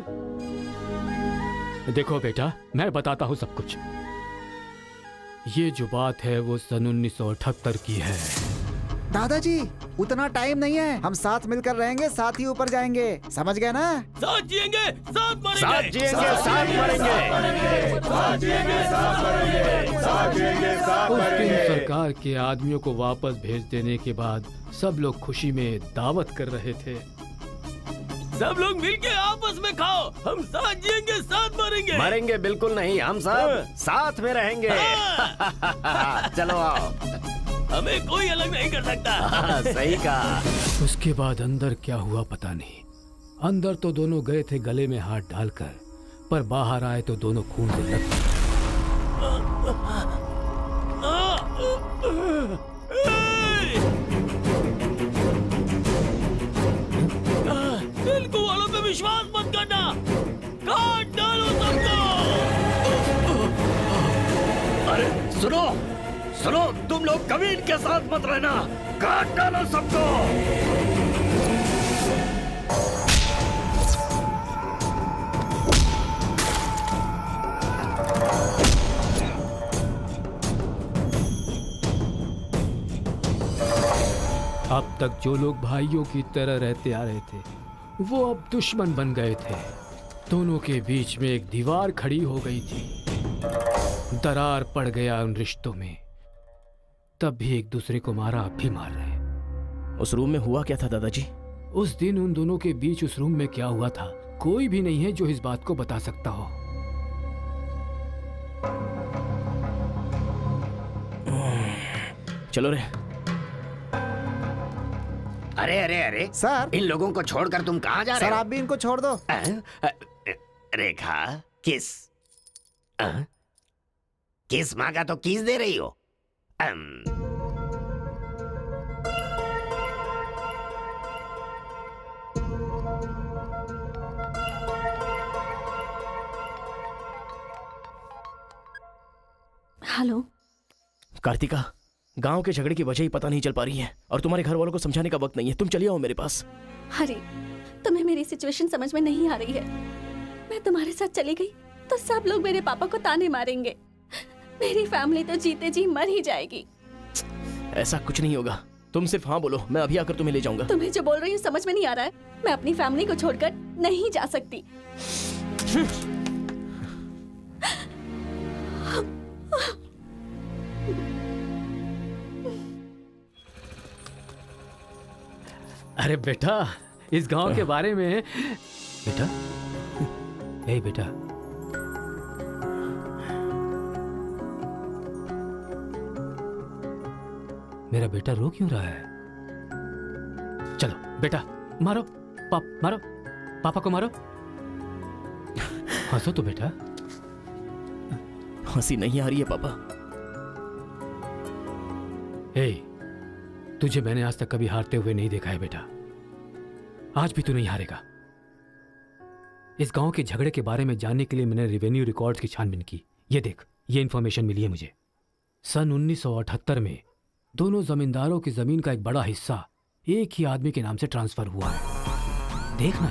देखो बेटा, मैं बताता हूँ सब कुछ। ये जो बात है वो सन 1978 की है। दादाजी, उतना टाइम नहीं है, हम साथ मिलकर रहेंगे, साथ ही ऊपर जाएंगे, समझ गए ना? साथ जिएंगे, साथ मरेंगे, साथ जिएंगे, साथ मरेंगे, साथ जिएंगे, साथ मरेंगे, साथ जिएंगे, साथ उस दिन मरेंगे। सरकार के आदमियों को वापस भेज देने के बाद सब लोग खुशी में दावत कर रहे थे। सब लोग मिलके आपस में खाओ, हम साथ जिएंगे, साथ मरेंगे। मरेंगे बिल्कुल नहीं, हम सब साथ में रहेंगे। चलो आओ। हमें कोई अलग नहीं कर सकता। सही कहा। उसके बाद अंदर क्या हुआ पता नहीं। अंदर तो दोनों गए थे गले में हाथ डालकर, पर बाहर आए तो दोनों खून से लथपथ। तेलुगु वालों पे विश्वास मत करना, काट डालो सबको। अरे सुनो सुनो, तुम लोग कभी इनके साथ मत रहना, काट डालो सबको। अब तक जो लोग भाइयों की तरह रहते आ रहे थे, वो अब दुश्मन बन गए थे। दोनों के बीच में एक दीवार खड़ी हो गई थी। दरार पड़ गया उन रिश्तों में। तब भी एक दूसरे को मारा, अब भी मार रहे हैं। उस रूम में हुआ क्या था दादाजी? उस दिन उन दोनों के बीच उस रूम में क्या हुआ था, कोई भी नहीं है जो इस बात को बता सकता हो। चलो रे। अरे अरे अरे सर, इन लोगों को छोड़कर तुम कहाँ जा रहे सर हो? आप भी इनको छोड़ दो। रेखा, किस किस मांगा तो किस दे रही हो? हेलो कार्तिका, गांव के झगड़े की वजह ही पता नहीं चल पा रही है और तुम्हारे घर वालों को समझाने का वक्त नहीं है। तुम चलिए आओ मेरे पास। हरी, तुम्हें मेरी सिचुएशन समझ में नहीं आ रही है। मैं तुम्हारे साथ चली गई तो सब लोग मेरे पापा को ताने मारेंगे। मेरी फैमिली तो जीते जी मर ही जाएगी। ऐसा कुछ नहीं होगा, तुम सिर्फ हाँ बोलो, मैं अभी आकर तुम्हें ले जाऊंगा। तुम्हें जो बोल रही हूँ समझ में नहीं आ रहा है। मैं अपनी फैमिली को छोड़कर नहीं जा सकती। अरे बेटा, इस गांव के बारे में बेटा, ए बेटा, मेरा बेटा रो क्यों रहा है? चलो बेटा, मारो मारो, पापा को मारो। हंसो तो बेटा। हंसी नहीं आ रही है पापा। ए, तुझे मैंने आज तक कभी हारते हुए नहीं देखा है बेटा। आज भी तू नहीं हारेगा। इस गांव के झगड़े के बारे में जानने के लिए मैंने रेवेन्यू रिकॉर्ड्स की छानबीन की। ये देख, ये इंफॉर्मेशन मिली है मुझे। सन 1978 में दोनों जमींदारों की जमीन का एक बड़ा हिस्सा एक ही आदमी के नाम से ट्रांसफर हुआ है। देखना।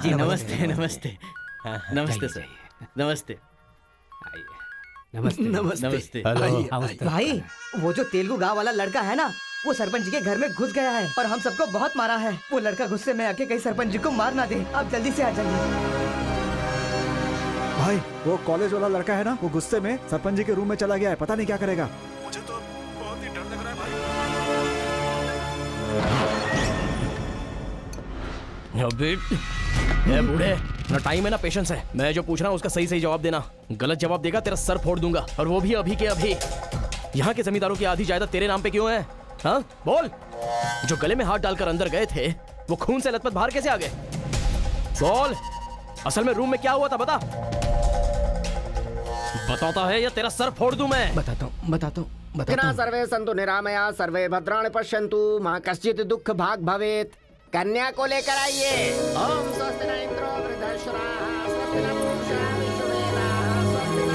जी नमस्ते नमस्ते नमस्ते सर, नमस्ते नमस्ते नमस्ते। भाई, वो जो तेलुगु गांव वाला लड़का है ना, वो सरपंच जी के घर में घुस गया है और हम सबको बहुत मारा है। वो लड़का गुस्से में आके कहीं सरपंच जी को मार ना दे। आप जल्दी से आ जाइए। भाई, वो कॉलेज वाला लड़का है ना, वो गुस्से में सरपंच जी के रूम में चला गया है। पता नहीं क्या करेगा। मुझे तो बहुत ही डर लग रहा है भाई। अबे ए बूढ़े, ना टाइम है ना पेशेंस है। मैं जो पूछ रहा हूँ उसका सही सही जवाब देना। गलत जवाब देगा तेरा सर फोड़ दूंगा, और वो भी अभी के अभी। यहाँ के जमींदारों की आधी जायदाद तेरे नाम पे क्यों है? हाँ बोल। जो गले में हाथ डालकर अंदर गए थे, वो खून से लथपथ बाहर कैसे आ गए? बोल, असल में रूम में क्या हुआ था? बता। बताता है या तेरा सर फोड़ दूं मैं? बताता हूँ। सर्वे सन्तु निरामया सर्वे भद्राणि पश्यन्तु मां कश्चित् दुःख भाग भवेत्। कन्या को लेकर आइए। ओम स्वस्ति न इंद्रो वृद्धश्रवाः स्वस्ति न पूषा विश्ववेदाः स्वस्ति न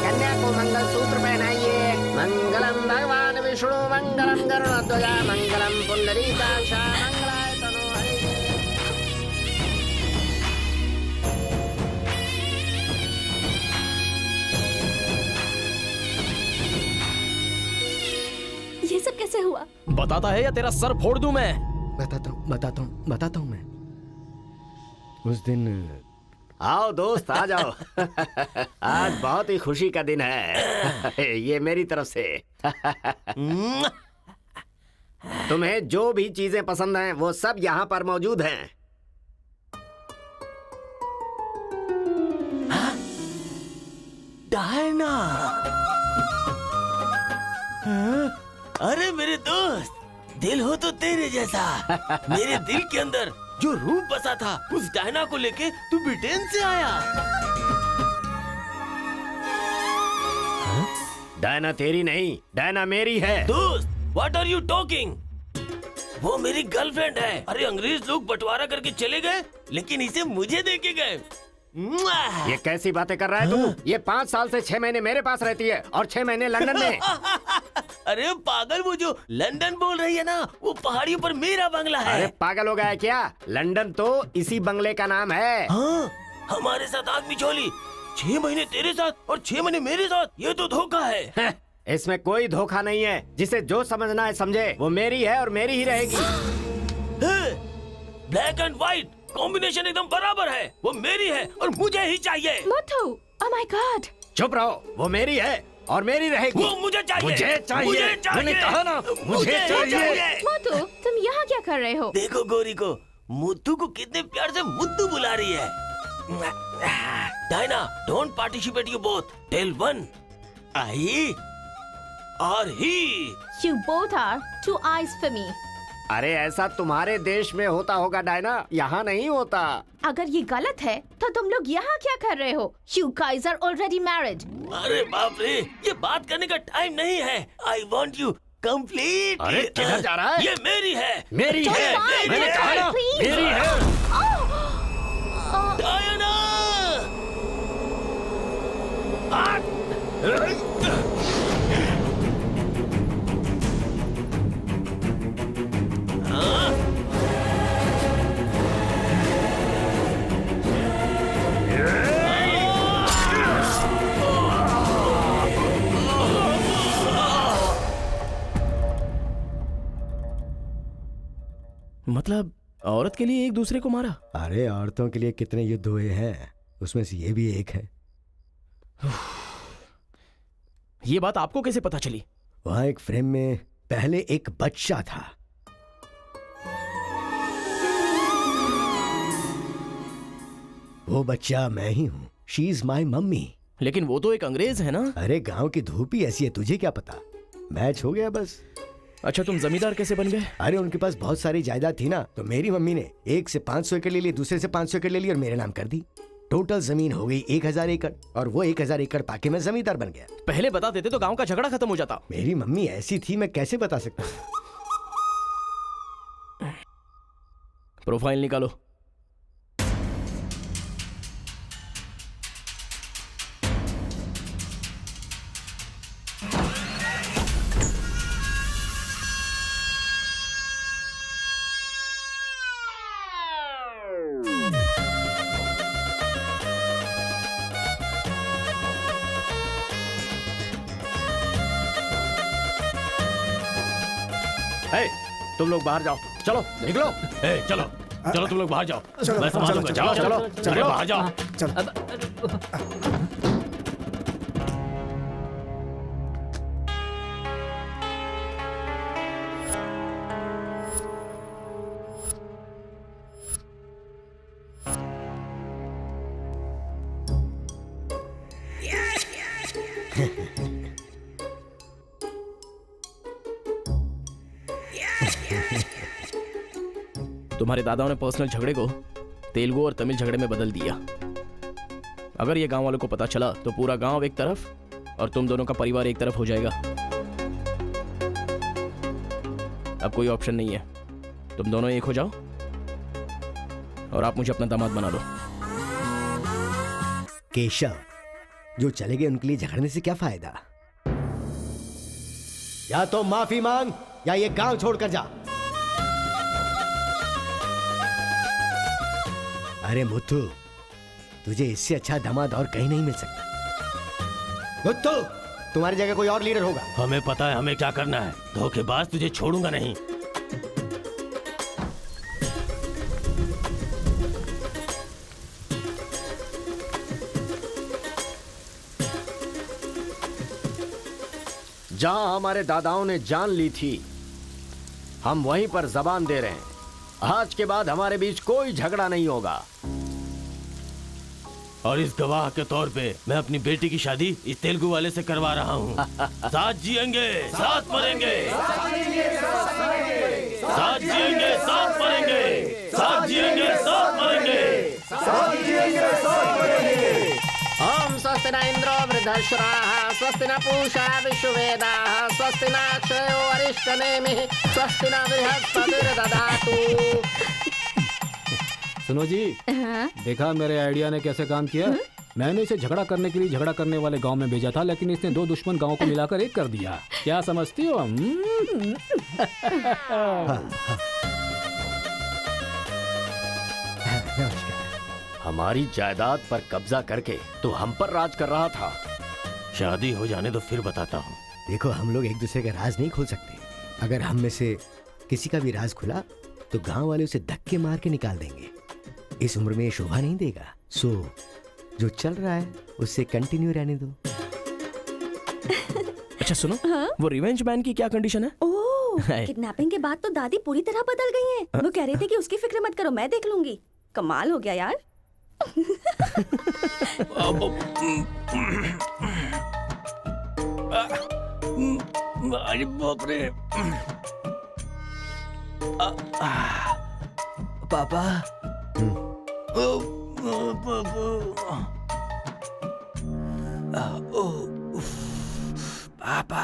कन्या को मंगल सूत्र पहनाइए। मंगलम भगवान विष्णु मंगलम गरुड़ध्वज मंगलम पुंडरीकाक्ष मंगलाय तनोहरि। ये सब कैसे हुआ? बताता है या तेरा सर फोड़ दूं मैं? बताता हूँ मैं। उस दिन आओ दोस्त, आ जाओ। आज बहुत ही खुशी का दिन है। ये मेरी तरफ से। तुम्हें जो भी चीजें पसंद हैं वो सब यहाँ पर मौजूद हैं। डायना, अरे मेरे दोस्त, दिल हो तो तेरे जैसा। मेरे दिल के अंदर जो रूप बसा था, उस डायना को लेके तू ब्रिटेन से आया। डायना तेरी नहीं, डायना मेरी है। दोस्त, व्हाट आर यू टॉकिंग? वो मेरी गर्लफ्रेंड है। अरे अंग्रेज लोग बंटवारा करके चले गए, लेकिन इसे मुझे दे के गए। ये कैसी बातें कर रहा है तू? ये 5 साल से 6 महीने मेरे पास रहती है और 6 महीने लंदन में। अरे पागल, वो जो लंदन बोल रही है ना, वो पहाड़ियों पर मेरा बंगला है। अरे पागल हो गया है क्या? लंदन तो इसी बंगले का नाम है। हाँ, हमारे साथ आदमी चोली 6 महीने तेरे साथ और 6 महीने मेरे साथ, ये तो धोखा है। इसमें कोई धोखा नहीं है। जिसे जो समझना है समझे। वो मेरी है और मेरी ही रहेगी। ब्लैक एंड व्हाइट कॉम्बिनेशन एकदम बराबर है। वो मेरी है और मुझे ही चाहिए। Muthu, oh my God. चुप रहो, वो मेरी है और मेरी रहेगी। वो मुझे चाहिए। मुझे चाहिए। मैंने कहा ना, मुझे चाहिए। मुथु, तुम यहाँ क्या कर रहे हो? देखो गोरी को, मुद्दू को कितने प्यार से मुद्दू बुला रही है। Diana, don't participate you both. Tell one, I or he. You both are two eyes for me. अरे ऐसा तुम्हारे देश में होता होगा डायना, यहाँ नहीं होता। अगर ये गलत है तो तुम लोग यहाँ क्या कर रहे हो? You guys are already married. अरे बाप रे, ये बात करने का टाइम नहीं है। I want you complete. अरे किधर जा रहा है? ये मेरी है। मेरी है। मैंने कहा ना, मेरी है। डायना! मतलब औरत के लिए एक दूसरे को मारा? अरे औरतों के लिए कितने युद्ध हुए हैं, उसमें से ये भी एक है। ये बात आपको कैसे पता चली? वहां एक फ्रेम में पहले एक बच्चा था। वो बच्चा मैं ही हूँ। She is my mummy. लेकिन वो तो एक अंग्रेज है ना? अरे गांव की धूप ही ऐसी है, तुझे क्या पता। मैच हो गया बस। अच्छा, तुम जमींदार कैसे बन गए? अरे उनके पास बहुत सारी जायदाद थी ना, तो मेरी मम्मी ने एक से 500 एकड़ ले ली, दूसरे से 500 एकड़ ले ली और मेरे नाम कर दी। टोटल जमीन हो गई 1000 एकड़ और वो 1000 एकड़ पाके मैं जमींदार बन गया। पहले बता देते तो गांव का झगड़ा खत्म हो जाता। मेरी मम्मी ऐसी थी, मैं कैसे बता सकता हूँ। प्रोफाइल निकालो। तुम लोग बाहर जाओ, चलो निकलो। चलो चलो, तुम लोग बाहर जाओ। मैं संभालूंगा। जाओ चलो, चलो बाहर जाओ। तुम्हारे दादाओं ने पर्सनल झगड़े को तेलुगु और तमिल झगड़े में बदल दिया। अगर ये गांव वालों को पता चला तो पूरा गांव एक तरफ और तुम दोनों का परिवार एक तरफ हो जाएगा। अब कोई ऑप्शन नहीं है, तुम दोनों एक हो जाओ और आप मुझे अपना दामाद बना दो। केशव, जो चले गए उनके लिए झगड़ने से क्या फायदा। या तो माफी मांग या ये गांव छोड़कर जा। अरे मुत्तू, तुझे इससे अच्छा दामाद और कहीं नहीं मिल सकता। मुत्तू, तुम्हारी जगह कोई और लीडर होगा। हमें पता है हमें क्या करना है। धोखेबाज, तुझे छोड़ूंगा नहीं। जहां हमारे दादाओं ने जान ली थी, हम वहीं पर जबान दे रहे हैं। आज के बाद हमारे बीच कोई झगड़ा नहीं होगा। और इस गवाह के तौर पे मैं अपनी बेटी की शादी इस तेलुगु वाले से करवा रहा हूँ। साथ जिएंगे, साथ मरेंगे, साथ जिएंगे, साथ मरेंगे, साथ जिएंगे, साथ मरेंगे, साथ जिएंगे, साथ मरेंगे। ओम स्वस्ति न इंद्रो वृद्धश्च अश्राः स्वस्ति न पूषा विश्ववेदाः स्वस्ति न अक्षयो अरिष्टनेमिः स्वस्ति न बृहस्पतिर्दधातु। सुनो जी, देखा मेरे आइडिया ने कैसे काम किया? मैंने इसे झगड़ा करने के लिए झगड़ा करने वाले गांव में भेजा था, लेकिन इसने दो दुश्मन गांवों को मिलाकर एक कर दिया। क्या समझती हो? हमारी जायदाद पर कब्जा करके तो हम पर राज कर रहा था। शादी हो जाने तो फिर बताता हूँ। देखो, हम लोग एक दूसरे का राज नहीं खोल सकते। अगर हम में से किसी का भी राज खुला तो गांव वाले उसे धक्के मार के निकाल देंगे। इस उम्र में ये शोभा नहीं देगा। सो जो चल रहा है उससे कंटिन्यू रहने दो। अच्छा सुनो, वो रिवेंज मैन की क्या कंडीशन है? किडनैपिंग के बाद तो दादी पूरी तरह बदल गई है। वो कह रही थी कि उसकी फिक्र मत करो, मैं देख लूंगी। कमाल हो गया यार। अरे बाप रे। पापा, पापा,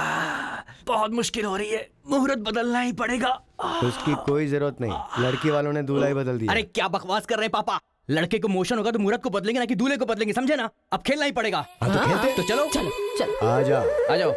बहुत मुश्किल हो रही है, मुहूर्त बदलना ही पड़ेगा। उसकी कोई जरूरत नहीं, लड़की वालों ने दूल्हा ही बदल दिया। अरे क्या बकवास कर रहे हैं पापा? लड़के को मोशन होगा तो मुहूर्त को बदलेंगे ना कि दूल्हे को बदलेंगे, समझे ना? अब खेलना ही पड़ेगा। हाँ तो खेलते। तो चलो चलो चलो आ जाओ, आ जाओ।